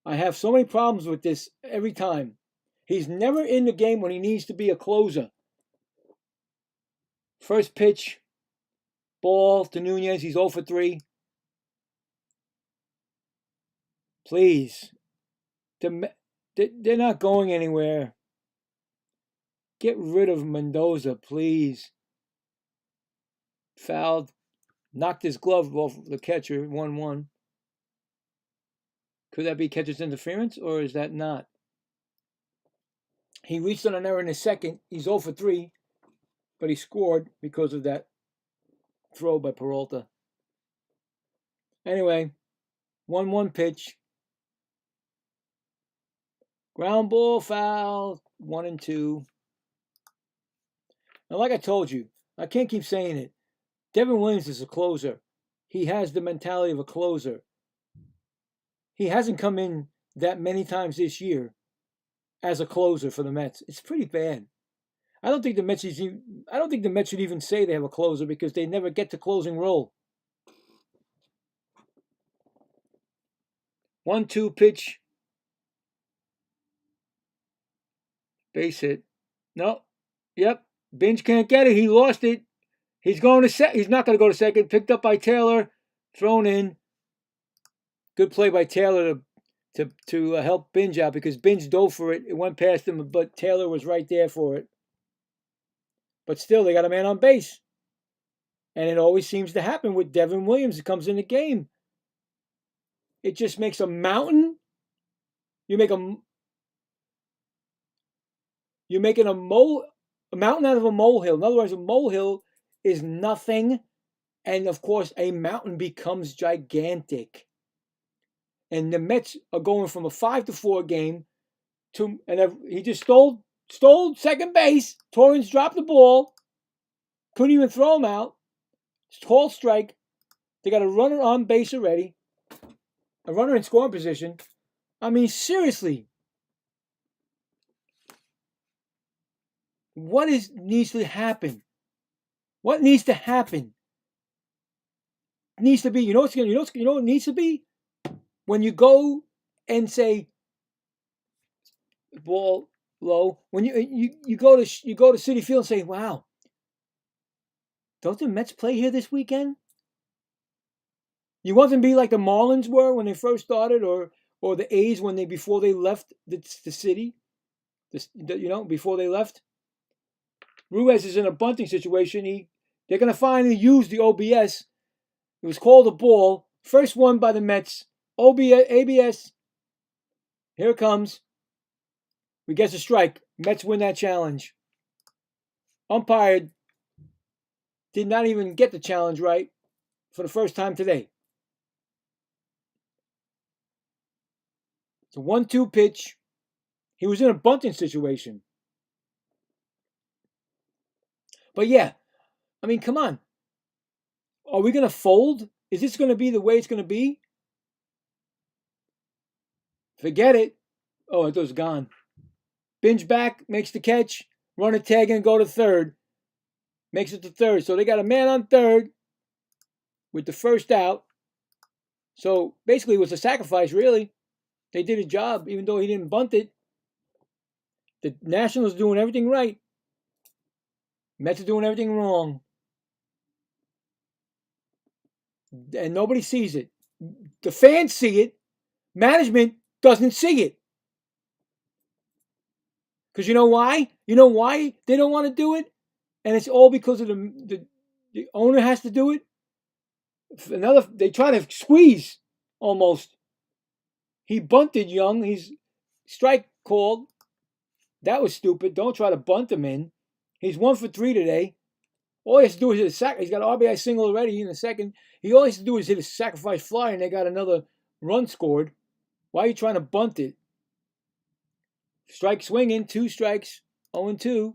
I have so many problems with this every time. He's never in the game when he needs to be a closer. First pitch, ball to Nunez. He's 0 for 3. Please. They're not going anywhere. Get rid of Mendoza, please. Fouled. Knocked his glove off the catcher, 1-1. Could that be catcher's interference, or is that not? He reached on an error in the second. He's 0 for 3, but he scored because of that throw by Peralta. Anyway, 1-1 pitch. Ground ball, foul, 1-2. Now, like I told you, I can't keep saying it. Devin Williams is a closer. He has the mentality of a closer. He hasn't come in that many times this year as a closer for the Mets. It's pretty bad. I don't think the Mets should even say they have a closer because they never get to closing role. 1-2 pitch. Base hit. No. Yep. Binge can't get it. He lost it. He's going to He's not going to go to second. Picked up by Taylor. Thrown in. Good play by Taylor to help Binge out because Binge dove for it. It went past him, but Taylor was right there for it. But still, they got a man on base. And it always seems to happen with Devin Williams. It comes in the game. It just makes a mountain. You're making a mountain out of a molehill. In other words, a molehill is nothing. And of course, a mountain becomes gigantic. And the Mets are going from a 5-4 game to, and he just stole second base. Torrens dropped the ball. Couldn't even throw him out. Tall strike. They got a runner on base already. A runner in scoring position. I mean, seriously. What needs to happen? What needs to happen? It needs to be, you know what it needs to be? When you go and say ball low, when you go to Citi Field and say, "Wow, don't the Mets play here this weekend?" You want them to be like the Marlins were when they first started, or the A's before they left the city. Before they left. Ruiz is in a bunting situation. They're going to finally use the OBS. It was called a ball. First one by the Mets. ABS. Here it comes. We get a strike. Mets win that challenge. Umpire did not even get the challenge right for the first time today. It's a 1-2 pitch. He was in a bunting situation. But yeah, I mean, come on. Are we going to fold? Is this going to be the way it's going to be? Forget it. Oh, it was gone. Binge back, makes the catch. Run a tag and go to third. Makes it to third. So they got a man on third with the first out. So basically it was a sacrifice, really. They did a job, even though he didn't bunt it. The Nationals doing everything right. Mets are doing everything wrong. And nobody sees it. The fans see it. Management doesn't see it. Because you know why? You know why they don't want to do it? And it's all because of the owner has to do it. They try to squeeze almost. He bunted Young. He's strike called. That was stupid. Don't try to bunt him in. He's 1 for 3 today. All he has to do is hit a sack. He's got an RBI single already in the second. All he has to do is hit a sacrifice fly, and they got another run scored. Why are you trying to bunt it? Strike swinging, 2 strikes, 0-2.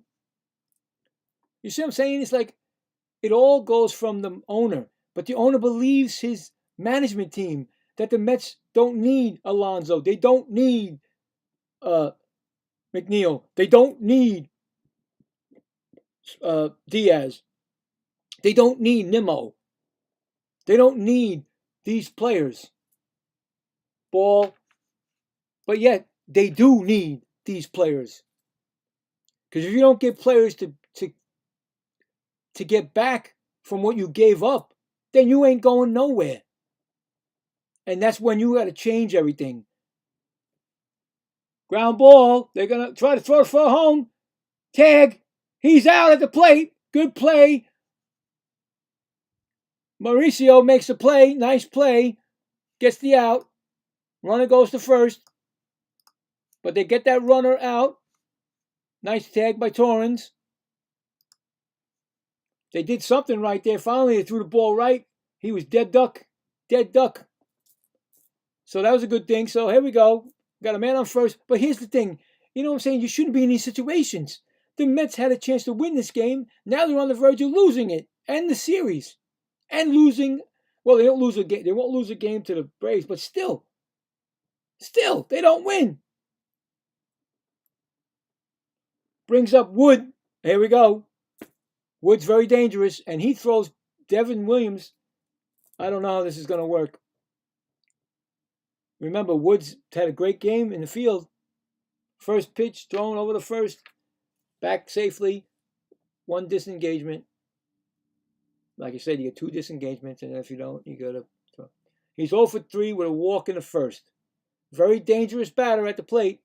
You see what I'm saying? It's like it all goes from the owner. But the owner believes his management team that the Mets don't need Alonso. They don't need McNeil. They don't need Diaz. They don't need Nimmo. They don't need these players. Ball. But yet, they do need these players. Because if you don't get players to get back from what you gave up, then you ain't going nowhere. And that's when you got to change everything. Ground ball. They're going to try to throw it for home. Tag. He's out at the plate. Good play. Mauricio makes the play. Nice play. Gets the out. Runner goes to first. But they get that runner out. Nice tag by Torrens. They did something right there. Finally, they threw the ball right. He was dead duck. Dead duck. So that was a good thing. So here we go. Got a man on first. But here's the thing. You know what I'm saying? You shouldn't be in these situations. The Mets had a chance to win this game. Now they're on the verge of losing it. And the series. And losing. Well, they don't lose a game. They won't lose a game to the Braves. But still, they don't win. Brings up Wood. Here we go. Wood's very dangerous. And he throws Devin Williams. I don't know how this is going to work. Remember, Woods had a great game in the field. First pitch thrown over the first. Back safely. 1 disengagement. Like I said, you get 2 disengagements. And if you don't, you got to throw. He's 0 for 3 with a walk in the first. Very dangerous batter at the plate.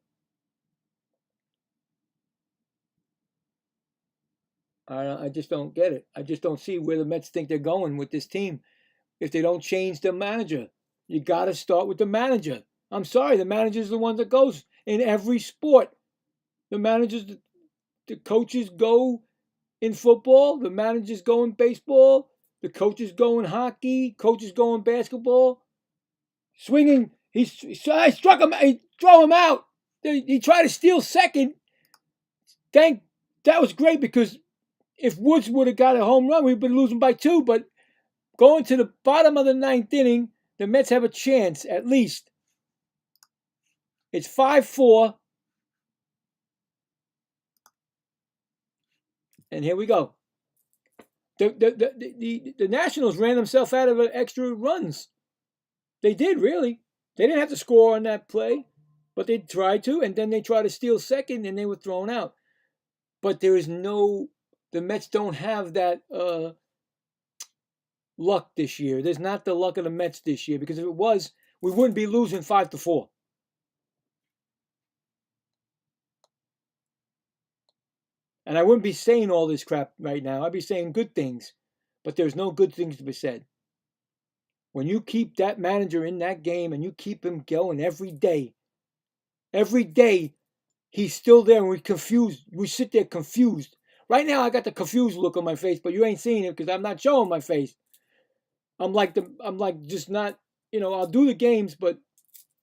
I just don't get it. I just don't see where the Mets think they're going with this team if they don't change the manager. You got to start with the manager. I'm sorry, the manager's the one that goes in every sport. The managers, the coaches go in football. The managers go in baseball. The coaches go in hockey. Coaches go in basketball. Swinging. I struck him. He threw him out. He tried to steal second. That was great because if Woods would have got a home run, we'd been losing by 2. But going to the bottom of the 9th inning, the Mets have a chance at least. It's 5-4. And here we go. The Nationals ran themselves out of extra runs. They did, really. They didn't have to score on that play, but they tried to, and then they tried to steal second, and they were thrown out. But the Mets don't have that luck this year. There's not the luck of the Mets this year, because if it was, we wouldn't be losing 5-4. And I wouldn't be saying all this crap right now. I'd be saying good things, but there's no good things to be said. When you keep that manager in that game and you keep him going every day, he's still there and we're confused. We sit there confused. Right now, I got the confused look on my face, but you ain't seeing it because I'm not showing my face. I'm like just not, I'll do the games, but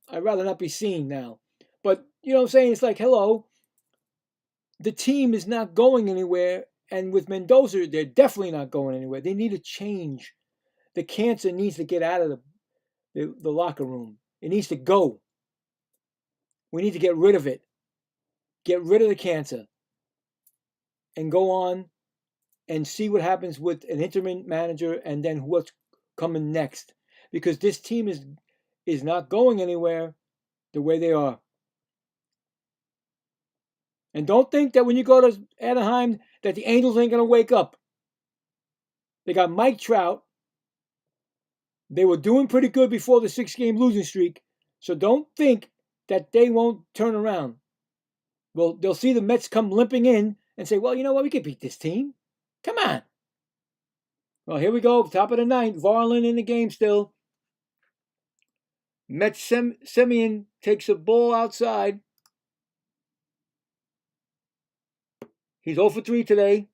I'd rather not be seen now. But, you know what I'm saying? It's like, hello. The team is not going anywhere. And with Mendoza, they're definitely not going anywhere. They need a change. The cancer needs to get out of the locker room. It needs to go. We need to get rid of it. Get rid of the cancer. And go on and see what happens with an interim manager and then what's coming next. Because this team is not going anywhere the way they are. And don't think that when you go to Anaheim that the Angels ain't going to wake up. They got Mike Trout. They were doing pretty good before the 6-game losing streak. So don't think that they won't turn around. Well, they'll see the Mets come limping in and say, well, you know what? We can beat this team. Come on. Well, here we go. Top of the 9th. Varlin in the game still. Mets Semien takes a ball outside. He's 0 for 3 today.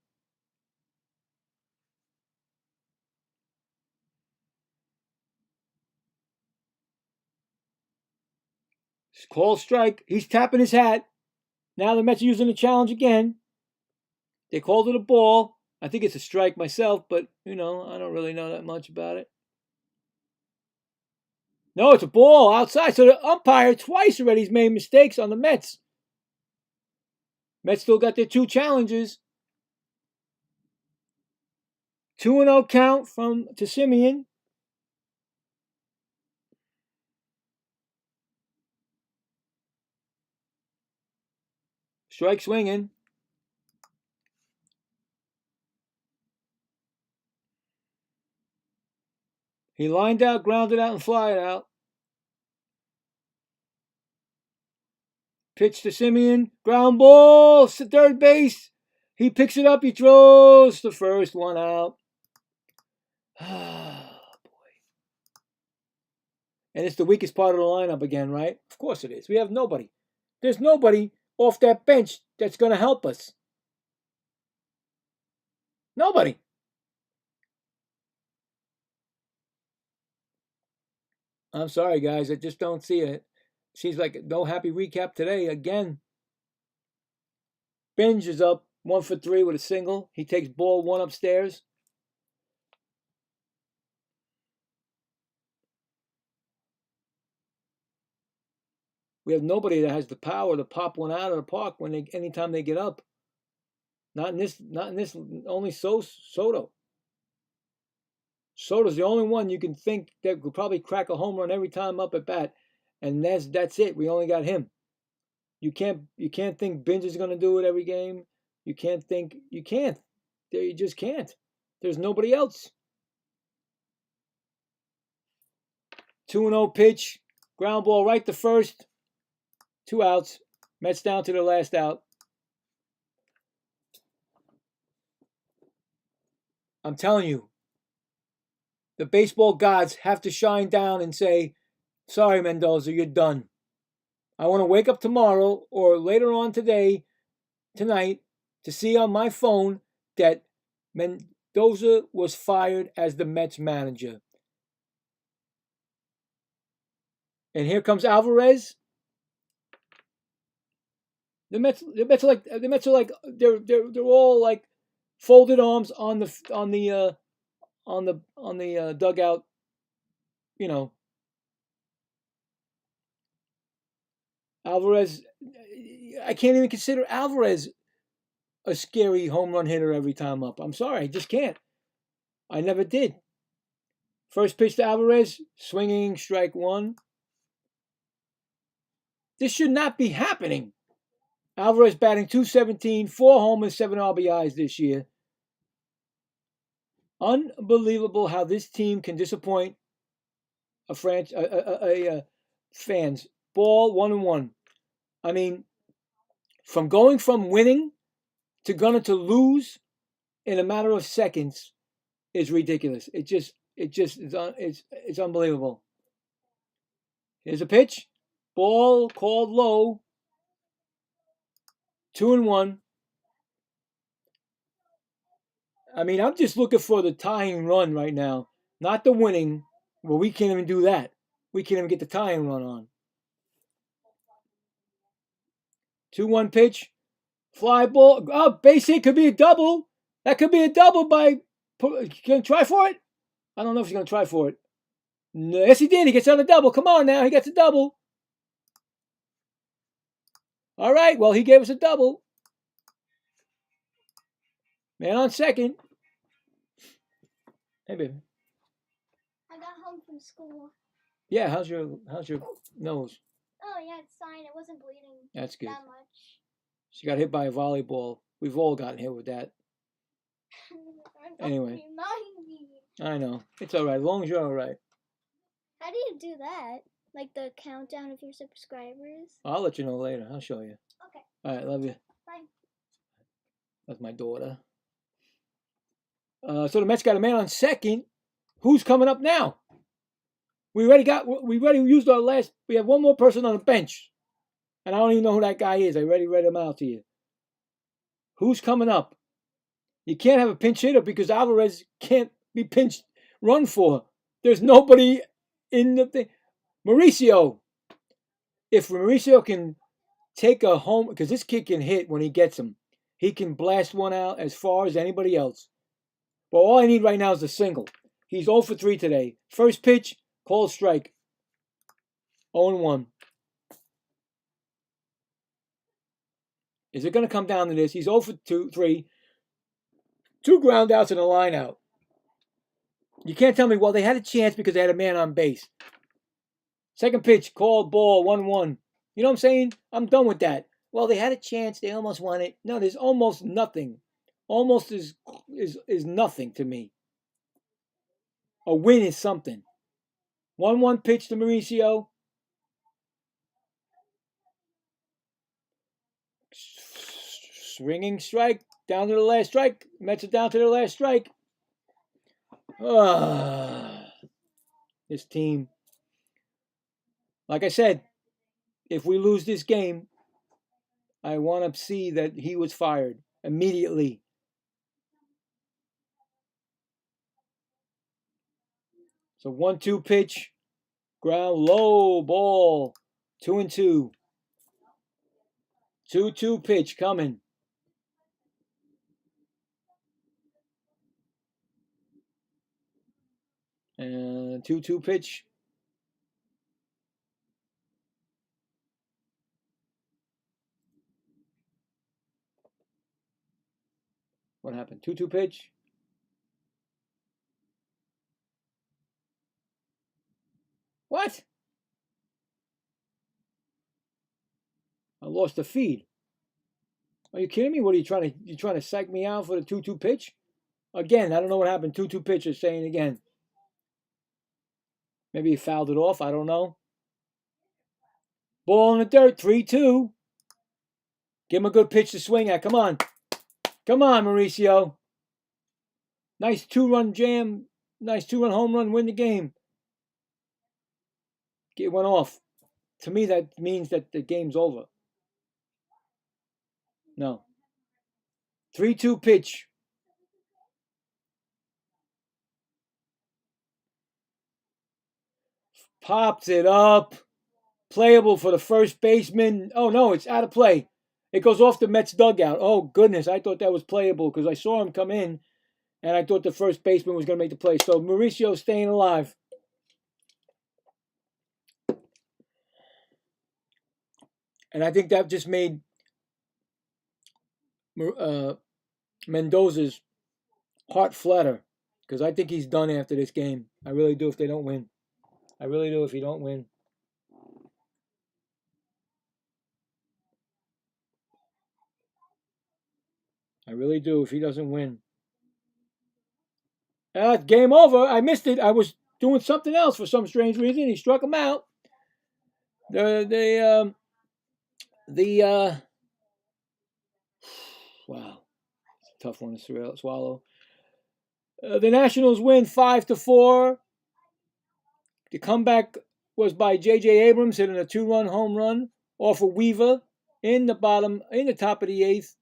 Call strike. He's tapping his hat. Now the Mets are using the challenge again. They called it a ball. I think it's a strike myself, but, I don't really know that much about it. No, it's a ball outside. So the umpire twice already has made mistakes on the Mets. Mets still got their 2 challenges. 2-0 count to Semien. Strike swinging. He lined out, grounded out, and flied out. Pitch to Semien. Ground ball to third base. He picks it up. He throws the first one out. Ah, boy. And it's the weakest part of the lineup again, right? Of course it is. We have nobody. There's nobody off that bench that's going to help us. Nobody. I'm sorry, guys. I just don't see it. Seems like no happy recap today again. Binge is up 1 for 3 with a single. He takes ball 1 upstairs. We have nobody that has the power to pop one out of the park anytime they get up. Not in this. Only Soto. Soto's the only one you can think that could probably crack a home run every time up at bat, and that's it. We only got him. You can't think Binge is going to do it every game. You can't. You just can't. There's nobody else. 2-0 pitch, ground ball right to first. 2 outs. Mets down to the last out. I'm telling you, the baseball gods have to shine down and say, sorry, Mendoza, you're done. I want to wake up tomorrow or later on tonight, to see on my phone that Mendoza was fired as the Mets manager. And here comes Alvarez. The Mets are like they're all like folded arms on the dugout, Alvarez, I can't even consider Alvarez a scary home run hitter every time up. I'm sorry, I just can't. I never did. First pitch to Alvarez, swinging, strike 1. This should not be happening. Alvarez batting .217, 4 homers, 7 RBIs this year. Unbelievable how this team can disappoint fans. Ball 1-1. I mean, from going from winning to going to lose in a matter of seconds is ridiculous. It's unbelievable. Here's a pitch. Ball called low. 2-1. I mean, I'm just looking for the tying run right now, not the winning. Well, we can't even do that. We can't even get the tying run on. 2-1 pitch. Fly ball. Oh, base hit could be a double. That could be a double by. Going to try for it? I don't know if he's going to try for it. No, yes, he did. He gets on a double. Come on now. He gets a double. All right. Well, he gave us a double. Man on second. Hey, baby. I got home from school. Yeah. How's your nose? Oh yeah, it's fine. It wasn't bleeding. That's good. That much. She got hit by a volleyball. We've all gotten hit with that. Anyway. Remind me. I know. It's all right. As long as you're all right. How do you do that? Like the countdown of your subscribers? I'll let you know later. I'll show you. Okay. All right. Love you. Bye. That's my daughter. So the Mets got a man on second. Who's coming up now? We already used our last. We have one more person on the bench, and I don't even know who that guy is. I already read him out to you. Who's coming up? You can't have a pinch hitter because Alvarez can't be pinch run for. There's nobody in the thing. Mauricio. If Mauricio can take a home, because this kid can hit when he gets them. He can blast one out as far as anybody else. But all I need right now is a single. He's 0 for 3 today. First pitch, called strike. 0-1. Is it going to come down to this? He's 0 for 3. 2 ground outs and a line out. You can't tell me, well, they had a chance because they had a man on base. Second pitch, called ball, 1-1. You know what I'm saying? I'm done with that. Well, they had a chance. They almost won it. No, there's almost nothing. Almost is nothing to me. A win is something. 1-1 pitch to Mauricio. Swinging strike. Down to the last strike. Mets are down to their last strike. This team. Like I said, if we lose this game, I want to see that he was fired immediately. So 1-2 pitch. Ground low ball. 2-2. 2-2 pitch coming. And 2-2 pitch. What happened? 2-2 pitch. What? I lost the feed. Are you kidding me? What are you trying to psych me out for the 2-2 pitch? Again, I don't know what happened. 2-2 pitch is saying again. Maybe he fouled it off. I don't know. Ball in the dirt. 3-2. Give him a good pitch to swing at. Come on. Come on, Mauricio. Nice 2-run jam. Nice 2-run home run. Win the game. Get one off. To me, that means that the game's over. No. 3-2 pitch. Pops it up. Playable for the first baseman. Oh, no, it's out of play. It goes off the Mets dugout. Oh, goodness. I thought that was playable because I saw him come in, and I thought the first baseman was going to make the play. So Mauricio's staying alive. And I think that just made Mendoza's heart flutter because I think he's done after this game. I really do if they don't win. I really do if he don't win. I really do if he doesn't win. Game over. I missed it. I was doing something else for some strange reason. He struck him out. Wow, tough one to swallow. The Nationals win 5-4. The comeback was by J.J. Abrams hitting a 2-run home run off of Weaver in the top of the 8th.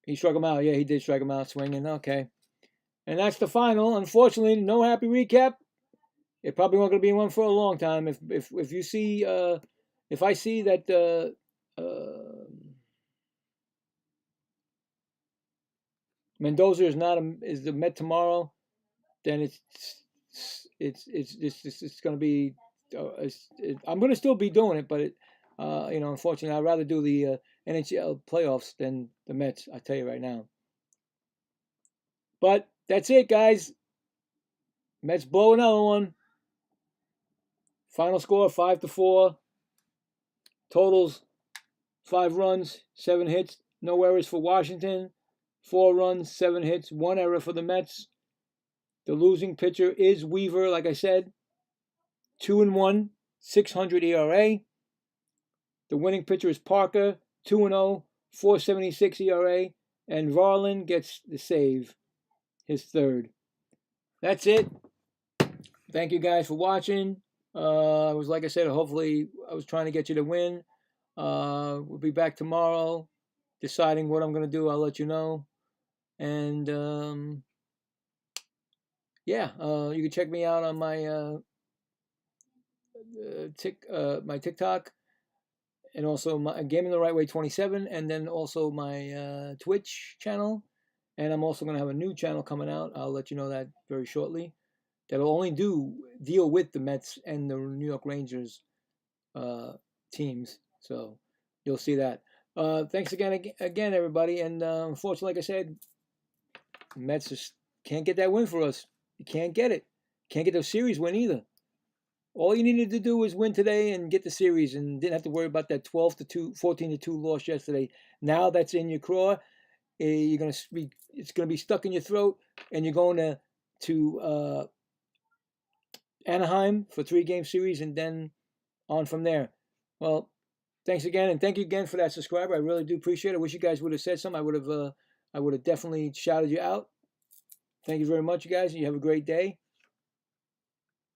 He struck him out. Yeah, he did strike him out swinging. Okay. And that's the final. Unfortunately, no happy recap. It probably won't going to be one for a long time. If you see, if I see that Mendoza is the Met tomorrow, then it's going to be. I'm going to still be doing it, but unfortunately, I'd rather do the NHL playoffs than the Mets. I tell you right now. But that's it, guys. Mets blow another one. Final score 5-4. Totals 5 runs, 7 hits, no errors for Washington. 4 runs, 7 hits, 1 error for the Mets. The losing pitcher is Weaver, like I said. 2-1, 600 ERA. The winning pitcher is Parker, 2-0, 4.76 ERA. And Varlin gets the save, his third. that's it. Thank you guys for watching. I was, like I said, hopefully I was trying to get you to win. We'll be back tomorrow, deciding what I'm going to do. I'll let you know. And yeah, you can check me out on my my TikTok, and also my Gaming the Right Way 27, and then also my Twitch channel. And I'm also going to have a new channel coming out. I'll let you know that very shortly. That'll only deal with the Mets and the New York Rangers teams. So you'll see that. Thanks again, everybody. And unfortunately, like I said, Mets just can't get that win for us. You can't get it. Can't get the series win either. All you needed to do was win today and get the series, and didn't have to worry about that 12-2, 14-2 loss yesterday. Now that's in your craw. You're gonna be. It's gonna be stuck in your throat, and you're going to Anaheim for 3-game series, and then on from there. Well, thanks again, and thank you again for that subscriber. I really do appreciate it. I wish you guys would have said something. I would have definitely shouted you out. Thank you very much, you guys. You have a great day.